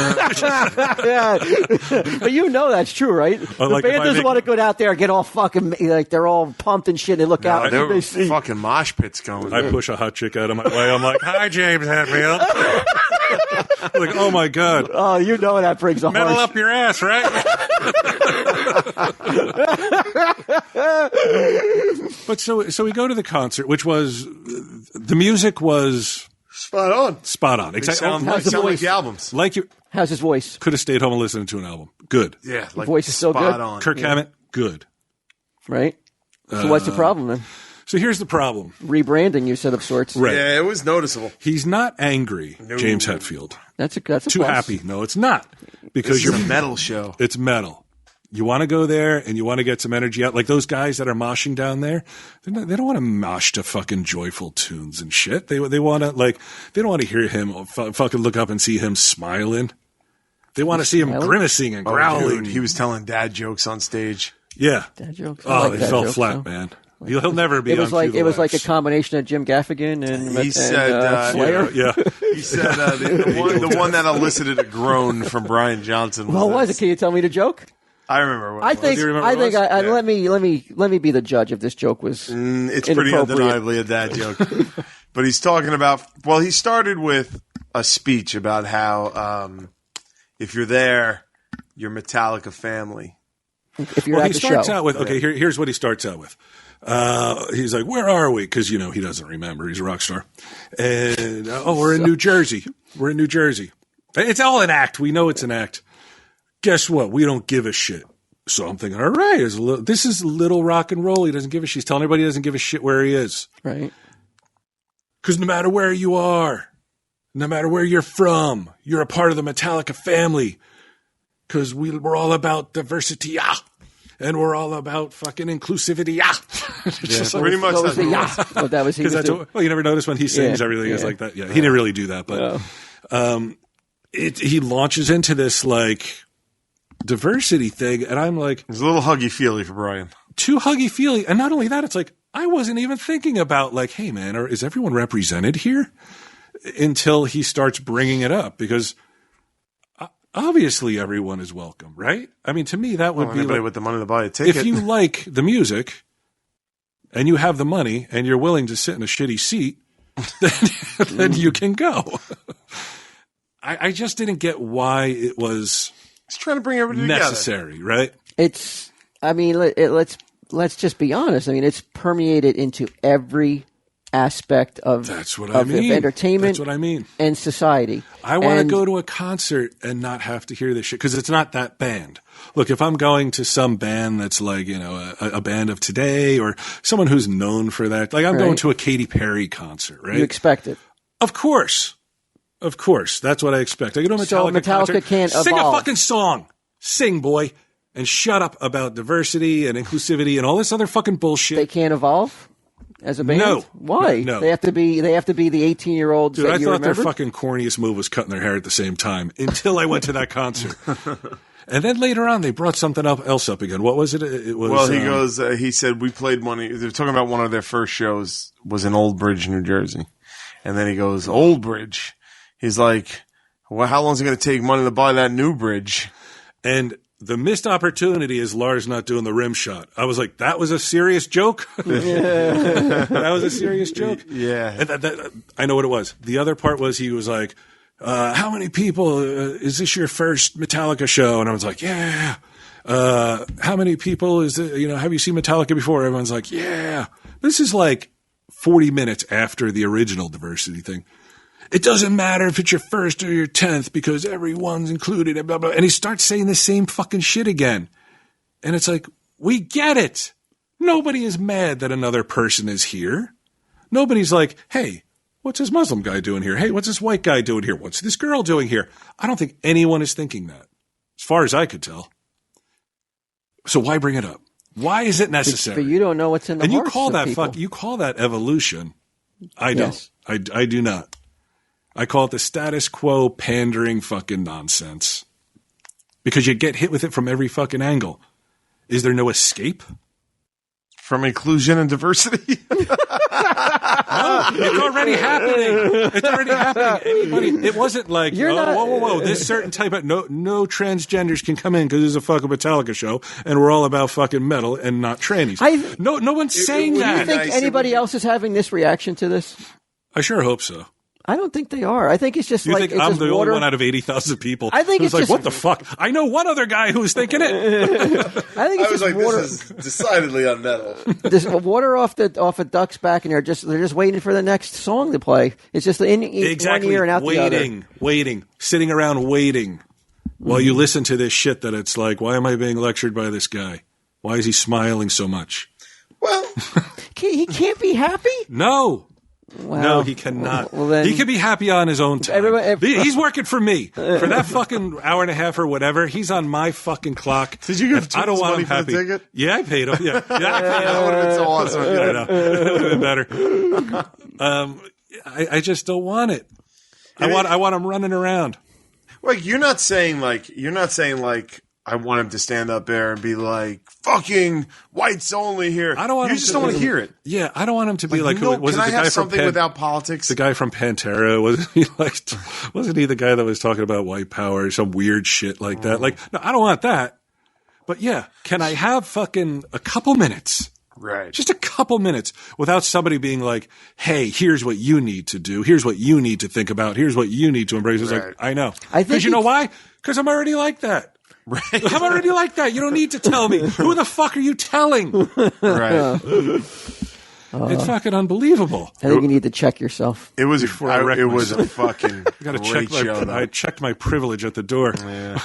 Yeah. But you know that's true, right? The band doesn't want to go out there and get all fucking, like, they're all pumped and shit. They look out. There were fucking mosh pits going. I push a hot chick out of my way. I'm like, hi, James Hetfield. Like, oh, my God. Oh, you know that brings a metal up your ass, right? But so we go to the concert, which was, the music was... Spot on. Exactly. Sound like the albums. How's his voice? Could have stayed home and listened to an album. Good. Yeah. Like voice is still good. On. Kirk Hammett, good. Right? So what's the problem then? So here's the problem. Rebranding, you said, of sorts. Right. Yeah, it was noticeable. He's not angry, James Hetfield. That's a too plus. Happy. No, it's not. Because you're a metal show. It's metal. You want to go there and you want to get some energy out. Like those guys that are moshing down there, they don't want to mosh to fucking joyful tunes and shit. They want to they don't want to hear him fucking look up and see him smiling. They want to see him grimacing and growling. Dude, he was telling dad jokes on stage. Yeah. Dad jokes. Oh, it fell flat, man. He'll never be. It was like a combination of Jim Gaffigan and Slayer. Yeah. He said the one that elicited a groan from Brian Johnson. What was it? Can you tell me the joke? I remember what I think. Let me be the judge if this joke was. It's pretty undeniably a dad joke. But he's talking about. Well, he started with a speech about how if you're there, you're Metallica family. If you're at the show. He starts out with here's what he starts out with. He's like, where are we? Because, he doesn't remember. He's a rock star. And, we're in New Jersey. We're in New Jersey. It's all an act. We know it's an act. Guess what? We don't give a shit. So I'm thinking, all right, this is a little rock and roll. He doesn't give a shit. He's telling everybody he doesn't give a shit where he is. Right. Because no matter where you are, no matter where you're from, you're a part of the Metallica family. Because we're all about diversity. And we're all about fucking inclusivity. Pretty much that was you never notice when he sings everything is like that. Yeah, he didn't really do that, but he launches into this diversity thing, and I'm like, it's a little huggy-feely for Brian. Too huggy-feely. And not only that, it's like, I wasn't even thinking about like, hey, man, is everyone represented here? Until he starts bringing it up, because obviously everyone is welcome, right? I mean, to me, that would be anybody like, with the money to buy a ticket. if you like the music and you have the money and you're willing to sit in a shitty seat, then you can go. I just didn't get why it was He's trying to bring everybody necessary, together. right? It's. I mean, let's just be honest. I mean, it's permeated into every aspect of That's what I mean. Of entertainment. That's what I mean. And society. I want to go to a concert and not have to hear this shit because it's not that band. Look, if I'm going to some band that's like, you know, a band of today or someone who's known for that, like I'm going to a Katy Perry concert, right? You expect it. Of course. Of course. That's what I expect. I go to a Metallica concert, can't sing evolve. a fucking song. Sing, boy. And shut up about diversity and inclusivity and all this other fucking bullshit. They can't evolve as a band? No. Why? No. They have to be the 18-year-olds Dude, that I you thought remember? their fucking corniest move was cutting their hair at the same time until I went to that concert. And then later on, they brought something else up again. What was it? It was. Well, he goes. He said we played one. They were talking about one of their first shows was in Old Bridge, New Jersey, and then he goes Old Bridge. He's like, well, how long is it going to take money to buy that new bridge? And the missed opportunity is Lars not doing the rim shot. I was like, that was a serious joke. That was a serious joke. Yeah, And I know what it was. The other part was he was like, how many people, is this your first Metallica show? And I was like, yeah. How many people is it, have you seen Metallica before? Everyone's like, yeah. This is like 40 minutes after the original diversity thing. It doesn't matter if it's your first or your 10th because everyone's included and blah, blah. And he starts saying the same fucking shit again. And it's like, we get it. Nobody is mad that another person is here. Nobody's like, hey, what's this Muslim guy doing here? Hey, what's this white guy doing here? What's this girl doing here? I don't think anyone is thinking that, as far as I could tell. So why bring it up? Why is it necessary? But you don't know what's in the and hearts you call of that people. you call that evolution. I don't. Yes. I do not. I call it the status quo pandering fucking nonsense. Because you get hit with it from every fucking angle. Is there no escape? from inclusion and diversity. No, it's already happening. It's already happening. It wasn't like, whoa. This certain type of no transgenders can come in because there's a fucking Metallica show and we're all about fucking metal and not trannies. No one's saying that. Do you think anybody else is having this reaction to this? I sure hope so. I don't think they are. I think it's just You like think it's I'm just the water. only one out of 80,000 people? I think who's it's like, just- what the fuck? I know one other guy who's thinking it. I think it's just water. this is decidedly unmetal. This water off a duck's back, and they're just waiting for the next song to play. It's just in Exactly. one ear and out the other. Waiting, sitting around waiting while you listen to this shit that it's like, why am I being lectured by this guy? Why is he smiling so much? Well, He can't be happy. No. Wow. No, he cannot. Well, then- he can be happy on his own time. He's working for me. For that fucking hour and a half or whatever, he's on my fucking clock. Did you give I don't Toots want money him for happy. the ticket? Yeah, I paid him. Yeah, I paid him. that would have been so awesome. I know. It would have been better. I just don't want it. I want him running around. Like you're not saying like I want him to stand up there and be like fucking whites only here. I don't want you him just to- don't want to hear it. Yeah, I don't want him to be like who no, was can it? I The have guy from something without politics? The guy from Pantera wasn't he like? Wasn't he the guy that was talking about white power or some weird shit like that? Like, no, I don't want that. But yeah, can I have fucking a couple minutes? Right. Just a couple minutes without somebody being like, hey, here's what you need to do. Here's what you need to think about. Here's what you need to embrace. It's Right. like, I know. I think Because you know why? Because I'm already like that. Right. I'm already like that. You don't need to tell me. Who the fuck are you telling? Right. It's fucking unbelievable. I think you need to check yourself. It was Before I wreck it was a myself. fucking Gotta great check show. I Though. checked my privilege at the door. Yeah.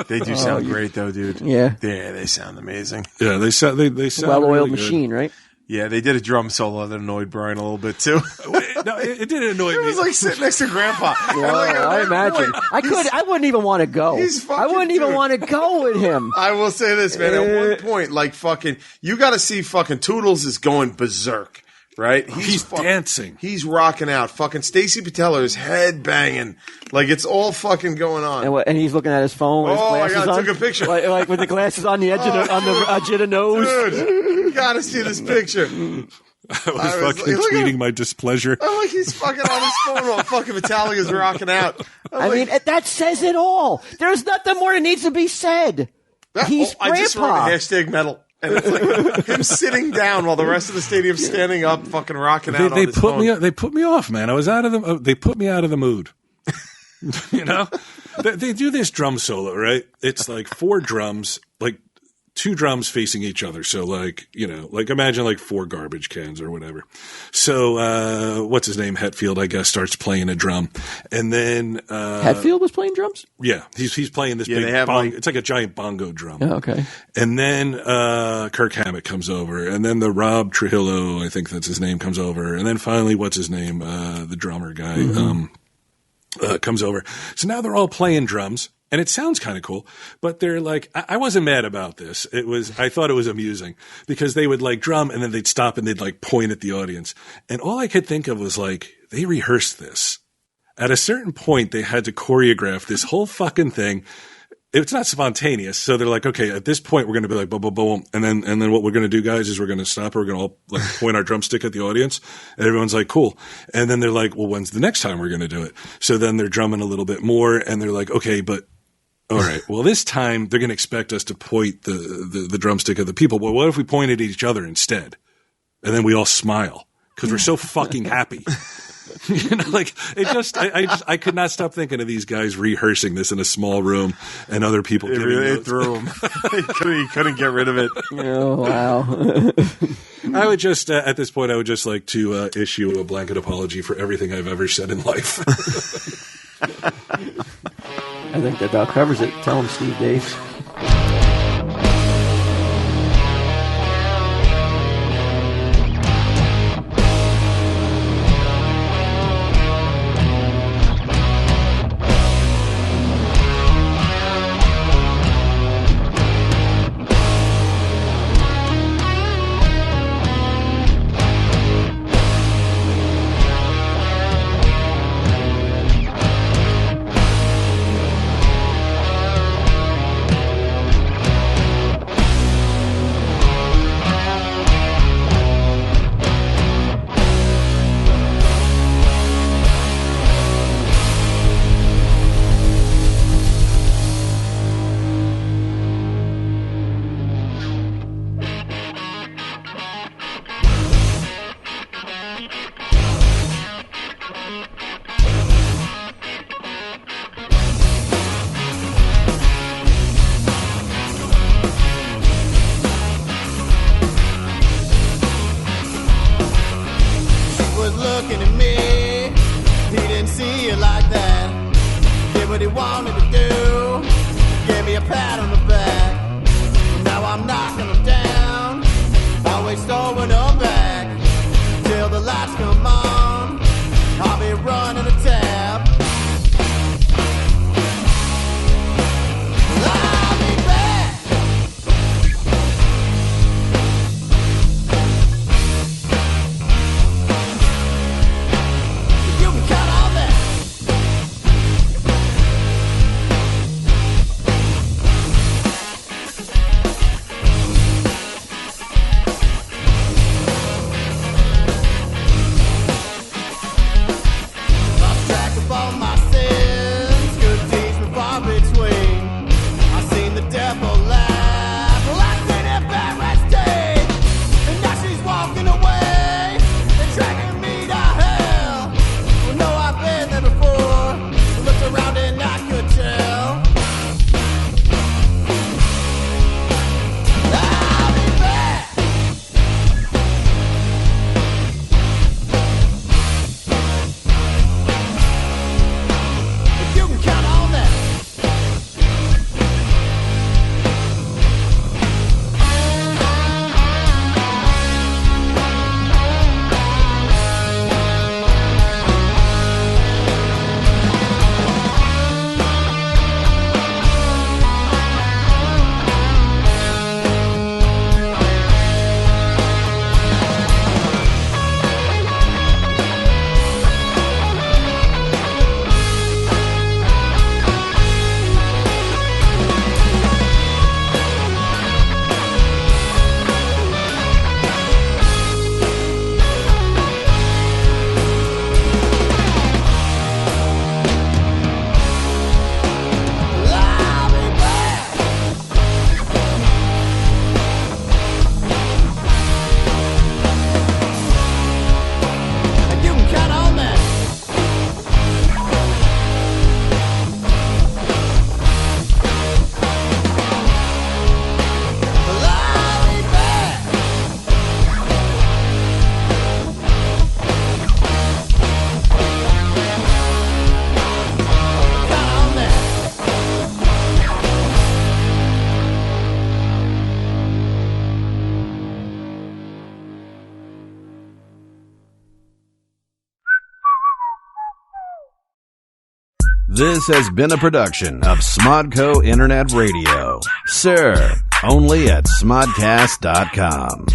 They do sound great though, dude. Yeah. Yeah, they sound amazing. Yeah, they sound Well-oiled really good. machine, right? Yeah, they did a drum solo that annoyed Brian a little bit too. No, it didn't annoy It me. was like sitting next to Grandpa. Well, I imagine. I wouldn't even want to go. he's fucking I wouldn't even dude. want to go with him. I will say this, man. At one point, like fucking, you got to see fucking Toodles is going berserk. right? He's dancing. He's rocking out. Fucking Stacy Patella is head banging. Like, it's all fucking going on. And he's looking at his phone with his glasses my God, I on. took a picture. Like with the glasses on the edge, on the edge of the nose. Dude, you gotta see this picture. I was fucking tweeting my displeasure. I'm like, he's fucking on his phone while fucking Metallica's rocking out. I mean, that says it all. There's nothing more that needs to be said. He's Grandpa. I just wrote hashtag metal. And it's like him sitting down while the rest of the stadium's standing up, fucking rocking out on his phone. They put me off, man. I was out of the. They put me out of the mood. You know, they do this drum solo, right? It's like 4 drums, like 2 drums facing each other. So like, you know, like imagine like 4 garbage cans or whatever. So, what's his name? Hetfield, I guess, starts playing a drum. And then, Hetfield was playing drums? Yeah. He's playing this big it's like a giant bongo drum. Oh, okay. And then, Kirk Hammett comes over. And then the Rob Trujillo, I think that's his name, comes over. And then finally, what's his name? The drummer guy, comes over. So now they're all playing drums. And it sounds kind of cool, but they're like, I wasn't mad about this. I thought it was amusing because they would like drum and then they'd stop and they'd like point at the audience. And all I could think of was like, they rehearsed this. At a certain point, they had to choreograph this whole fucking thing. It's not spontaneous. So they're like, okay, at this point, we're going to be like, boom, boom, boom. And then what we're going to do, guys, is we're going to stop. We're going to all like point our drumstick at the audience. And everyone's like, cool. And then they're like, well, when's the next time we're going to do it? So then they're drumming a little bit more and they're like, okay, but all right. Well, this time they're going to expect us to point the drumstick at the people. Well, what if we point at each other instead? And then we all smile because we're so fucking happy. You know, like I could not stop thinking of these guys rehearsing this in a small room and other people giving it threw him. He couldn't get rid of it. Oh, wow. I would just, at this point, I would just like to issue a blanket apology for everything I've ever said in life. I think that about covers it. Tell him, Steve Daves. This has been a production of Smodco Internet Radio. Sir, only at smodcast.com.